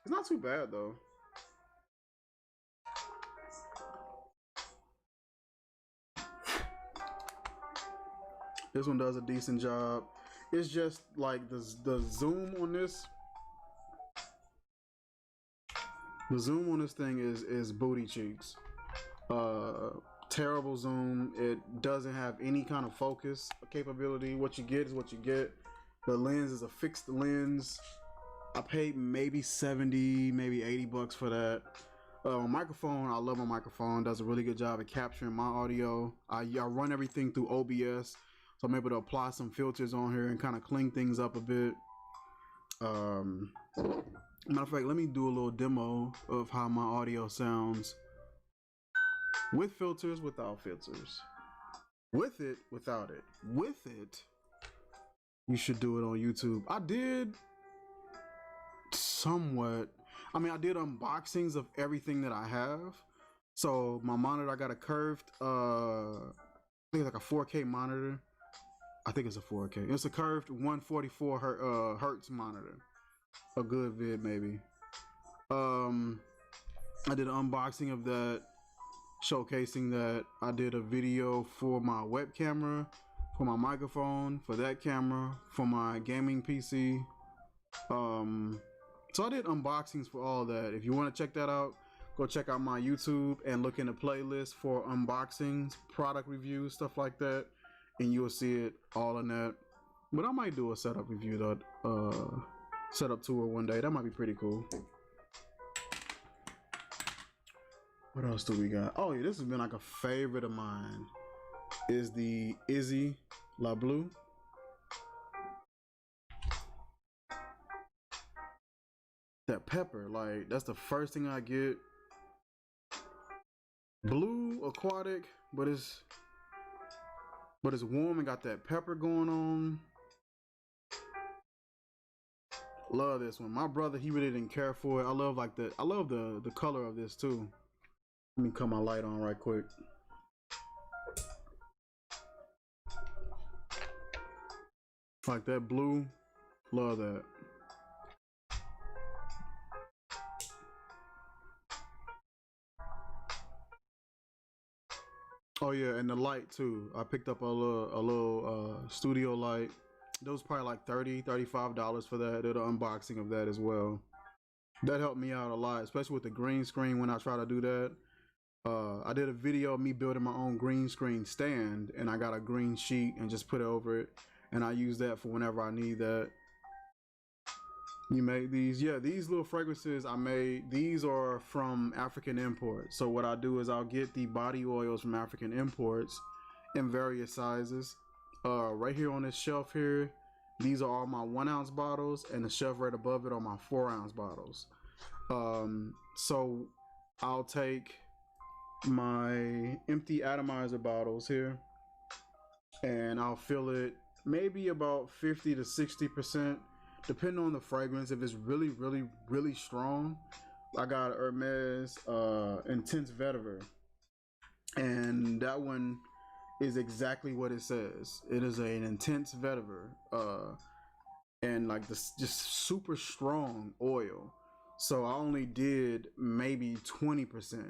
It's not too bad though. This one does a decent job. It's just like the zoom on this. The zoom on this thing is booty cheeks. Terrible zoom. It doesn't have any kind of focus capability. What you get is what you get. The lens is a fixed lens. I paid maybe 70, maybe 80 bucks for that. Microphone, I love my microphone. Does a really good job at capturing my audio. I run everything through OBS. So I'm able to apply some filters on here and kind of clean things up a bit. Matter of fact, let me do a little demo of how my audio sounds with filters, without filters, with it, without it. With it, you should do it on YouTube. I did somewhat. I mean, I did unboxings of everything that I have. So my monitor, I got a curved, I think it's like a 4K monitor. I think it's a 4K. It's a curved 144 hertz monitor. a good vid maybe. I did an unboxing of that, showcasing that I did a video for my web camera, for my microphone, for that camera, for my gaming PC. So I did unboxings for all that. If you want to check that out, go check out my YouTube and look in the playlist for unboxings, product reviews, stuff like that, and you'll see it all in that. But I might do a setup review though, setup tour one day. That might be pretty cool. What else do we got? Oh yeah, this has been like a favorite of mine. Is the Izzy La Blue. That pepper, like that's the first thing I get. Blue aquatic, but it's warm and got that pepper going on. Love this one. My brother, he really didn't care for it. I love the color of this too. Let me cut my light on right quick. Like that blue, love that. Oh yeah, and the light too. I picked up a little studio light. Those probably like $30-$35 for that. Did an unboxing of that as well. That helped me out a lot, especially with the green screen when I try to do that. I did a video of me building my own green screen stand, and I got a green sheet and just put it over it, and I use that for whenever I need that. You made these? Yeah, these little fragrances I made, these are from African imports. So what I do is I'll get the body oils from African imports in various sizes. Right here on this shelf here, these are all my 1 ounce bottles, and the shelf right above it are my 4 ounce bottles. So I'll take my empty atomizer bottles here and I'll fill it maybe about 50 to 60%, depending on the fragrance. If it's really strong, I got Hermes Intense Vetiver, and that one is exactly what it says. It is an intense vetiver, and like this just super strong oil. So I only did maybe 20%,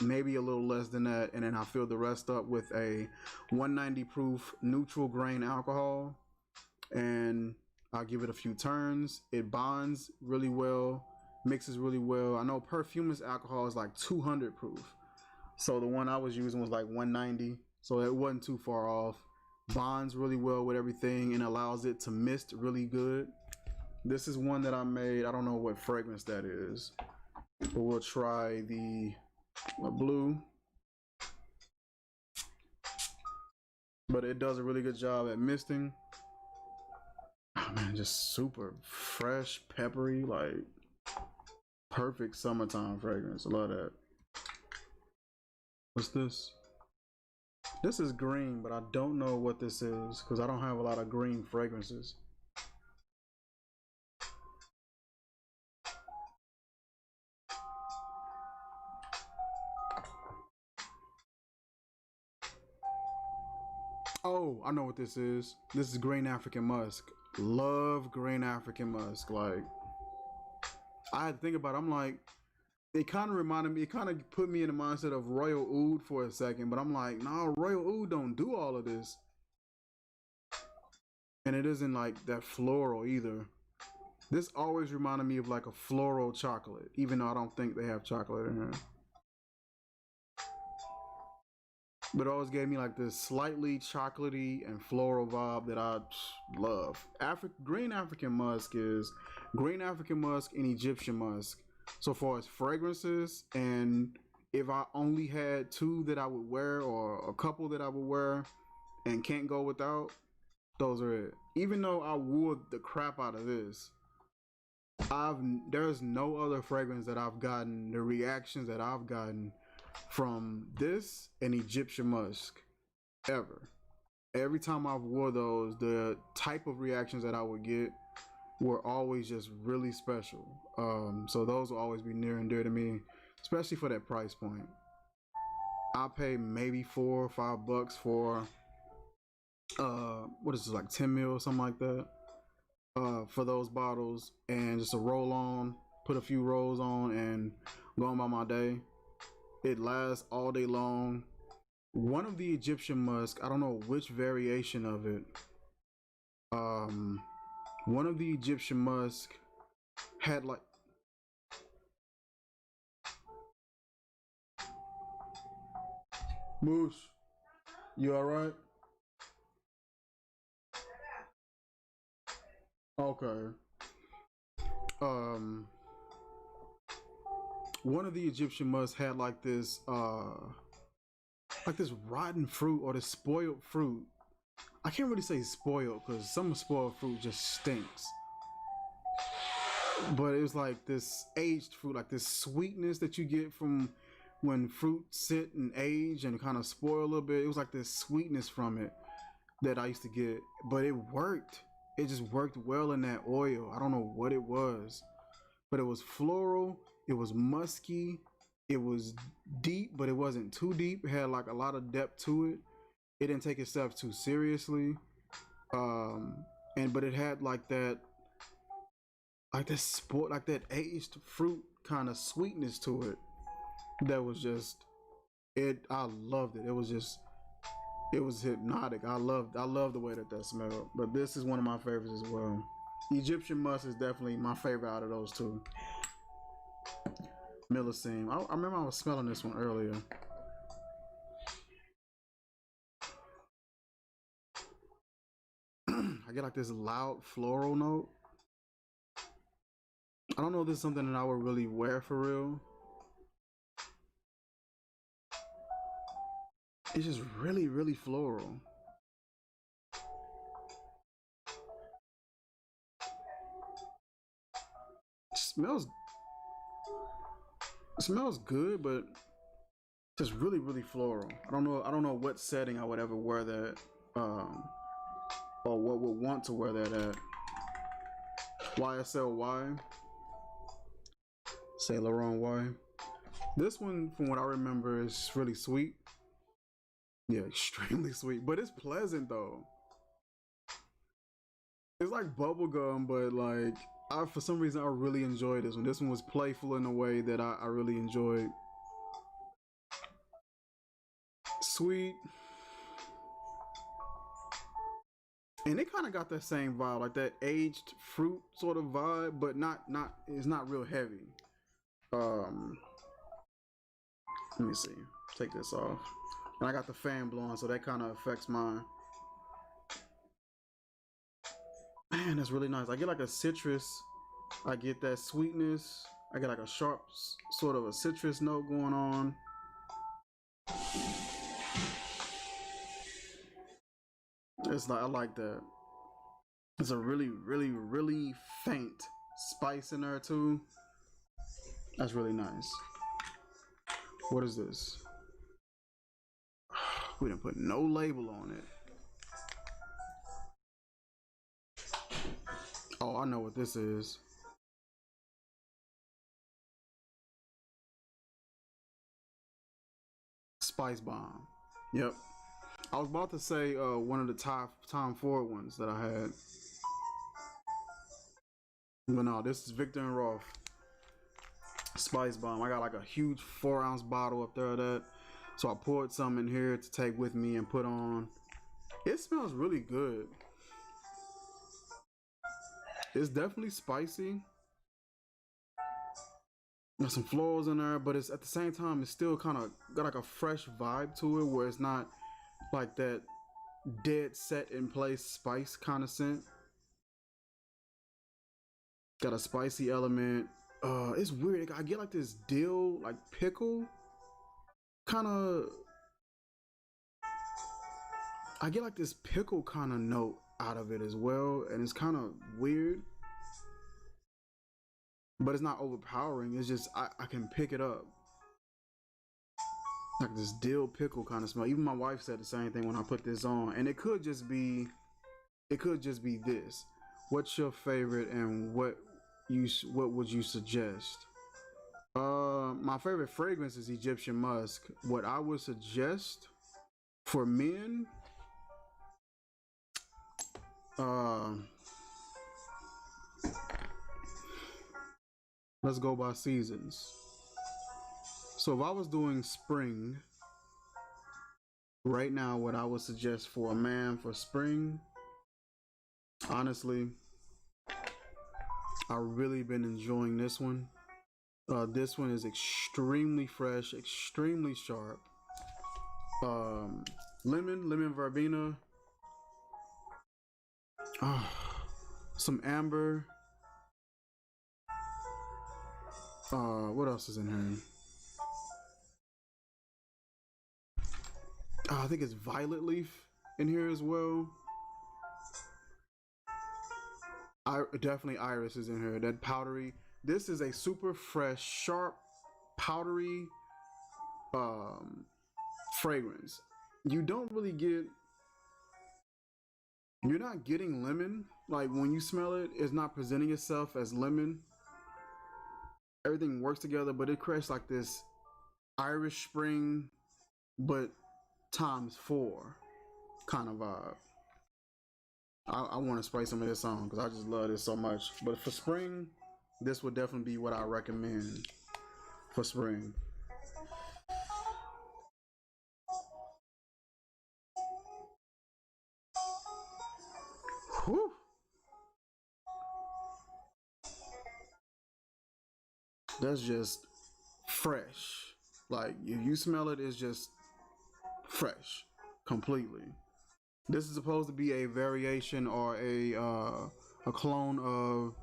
maybe a little less than that, and then I filled the rest up with a 190 proof neutral grain alcohol, and I'll give it a few turns. It bonds really well, mixes really well. I know Perfumist alcohol is like 200 proof, so the one I was using was like 190, so it wasn't too far off. Bonds really well with everything and allows it to mist really good. This is one that I made. I don't know what fragrance that is, but we'll try the blue. But it does a really good job at misting. Oh man, just super fresh, peppery, like perfect summertime fragrance. I love that. What's this? This is green, but I don't know what this is because I don't have a lot of green fragrances. Oh, I know what this is. This is Green African Musk. Love Green African Musk. Like, I had to think about it. I'm like, it kind of reminded me, it kind of put me in the mindset of Royal Oud for a second, but I'm like, no, Royal Oud don't do all of this. And it isn't like that floral either. This always reminded me of like a floral chocolate, even though I don't think they have chocolate in here. But it always gave me like this slightly chocolatey and floral vibe that I love. Green African Musk is Green African Musk and Egyptian Musk. So far as fragrances, and if I only had two that I would wear or a couple that I would wear and can't go without, those are it. Even though I wore the crap out of this, there's no other fragrance that I've gotten, the reactions that I've gotten from this and Egyptian Musk ever. Every time I've wore those, the type of reactions that I would get were always just really special. So those will always be near and dear to me, especially for that price point. I pay maybe $4 or $5 for what is this, like 10 mil, something like that. for those bottles, and just a roll on, put a few rolls on, and go on by my day. It lasts all day long. One of the Egyptian musk, I don't know which variation of it. One of the Egyptian musk had like, Moosh, you all right? Okay. Um, one of the Egyptian musk had like this rotten fruit or this spoiled fruit. I can't really say spoiled because some spoiled fruit just stinks. But it was like this aged fruit, like this sweetness that you get from when fruit sit and age and kind of spoil a little bit. It was like this sweetness from it that I used to get, but it worked. It just worked well in that oil. I don't know what it was, but it was floral. It was musky. It was deep, but it wasn't too deep. It had like a lot of depth to it. It didn't take itself too seriously. But it had like that, like this sport, like that aged fruit kind of sweetness to it. That was just it. I loved it. It was hypnotic. I loved the way that smelled. But this is one of my favorites as well. Egyptian musk is definitely my favorite out of those two. Millesime. I remember I was smelling this one earlier. I get like this loud floral note. I don't know if this is something that I would really wear for real. It's just really, really floral. It smells good, but just really, really floral. I don't know what setting I would ever wear that, or what would want to wear that at. YSL Saint Laurent Y. This one, from what I remember, is really sweet. Yeah, extremely sweet, but it's pleasant though. It's like bubblegum, but like for some reason I really enjoyed this one. This one was playful in a way that I really enjoyed. Sweet. And it kind of got that same vibe, like that aged fruit sort of vibe, but it's not real heavy. Let me see. Take this off. And I got the fan blowing, so that kind of affects mine. Man, that's really nice. I get like a citrus. I get that sweetness. I get like a sharp sort of a citrus note going on. It's like, I like that. It's a really, really, really faint spice in there too. That's really nice. What is this? We didn't put no label on it. Oh, I know what this is. Spice Bomb. Yep. I was about to say one of the Tom Ford ones that I had. But no, this is Victor and Rolf. Spice Bomb. I got like a huge 4-ounce bottle up there of that. So I poured some in here to take with me and put on. It smells really good. It's definitely spicy. There's some florals in there, but it's at the same time, it's still kind of got like a fresh vibe to it where it's not like that dead set in place spice kind of scent. Got a spicy element. It's weird. I get like this dill, like pickle kind of. I get like this pickle kind of note out of it as well, and it's kind of weird, but it's not overpowering. It's just I can pick it up, like this dill pickle kind of smell. Even my wife said the same thing when I put this on, and it could just be this. What's your favorite, and what would you suggest? My favorite fragrance is Egyptian musk. What I would suggest for men, Let's go by seasons. So if I was doing spring, right now, what I would suggest for a man for spring, honestly, I've really been enjoying this one. This one is extremely fresh, extremely sharp. Lemon verbena, some amber. What else is in here? I think it's violet leaf in here as well. Definitely iris is in here. That powdery. This is a super fresh, sharp, powdery fragrance. You don't really get. You're not getting lemon. Like when you smell it, it's not presenting itself as lemon. Everything works together, but it creates like this Irish Spring, but times 4 kind of vibe. I want to spray some of this on because I just love this so much. But for spring, this would definitely be what I recommend for spring. Whew. That's just fresh. Like if you smell it, it's just fresh completely. This is supposed to be a variation or a clone of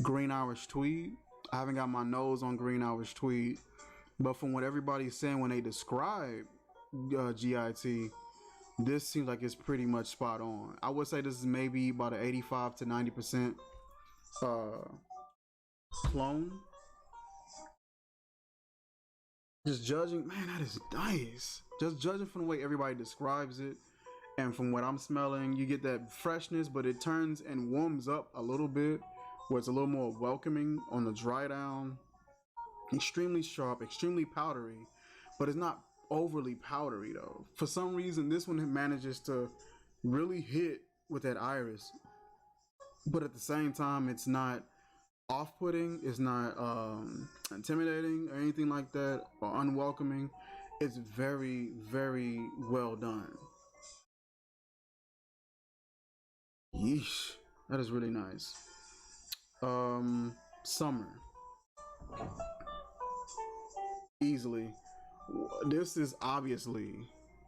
Green Irish Tweed. I haven't got my nose on Green Irish Tweed, but from what everybody's saying when they describe GIT, this seems like it's pretty much spot on. I would say this is maybe about an 85 to 90% clone. Just judging, man, that is nice. Just judging from the way everybody describes it, and from what I'm smelling, you get that freshness, but it turns and warms up a little bit, where it's a little more welcoming on the dry down. Extremely sharp, extremely powdery, but it's not overly powdery though. For some reason, this one manages to really hit with that iris, but at the same time, it's not off-putting, it's not intimidating or anything like that, or unwelcoming. It's very, very well done. Yeesh, that is really nice. Summer, easily. This is obviously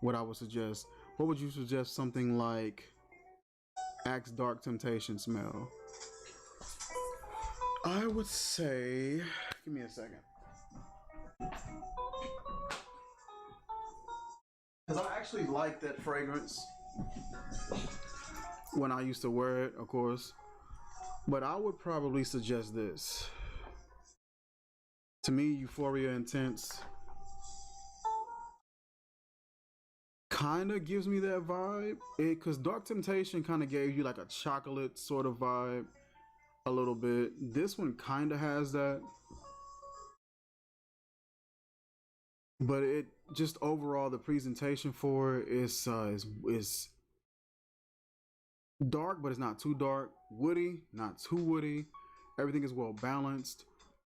what I would suggest. What would you suggest? Something like Axe Dark Temptation smell. I would say, give me a second. Because I actually like that fragrance when I used to wear it, of course. But I would probably suggest this. To me, Euphoria Intense kind of gives me that vibe. Because Dark Temptation kind of gave you like a chocolate sort of vibe. A little bit. This one kind of has that, but it just overall the presentation for it is dark, but it's not too dark. Woody, not too woody. Everything is well balanced.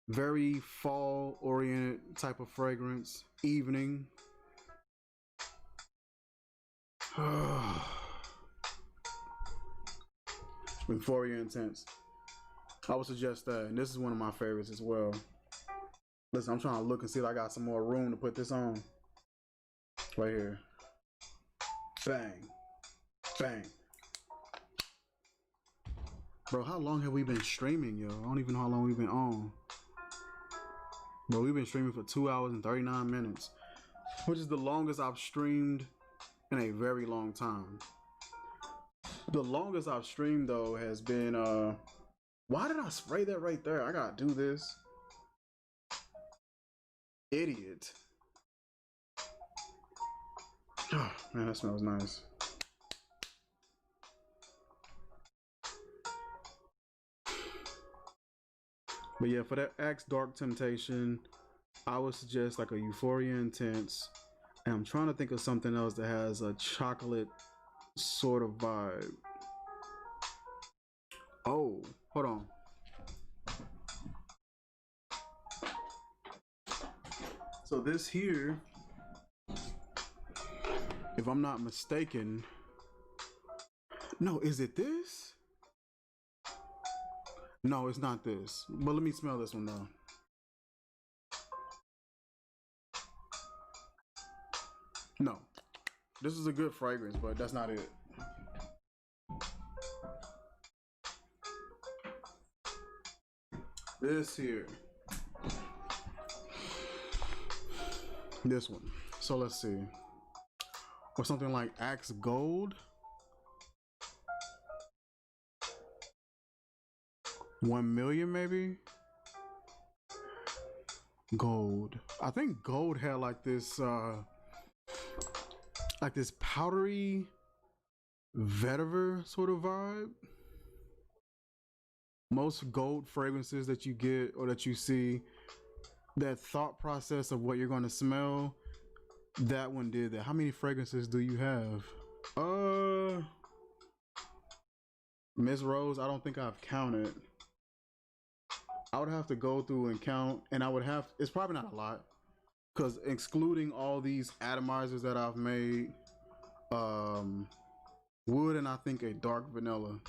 Very fall oriented type of fragrance. Evening. Euphoria Intense. I would suggest that, and this is one of my favorites as well. Listen, I'm trying to look and see if I got some more room to put this on. Right here. Bang. Bang. Bro, how long have we been streaming, yo? I don't even know how long we've been on. Bro, we've been streaming for 2 hours and 39 minutes, which is the longest I've streamed in a very long time. The longest I've streamed, though, has been, why did I spray that right there? I gotta do this. Idiot. Oh, man, that smells nice. But yeah, for that Axe Dark Temptation, I would suggest like a Euphoria Intense. And I'm trying to think of something else that has a chocolate sort of vibe. Oh, hold on. So this here, if I'm not mistaken, no, is it this? No, it's not this. But let me smell this one though. No, this is a good fragrance, but that's not it. This here. This one. So let's see. Or something like Axe Gold. 1 million maybe? Gold. I think gold had like this powdery vetiver sort of vibe. Most gold fragrances that you get or that you see, that thought process of what you're going to smell, that one did that. How many fragrances do you have? Miss Rose, I don't think I've counted. I would have to go through and count, and I would have, it's probably not a lot, because excluding all these atomizers that I've made, wood and I think a dark vanilla.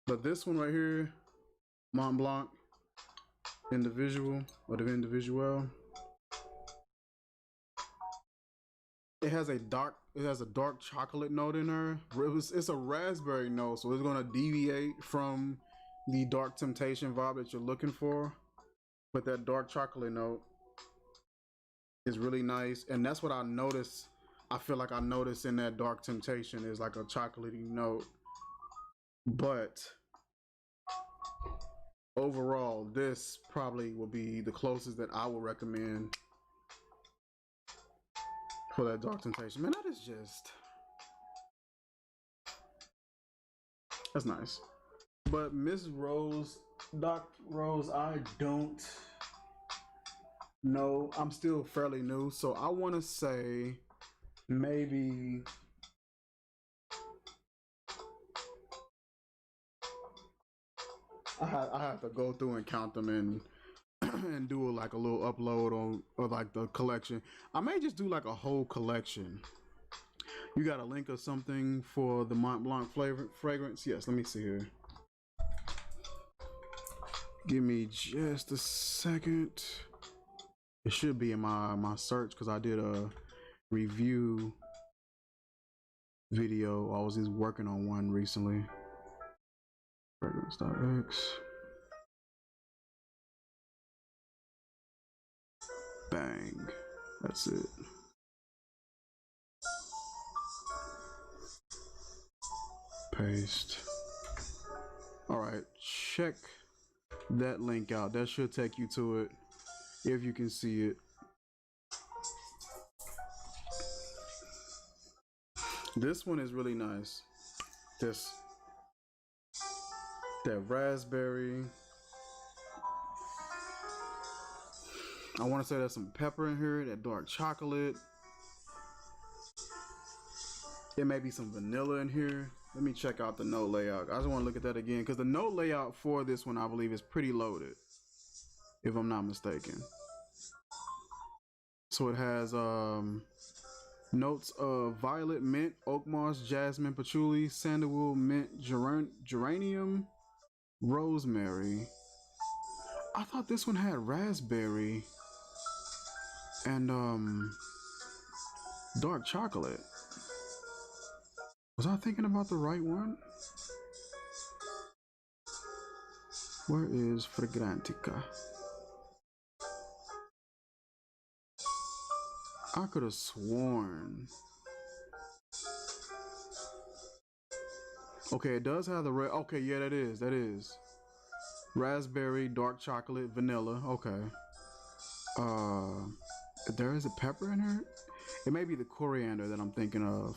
But this one right here, Mont Blanc Individual, or the Individual, it has a dark chocolate note in there. It's a raspberry note, so it's gonna deviate from the Dark Temptation vibe that you're looking for. But that dark chocolate note is really nice, and that's what I noticed. I feel like I noticed in that Dark Temptation is like a chocolatey note. But overall, this probably will be the closest that I will recommend for that Dark Temptation. Man, that is just, that's nice. But Miss Rose, Doc Rose, I don't know. I'm still fairly new, so I want to say maybe I have to go through and count them and and do like a little upload on or like the collection. I may just do like a whole collection. You got a link or something for the Mont Blanc fragrance? Yes, let me see here. Give me just a second. It should be in my search because I did a review video. I was just working on one recently. Fragrance.x. Bang. That's it. Paste. All right, check that link out. That should take you to it if you can see it. This one is really nice. That raspberry. I want to say there's some pepper in here, that dark chocolate. There may be some vanilla in here. Let me check out the note layout. I just want to look at that again because the note layout for this one, I believe, is pretty loaded, if I'm not mistaken. So it has notes of violet, mint, oak moss, jasmine, patchouli, sandalwood, mint, geranium, rosemary. I thought this one had raspberry and dark chocolate. Was I thinking about the right one? Where is Fragrantica? I could have sworn. Okay, it does have the red. Okay, yeah, that is. Raspberry, dark chocolate, vanilla. Okay. There is a pepper in here. It may be the coriander that I'm thinking of.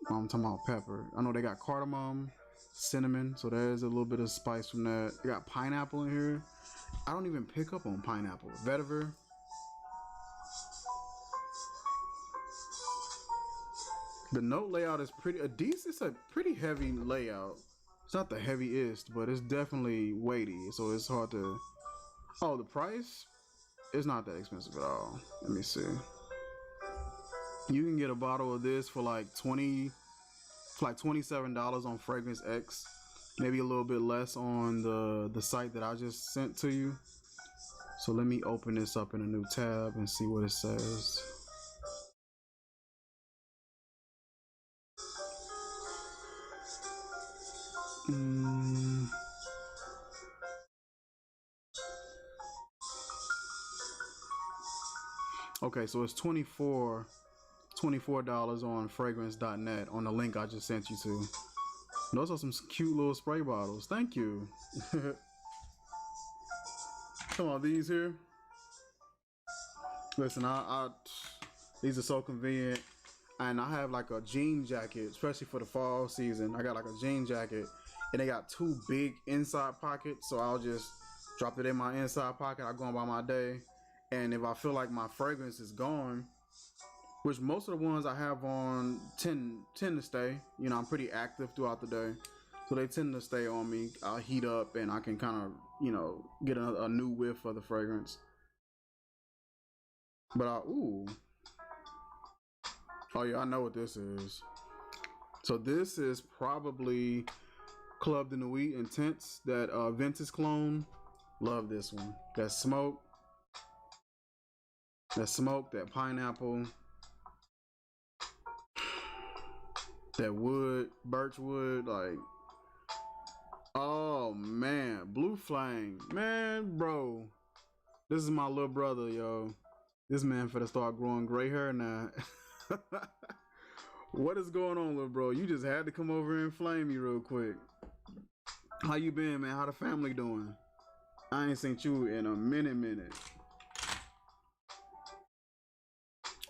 I'm talking about pepper. I know they got cardamom, cinnamon, so there's a little bit of spice from that. They got pineapple in here. I don't even pick up on pineapple. Vetiver. The note layout is pretty it's a pretty heavy layout. It's not the heaviest, but it's definitely weighty, so it's hard to. Oh, the price? It's not that expensive at all. Let me see. You can get a bottle of this for like $27 on Fragrance X. Maybe a little bit less on the site that I just sent to you. So let me open this up in a new tab and see what it says. Okay, so it's $24 on fragrance.net on the link I just sent you to. Those are some cute little spray bottles. Thank you. Come on, these here. Listen, these are so convenient. And I have like a jean jacket, especially for the fall season. I got like a jean jacket and they got two big inside pockets. So I'll just drop it in my inside pocket. I go on by my day. And if I feel like my fragrance is gone, which most of the ones I have on tend to stay. You know, I'm pretty active throughout the day. So they tend to stay on me. I'll heat up and I can kind of, you know, get a new whiff of the fragrance. But ooh. Oh yeah, I know what this is. So this is probably Club de Nuit Intense, that Ventus clone. Love this one. That smoke, that pineapple, that wood, birch wood, like, oh man, Blue Flame, man, bro, this is my little brother, yo. This man finna start growing gray hair now. What is going on, little bro? You just had to come over and flame me real quick. How you been, man? How the family doing? I ain't seen you in a minute.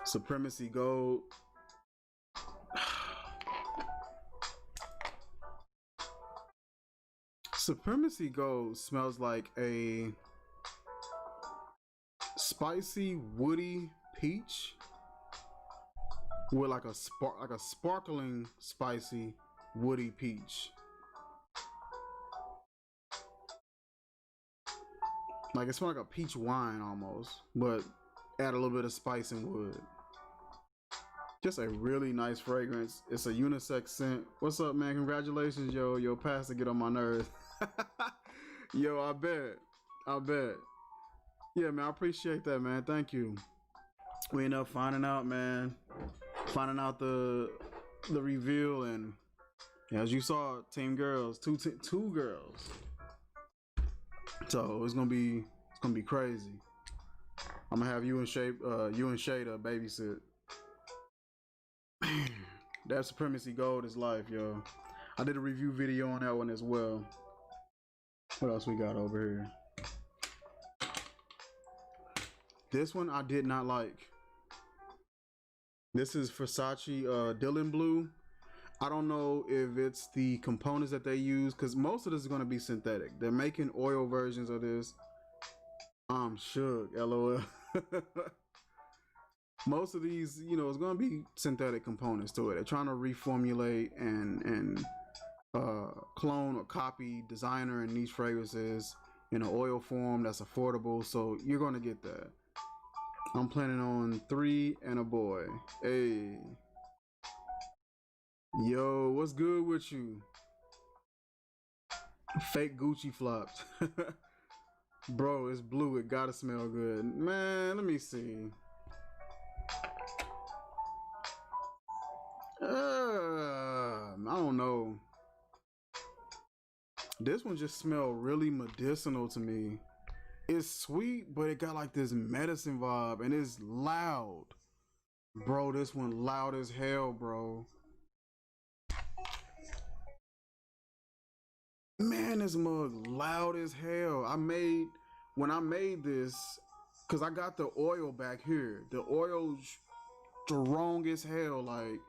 Supremacy Gold. Supremacy Gold smells like a spicy, woody peach with like a sparkling, spicy, woody peach. Like it smells like a peach wine almost, but add a little bit of spice and wood. Just a really nice fragrance. It's a unisex scent. What's up, man? Congratulations, yo. Your pastor get on my nerves. Yo, I bet. Yeah, man, I appreciate that, man. Thank you. We end up finding out, man. Finding out the reveal, and as you saw, team girls, two girls. So it's gonna be crazy. I'm gonna have you and Shada babysit. Man, that Supremacy Gold is life, yo. I did a review video on that one as well. What else we got over here? This one I did not like. This is Versace Dylan Blue. I don't know if it's the components that they use, because most of this is going to be synthetic. They're making oil versions of this. I'm shook, LOL. Most of these, you know, it's going to be synthetic components to it. They're trying to reformulate and clone or copy designer and niche fragrances in an oil form that's affordable. So you're going to get that. I'm planning on 3 and a boy. Hey. Yo, what's good with you? Fake Gucci flopped. Bro, it's blue. It gotta smell good. Man, let me see. I don't know. This one just smells really medicinal to me. It's sweet, but it got like this medicine vibe, and it's loud. Bro, this one loud as hell, bro. Man, this mug loud as hell. When I made this, cause I got the oil back here. The oil's strong as hell, like.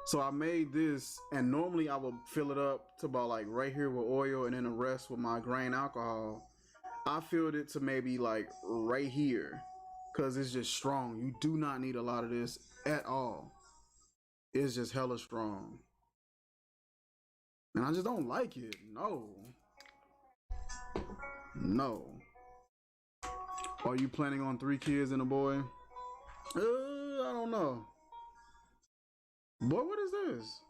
So I made this, and normally I would fill it up to about like right here with oil, and then the rest with my grain alcohol. I filled it to maybe like right here, cause it's just strong. You do not need a lot of this at all. It's just hella strong. And I just don't like it. No. Are you planning on 3 kids and a boy? I don't know. Boy, what is this?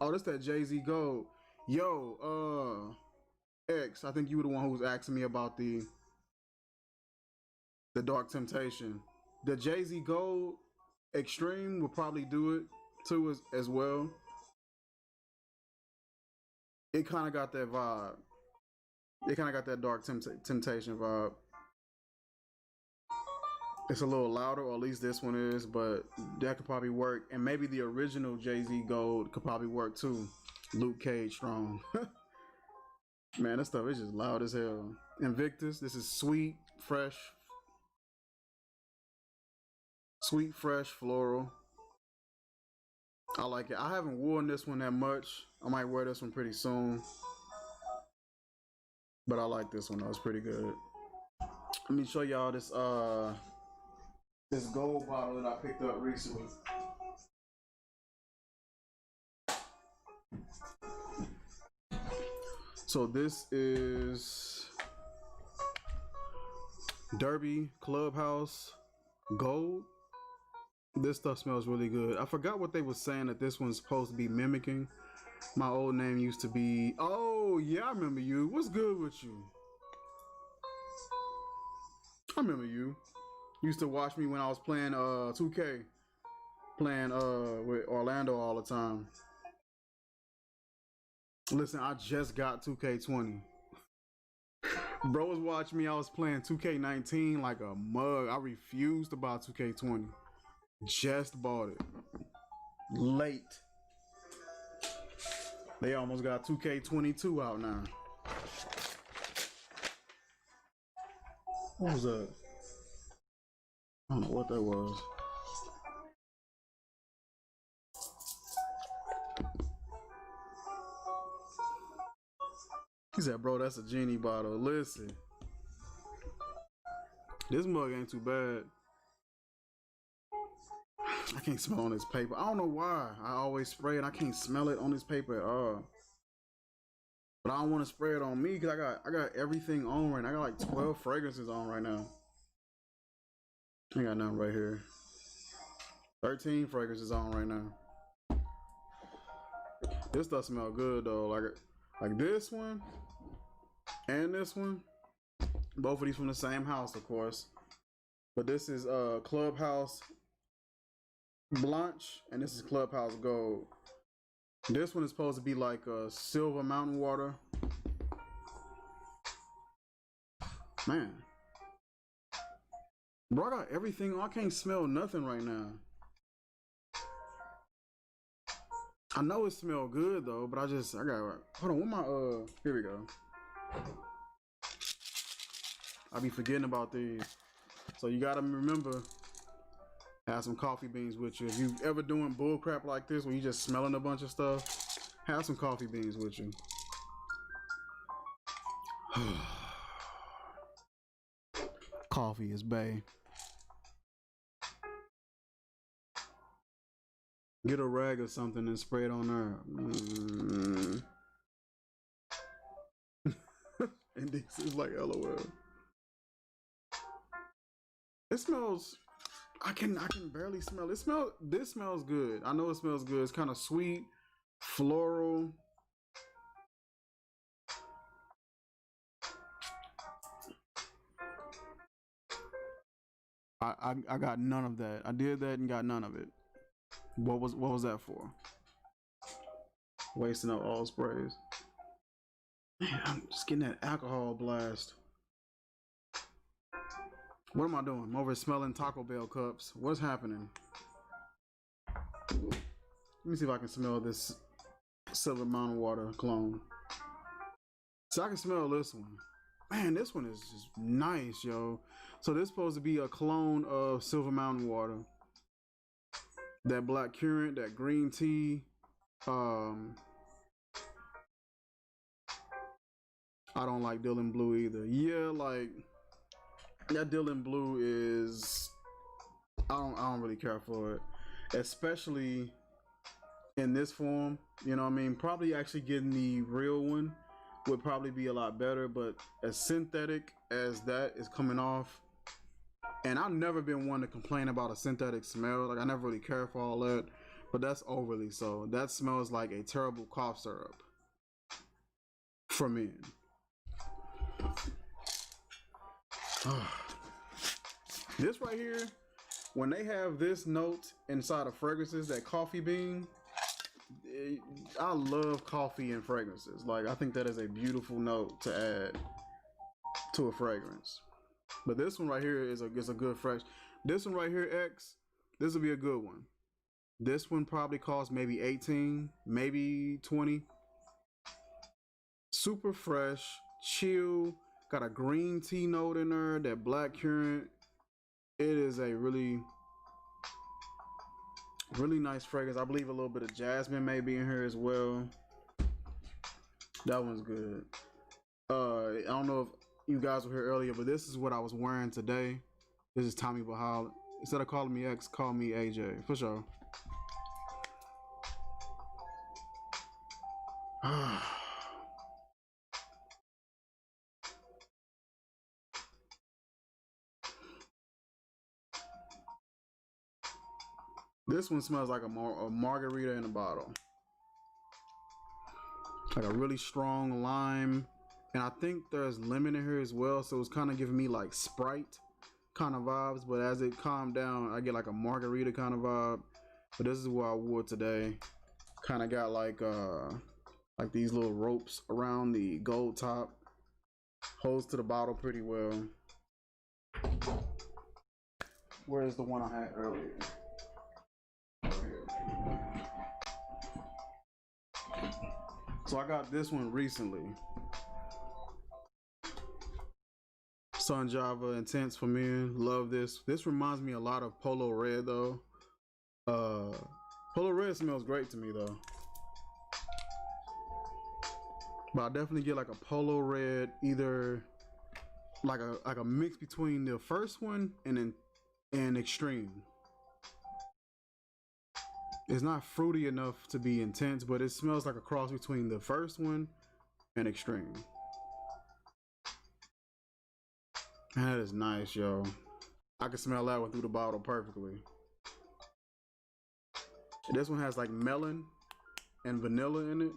Oh, this that Jay-Z Gold. Yo, X, I think you were the one who was asking me about the Dark Temptation. The Jay-Z Gold Extreme will probably do it too as well. It kind of got that vibe. It kind of got that Dark Temptation vibe. It's a little louder, or at least this one is, but that could probably work. And maybe the original Jay-Z Gold could probably work too. Luke Cage strong. Man, this stuff is just loud as hell. Invictus, this is sweet, fresh, floral. I like it. I haven't worn this one that much. I might wear this one pretty soon. But I like this one though, it's pretty good. Let me show y'all this this gold bottle that I picked up recently. So this is Derby Clubhouse Gold. This stuff smells really good. I forgot what they were saying that this one's supposed to be mimicking. My old name used to be, oh yeah, I remember you. What's good with you? I remember you. Used to watch me when I was playing 2K. Playing with Orlando all the time. Listen, I just got 2K20. Bro was watching me, I was playing 2K19 like a mug. I refused to buy 2K20. Just bought it. Late. They almost got 2K22 out now. What was that? I don't know what that was. He said, bro, that's a genie bottle. Listen. This mug ain't too bad. I can't smell on this paper. I don't know why. I always spray it. I can't smell it on this paper at all. But I don't want to spray it on me because I got everything on right now. I got like 12 fragrances on right now. I got nothing right here. 13 fragrances on right now. This stuff smells good though. Like this one and this one. Both of these from the same house, of course. But this is Clubhouse Blanche and this is Clubhouse Gold. This one is supposed to be like a silver mountain water. Man. Bro, I got everything. I can't smell nothing right now. I know it smells good though, but I got, hold on, what my, here we go. I be forgetting about these. So you gotta remember, have some coffee beans with you. If you ever doing bull crap like this, where you just smelling a bunch of stuff, have some coffee beans with you. Coffee is bae. Get a rag or something and spray it on her. And this is like LOL. It smells. I can barely smell. This smells good. I know it smells good. It's kind of sweet, floral. I got none of that. I did that and got none of it. What was that for? Wasting up all sprays. Man, I'm just getting that alcohol blast. What am I doing? I'm over smelling Taco Bell cups. What's happening? Let me see if I can smell this Silver Mountain Water clone. So I can smell this one. Man, this one is just nice, yo. So this is supposed to be a clone of Silver Mountain Water. That black currant, that green tea. I don't like Dylan Blue either. Yeah, like that Dylan Blue is, I don't really care for it, especially in this form. You know what I mean? Probably actually getting the real one would probably be a lot better, but as synthetic as that is coming off, And I've never been one to complain about a synthetic smell. Like I never really care for all that, but that's overly so. That smells like a terrible cough syrup for men. This right here, when they have this note inside of fragrances, that coffee bean, I love coffee and fragrances. Like I think that is a beautiful note to add to a fragrance. But this one right here is a good fresh. This one right here, X, this will be a good one. This one probably costs maybe 18, maybe 20. Super fresh, chill, got a green tea note in there, that black currant. It is a really nice fragrance. I believe a little bit of jasmine may be in here as well. That one's good. I don't know if you guys were here earlier, but this is what I was wearing today. This is Tommy Bahal. Instead of calling me X, call me AJ, for sure. This one smells like a margarita in a bottle. Like a really strong lime. And I think there's lemon in here as well. So it's kind of giving me like Sprite kind of vibes. But as it calmed down, I get like a margarita kind of vibe. But this is what I wore today. Kind of got like these little ropes around the gold top. Holds to the bottle pretty well. Where's the one I had earlier? So I got this one recently. Sun Java Intense for Men. Love this. This reminds me a lot of Polo Red though. Polo Red smells great to me though. But I definitely get like a Polo Red, either like a mix between the first one and Extreme. It's not fruity enough to be intense, but it smells like a cross between the first one and Extreme. That is nice, yo. I can smell that one through the bottle perfectly. This one has like melon and vanilla in it.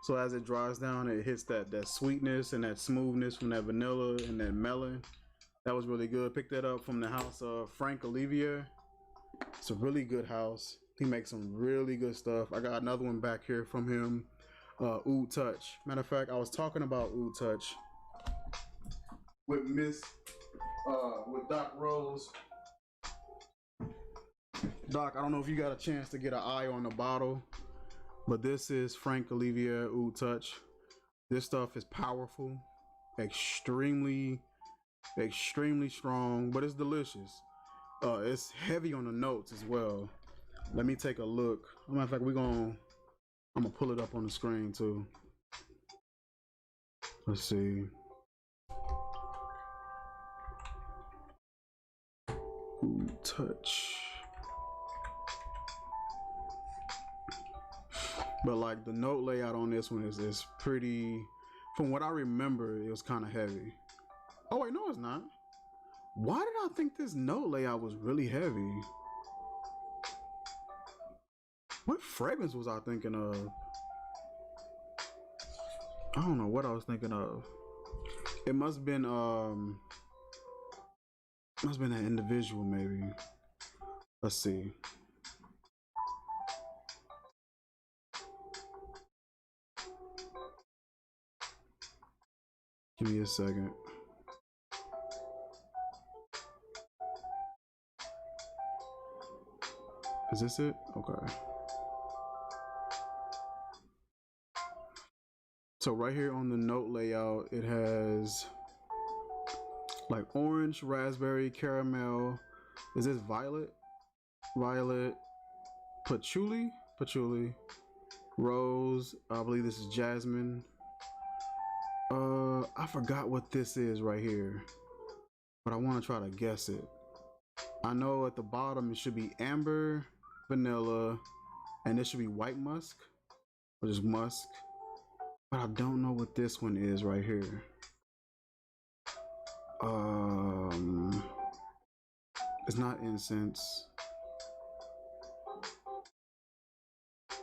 So as it dries down, it hits that sweetness and that smoothness from that vanilla and that melon. That was really good. Picked that up from the house of Frank Olivier. It's a really good house. He makes some really good stuff. I got another one back here from him, Oud Touch. Matter of fact, I was talking about Oud Touch with with Doc Rose. Doc, I don't know if you got a chance to get an eye on the bottle, but this is Frank Olivier Oud Touch. This stuff is powerful, extremely strong, but it's delicious. It's heavy on the notes as well. Let me take a look. Matter of fact, I'm gonna pull it up on the screen too. Let's see. Oud Touch. But like the note layout on this one is pretty, from what I remember, it was kind of heavy. Oh wait, no it's not. Why did I think this note layout was really heavy? What fragrance was I thinking of? I don't know what I was thinking of. It must have been an individual maybe. Let's see. Give me a second. Is this it? Okay. So right here on the note layout, it has like orange, raspberry, caramel. Is this violet? Violet, patchouli, rose. I believe this is jasmine. I forgot what this is right here, but I want to try to guess it. I know at the bottom it should be amber, vanilla, and this should be white musk, or just musk. But I don't know what this one is right here. It's not incense.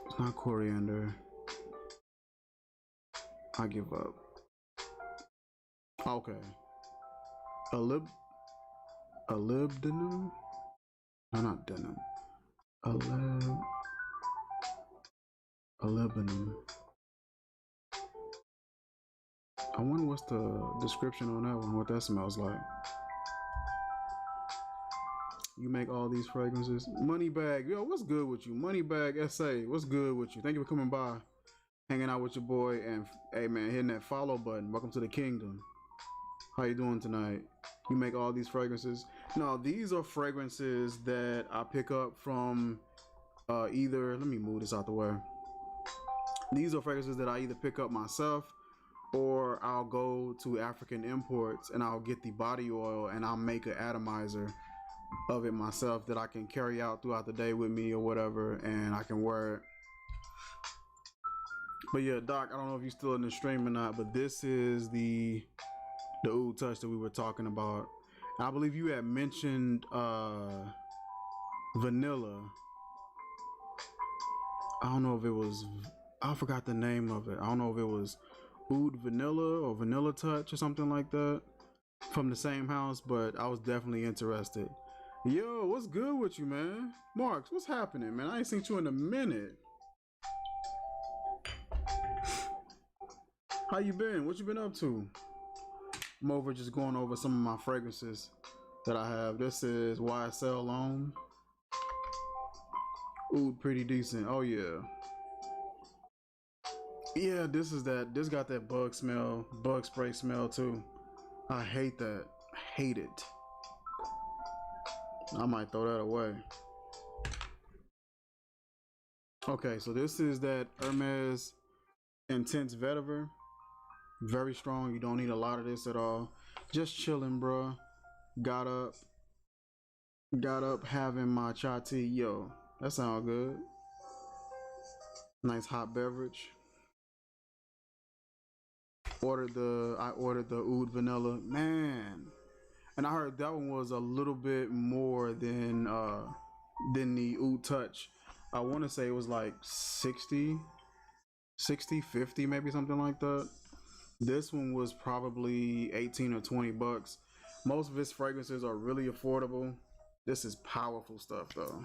It's not coriander. I give up. Okay. Olivdenum? No, not denim. Olivdenum. I wonder what's the description on that one, what that smells like. You make all these fragrances. Moneybag, yo, what's good with you? Moneybag SA, what's good with you? Thank you for coming by, hanging out with your boy, and hey man, hitting that follow button. Welcome to the kingdom. How you doing tonight? You make all these fragrances? No, these are fragrances that I pick up from either, let me move this out the way. These are fragrances that I either pick up myself, or I'll go to African Imports and I'll get the body oil and I'll make an atomizer of it myself that I can carry out throughout the day with me or whatever, and I can wear it. But yeah, Doc, I don't know if you're still in the stream or not, but this is the Oud Touch that we were talking about. I believe you had mentioned vanilla. I don't know if it was, I forgot the name of it. I don't know if it was Oud Vanilla or Vanilla Touch or something like that from the same house, but I was definitely interested. Yo, what's good with you, man? Marks, what's happening, man? I ain't seen you in a minute. How you been? What you been up to? I'm over just going over some of my fragrances that I have. This is YSL L'Homme. Oud, pretty decent. Oh yeah. Yeah, this got that bug spray smell too. I hate that. I hate it. I might throw that away. Okay, so this is that Hermes Intense Vetiver. Very strong. You don't need a lot of this at all. Just chilling, bro. Got up having my chai tea. Yo, that sounds good. Nice hot beverage. I ordered the Oud Vanilla, man, and I heard that one was a little bit more than the Oud Touch. I want to say it was like 60, 50, maybe something like that. This one was probably 18 or 20 bucks. Most of his fragrances are really affordable. This is powerful stuff though.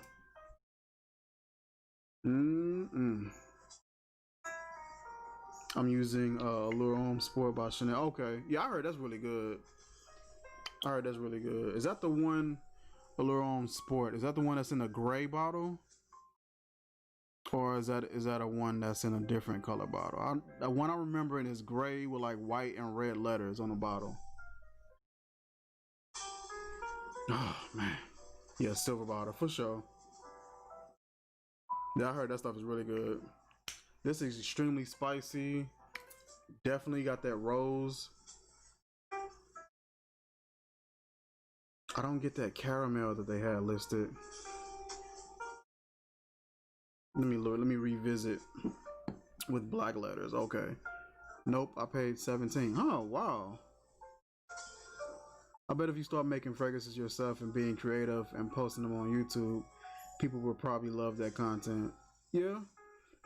I'm using Allure Homme Sport by Chanel. Okay, yeah, I heard that's really good. Is that the one, Allure Homme Sport? Is that the one that's in a gray bottle, or is that a one that's in a different color bottle? The one I remember in is gray with like white and red letters on the bottle. Oh man, yeah, silver bottle for sure. Yeah, I heard that stuff is really good. This is extremely spicy. Definitely got that rose. I don't get that caramel that they had listed. Let me revisit with black letters. Okay. Nope, I paid 17. Oh, wow. I bet if you start making fragrances yourself and being creative and posting them on YouTube, people will probably love that content. Yeah.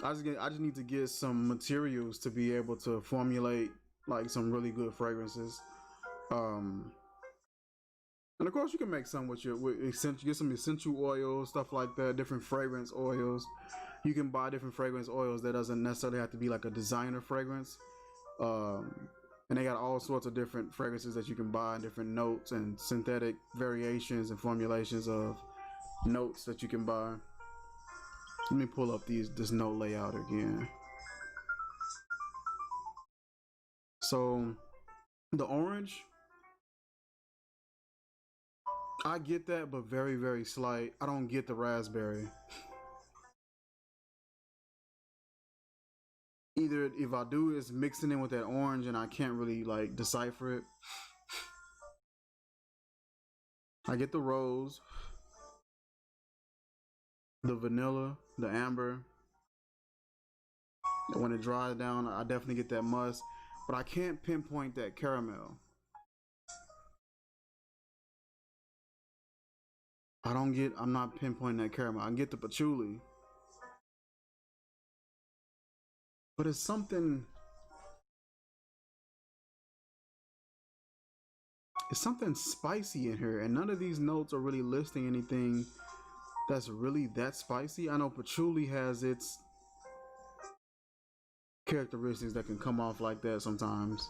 I just need to get some materials to be able to formulate like some really good fragrances. And of course you can make some with get some essential oils, stuff like that, different fragrance oils. You can buy different fragrance oils that doesn't necessarily have to be like a designer fragrance. And they got all sorts of different fragrances that you can buy, and different notes and synthetic variations and formulations of notes that you can buy. Let me pull up this note layout again. So the orange, I get that, but very, very slight. I don't get the raspberry. Either if I do, it's mixing in with that orange and I can't really like decipher it. I get the rose, the vanilla, the amber. When it dries down, I definitely get that musk, but I can't pinpoint that caramel. I'm not pinpointing that caramel. I can get the patchouli, but it's something spicy in here, and none of these notes are really listing anything that's really that spicy. I know patchouli has its characteristics that can come off like that sometimes,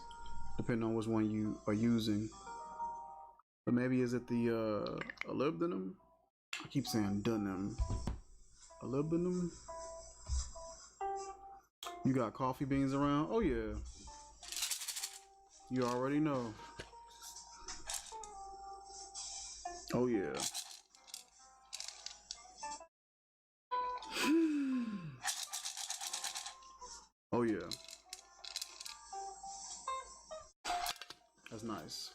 depending on which one you are using. But maybe is it the molybdenum? I keep saying dunum. Molybdenum. You got coffee beans around? Oh yeah. You already know. Oh yeah. Oh yeah. That's nice.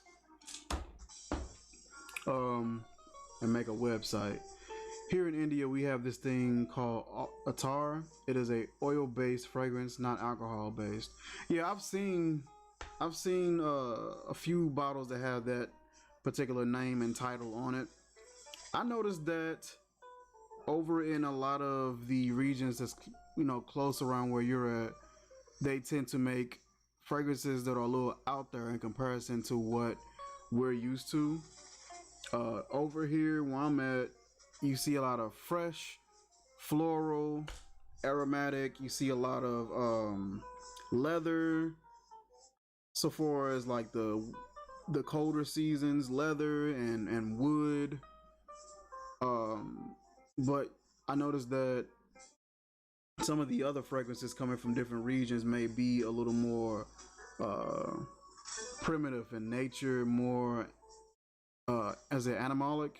And make a website. Here in India, we have this thing called Attar. It is a oil-based fragrance, not alcohol-based. Yeah, I've seen a few bottles that have that particular name and title on it. I noticed that over in a lot of the regions that's close around where you're at, they tend to make fragrances that are a little out there in comparison to what we're used to. Over here where I'm at, you see a lot of fresh, floral, aromatic. You see a lot of leather. So far as like the colder seasons, leather and wood. But I noticed that some of the other fragrances coming from different regions may be a little more primitive in nature, more as an animalic,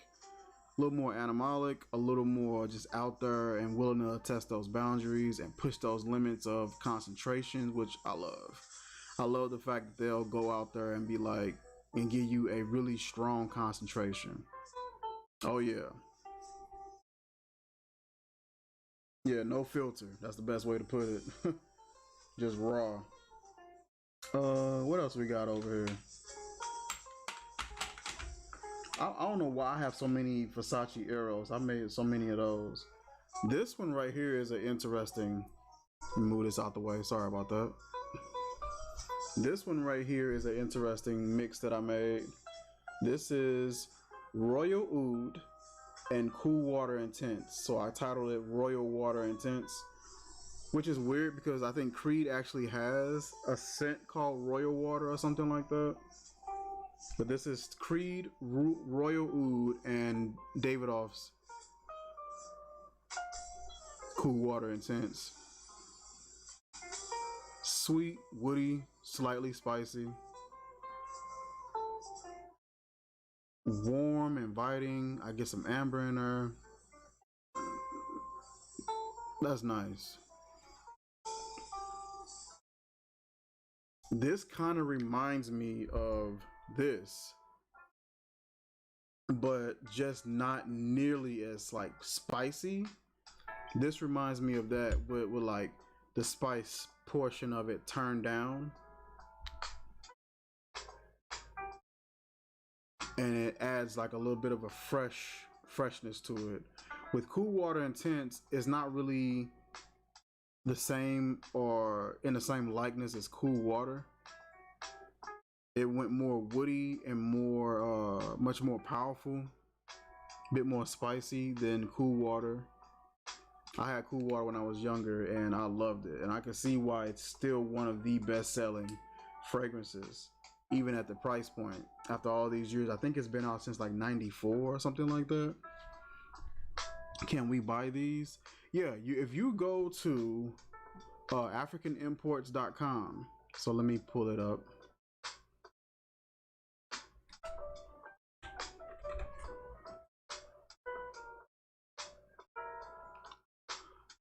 a little more animalic, a little more just out there and willing to test those boundaries and push those limits of concentration, which I love. I love the fact that they'll go out there and be like, and give you a really strong concentration. Oh yeah. Yeah, no filter. That's the best way to put it. Just raw. What else we got over here? I don't know why I have so many Versace Eros. I made so many of those. This one right here is an interesting. Let me move this out the way. Sorry about that. This one right here is an interesting mix that I made. This is Royal Oud and Cool Water Intense. So I titled it Royal Water Intense, which is weird because I think Creed actually has a scent called Royal Water or something like that. But this is Creed, Royal Oud, and Davidoff's Cool Water Intense. Sweet, woody, slightly spicy. Warm, inviting. I get some amber in there. That's nice. This kind of reminds me of this, but just not nearly as like spicy. This reminds me of that with like the spice portion of it turned down, and it adds like a little bit of a freshness to it. With Cool Water Intense, it's not really the same or in the same likeness as Cool Water. It went more woody and more much more powerful, a bit more spicy than Cool Water. I had Cool Water when I was younger and I loved it, and I can see why it's still one of the best selling fragrances, even at the price point after all these years. I think it's been out since like 94 or something like that. Can we buy these? Yeah, if you go to africanimports.com, so let me pull it up.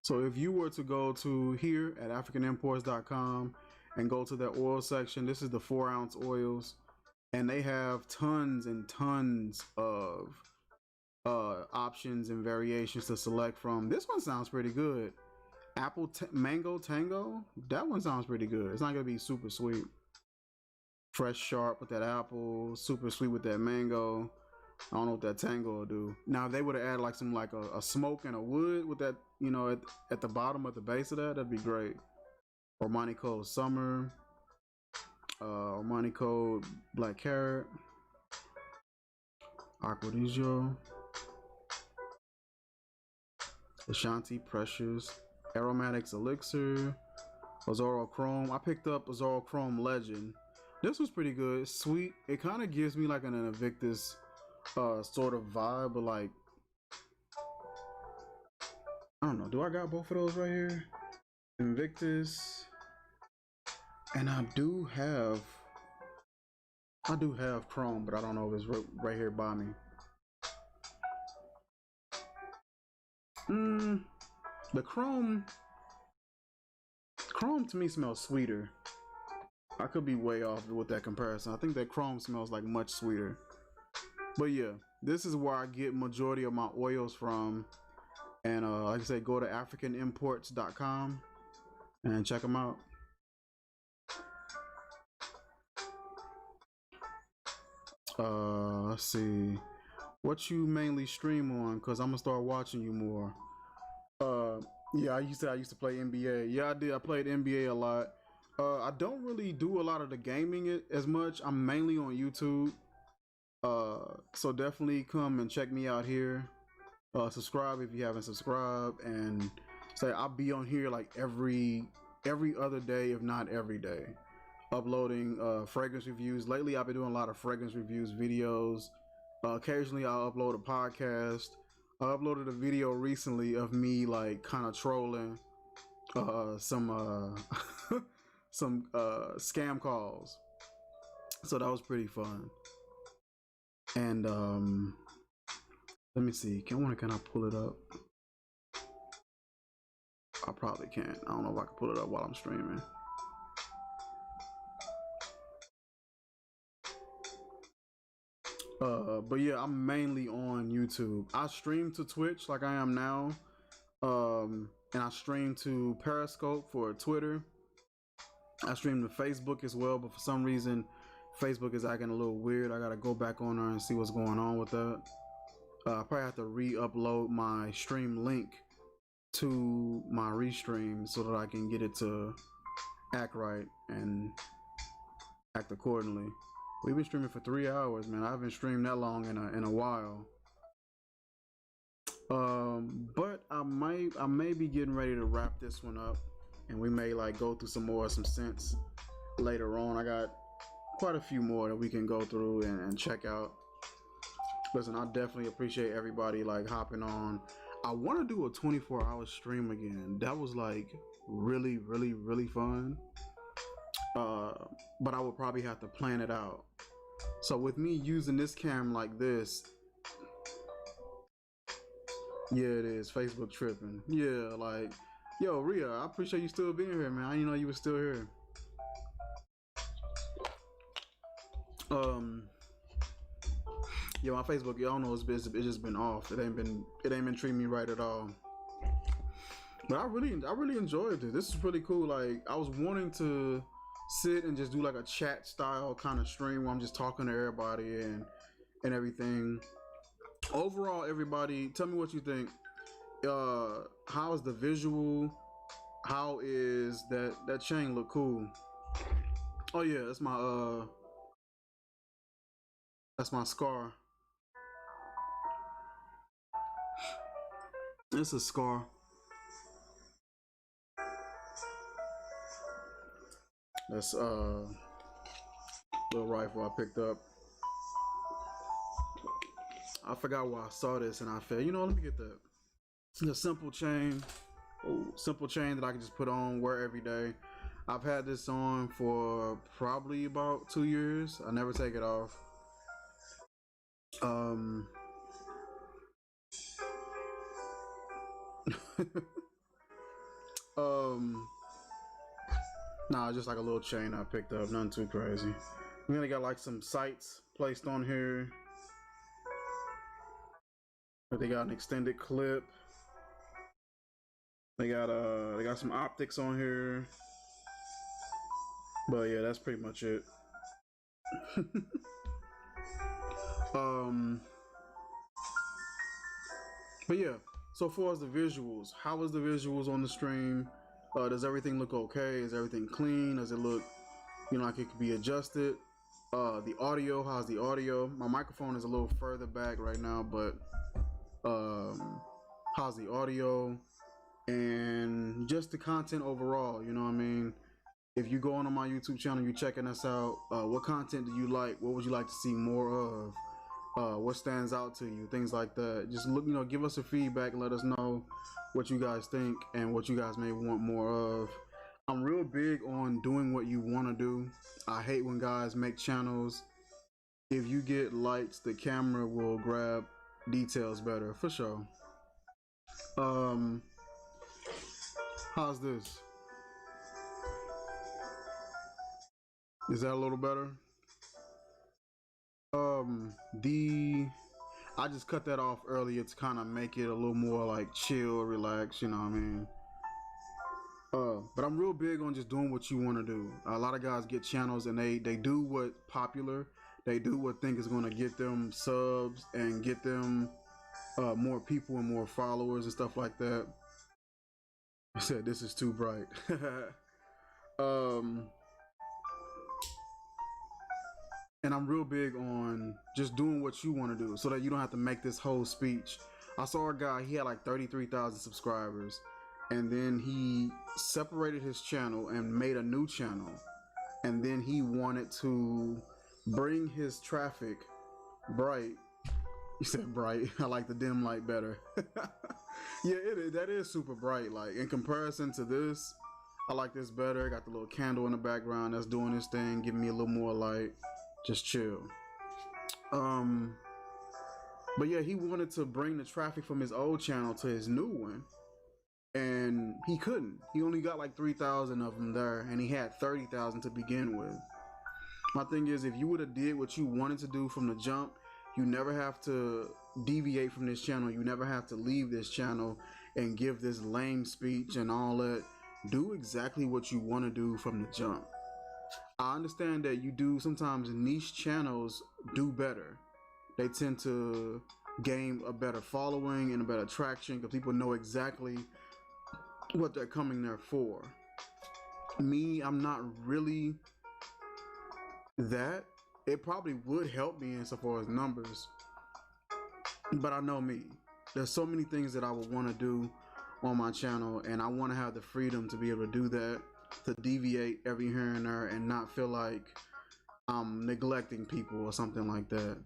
So if you were to go to here at africanimports.com and go to that oil section, this is the 4-ounce oils, and they have tons and tons of options and variations to select from. This one sounds pretty good. Mango Tango, that one sounds pretty good. It's not gonna be super sweet. Fresh sharp with that apple, super sweet with that mango. I don't know what that tango will do. Now if they would have added like some like a smoke and a wood with that, you know, at the bottom at the base of that, that'd be great. Armani Code Summer, Armani Code Black Carrot, Aquadigio, Ashanti Precious, Aromatics Elixir, Azoro Chrome. I picked up Azoro Chrome Legend. This was pretty good. Sweet. It kind of gives me like an Invictus sort of vibe, but like, I don't know. Do I got both of those right here? Invictus. And I do have Chrome, but I don't know if it's right here by me. The Chrome to me smells sweeter. I could be way off with that comparison. I think that Chrome smells like much sweeter. But yeah, this is where I get majority of my oils from. And like I said, go to africanimports.com and check them out. Let's see. What you mainly stream on? Because I'm gonna start watching you more. Yeah, I used to play NBA. Yeah, I did. I played NBA a lot. I don't really do a lot of the gaming as much. I'm mainly on YouTube. So definitely come and check me out here. Subscribe if you haven't subscribed, and say I'll be on here like every other day, if not every day, uploading fragrance reviews. Lately, I've been doing a lot of fragrance reviews videos. Occasionally, I'll upload a podcast. I uploaded a video recently of me like kind of trolling some some scam calls. So that was pretty fun. And let me see. Can I pull it up? I probably can't. I don't know if I can pull it up while I'm streaming. But yeah, I'm mainly on YouTube. I stream to Twitch like I am now. And I stream to Periscope for Twitter. I stream to Facebook as well, but for some reason Facebook is acting a little weird. I gotta go back on there and see what's going on with that. I probably have to re-upload my stream link to my restream so that I can get it to act right and act accordingly. We've been streaming for 3 hours, man. I haven't streamed that long in a while. But I may be getting ready to wrap this one up, and we may like go through some scents later on. I got quite a few more that we can go through and check out. Listen, I definitely appreciate everybody like hopping on. I want to do a 24-hour stream again. That was like really fun. But I would probably have to plan it out. So with me using this camera like this, yeah, it is Facebook tripping. Yeah, like, yo, Rhea, I appreciate you still being here, man. I didn't know you were still here. Yeah, my Facebook, y'all know it's just been off. It ain't been treating me right at all. But I really enjoyed it. This is pretty cool. Like, I was wanting to sit and just do like a chat style kind of stream where I'm just talking to everybody and everything. Overall, everybody, tell me what you think. How is the visual? How is that chain look cool? Oh yeah, that's my scar. It's a scar. That's little rifle I picked up. I forgot why I saw this and I felt, you know, let me get that. It's a simple chain. Simple chain that I can just put on, wear every day. I've had this on for probably about 2 years. I never take it off. Nah, just like a little chain I picked up, nothing too crazy. We only got like some sights placed on here. They got an extended clip. They got some optics on here. But yeah, that's pretty much it. But yeah, so far as the visuals, how was the visuals on the stream? Does everything look okay? Is everything clean? Does it look, like it could be adjusted? The audio, how's the audio? My microphone is a little further back right now, but how's the audio? And just the content overall, you know what I mean? If you go on my YouTube channel, you're checking us out, what content do you like? What would you like to see more of? What stands out to you? Things like that. Just look, give us a feedback and let us know what you guys think and what you guys may want more of. I'm real big on doing what you want to do. I hate when guys make channels. If you get lights, the camera will grab details better, for sure. How's this? Is that a little better? I just cut that off earlier to kind of make it a little more like chill, relax, you know what I mean? But I'm real big on just doing what you want to do. A lot of guys get channels and they do what popular, they do what think is going to get them subs and get them more people and more followers and stuff like that. I said this is too bright. And I'm real big on just doing what you want to do so that you don't have to make this whole speech. I saw a guy, he had like 33,000 subscribers, and then he separated his channel and made a new channel. And then he wanted to bring his traffic bright. He said bright. I like the dim light better. Yeah, that is super bright. Like in comparison to this, I like this better. Got the little candle in the background that's doing this thing, giving me a little more light. Just chill. But yeah, he wanted to bring the traffic from his old channel to his new one, and he couldn't. He only got like 3,000 of them there, and he had 30,000 to begin with. My thing is, if you would have did what you wanted to do from the jump, you never have to deviate from this channel. You never have to leave this channel and give this lame speech and all that. Do exactly what you want to do from the jump. I understand that you do sometimes niche channels do better. They tend to gain a better following and a better traction because people know exactly what they're coming there for. Me, I'm not really that. It probably would help me insofar as numbers, but I know me. There's so many things that I would want to do on my channel, and I want to have the freedom to be able to do that, to deviate every here and there and not feel like I'm neglecting people or something like that.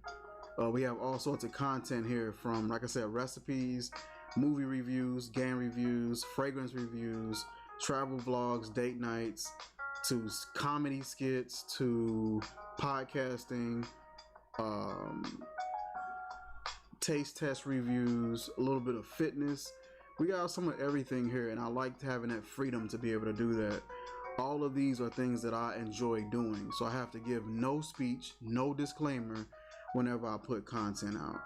We have all sorts of content here from, like I said, recipes, movie reviews, game reviews, fragrance reviews, travel vlogs, date nights, to comedy skits, to podcasting, taste test reviews, a little bit of fitness. We got some of everything here, and I like having that freedom to be able to do that. All of these are things that I enjoy doing, so I have to give no speech, no disclaimer whenever I put content out.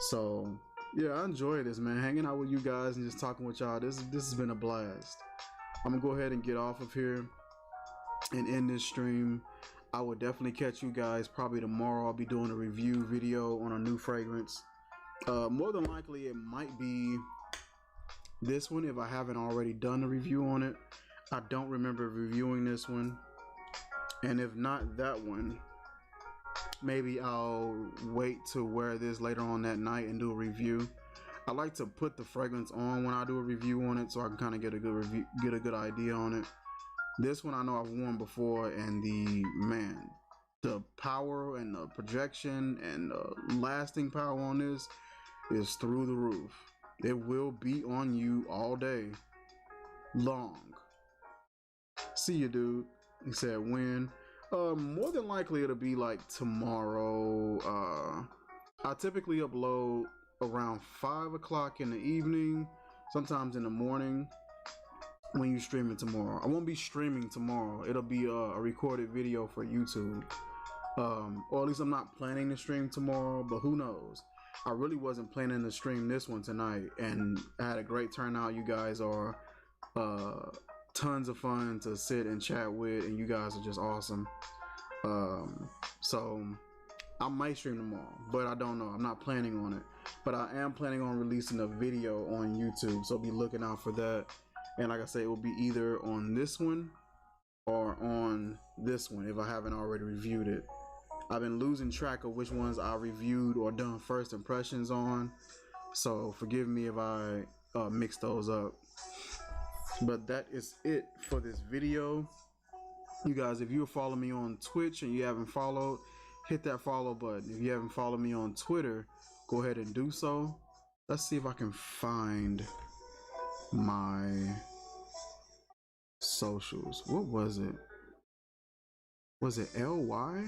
So yeah, I enjoy this, man, hanging out with you guys and just talking with y'all. This has been a blast. I'm gonna go ahead and get off of here and end this stream. I will definitely catch you guys probably tomorrow. I'll be doing a review video on a new fragrance. More than likely it might be this one if I haven't already done a review on it. I don't remember reviewing this one, and if not that one, maybe I'll wait to wear this later on that night and do a review. I like to put the fragrance on when I do a review on it so I can kind of get a good review, get a good idea on it. This one I know I've worn before, and the power and the projection and the lasting power on this is through the roof. It will be on you all day long. See you, dude. He said when. More than likely it'll be like tomorrow. I typically upload around 5 o'clock in the evening, sometimes in the morning. When you streaming tomorrow, I won't be streaming tomorrow. It'll be a recorded video for YouTube. Or at least I'm not planning to stream tomorrow, but who knows? I really wasn't planning to stream this one tonight, and I had a great turnout. You guys are tons of fun to sit and chat with, and you guys are just awesome. So I might stream tomorrow, but I don't know. I'm not planning on it. But I am planning on releasing a video on YouTube, so be looking out for that. And like I say, it will be either on this one or on this one if I haven't already reviewed it. I've been losing track of which ones I reviewed or done first impressions on, so forgive me if I mix those up. But that is it for this video. You guys, if you follow me on Twitch and you haven't followed, hit that follow button. If you haven't followed me on Twitter, go ahead and do so. Let's see if I can find my socials. What was it? Was it LY?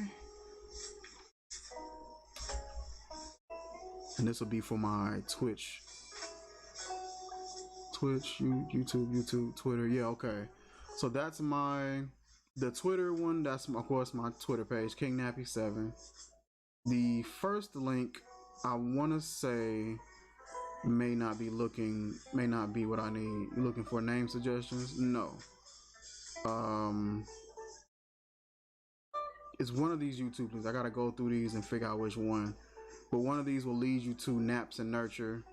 And this will be for my Twitch, YouTube, Twitter. Yeah, okay. So that's the Twitter one. That's of course my Twitter page, King Nappy 7. The first link, I want to say, may not be what I need. You're looking for name suggestions? No. It's one of these YouTube links. I gotta go through these and figure out which one. But one of these will lead you to Naps and Nurture,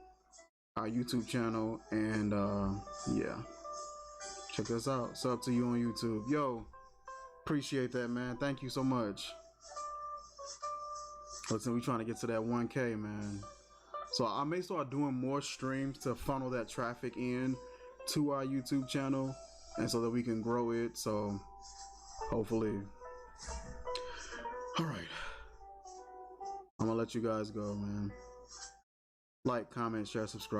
our YouTube channel, and yeah, check us out. It's up to you on YouTube. Yo, appreciate that, man. Thank you so much. Listen, we trying to get to that 1K, man. So I may start doing more streams to funnel that traffic in to our YouTube channel, and so that we can grow it. So hopefully. All right. I'm gonna let you guys go, man. Like, comment, share, subscribe.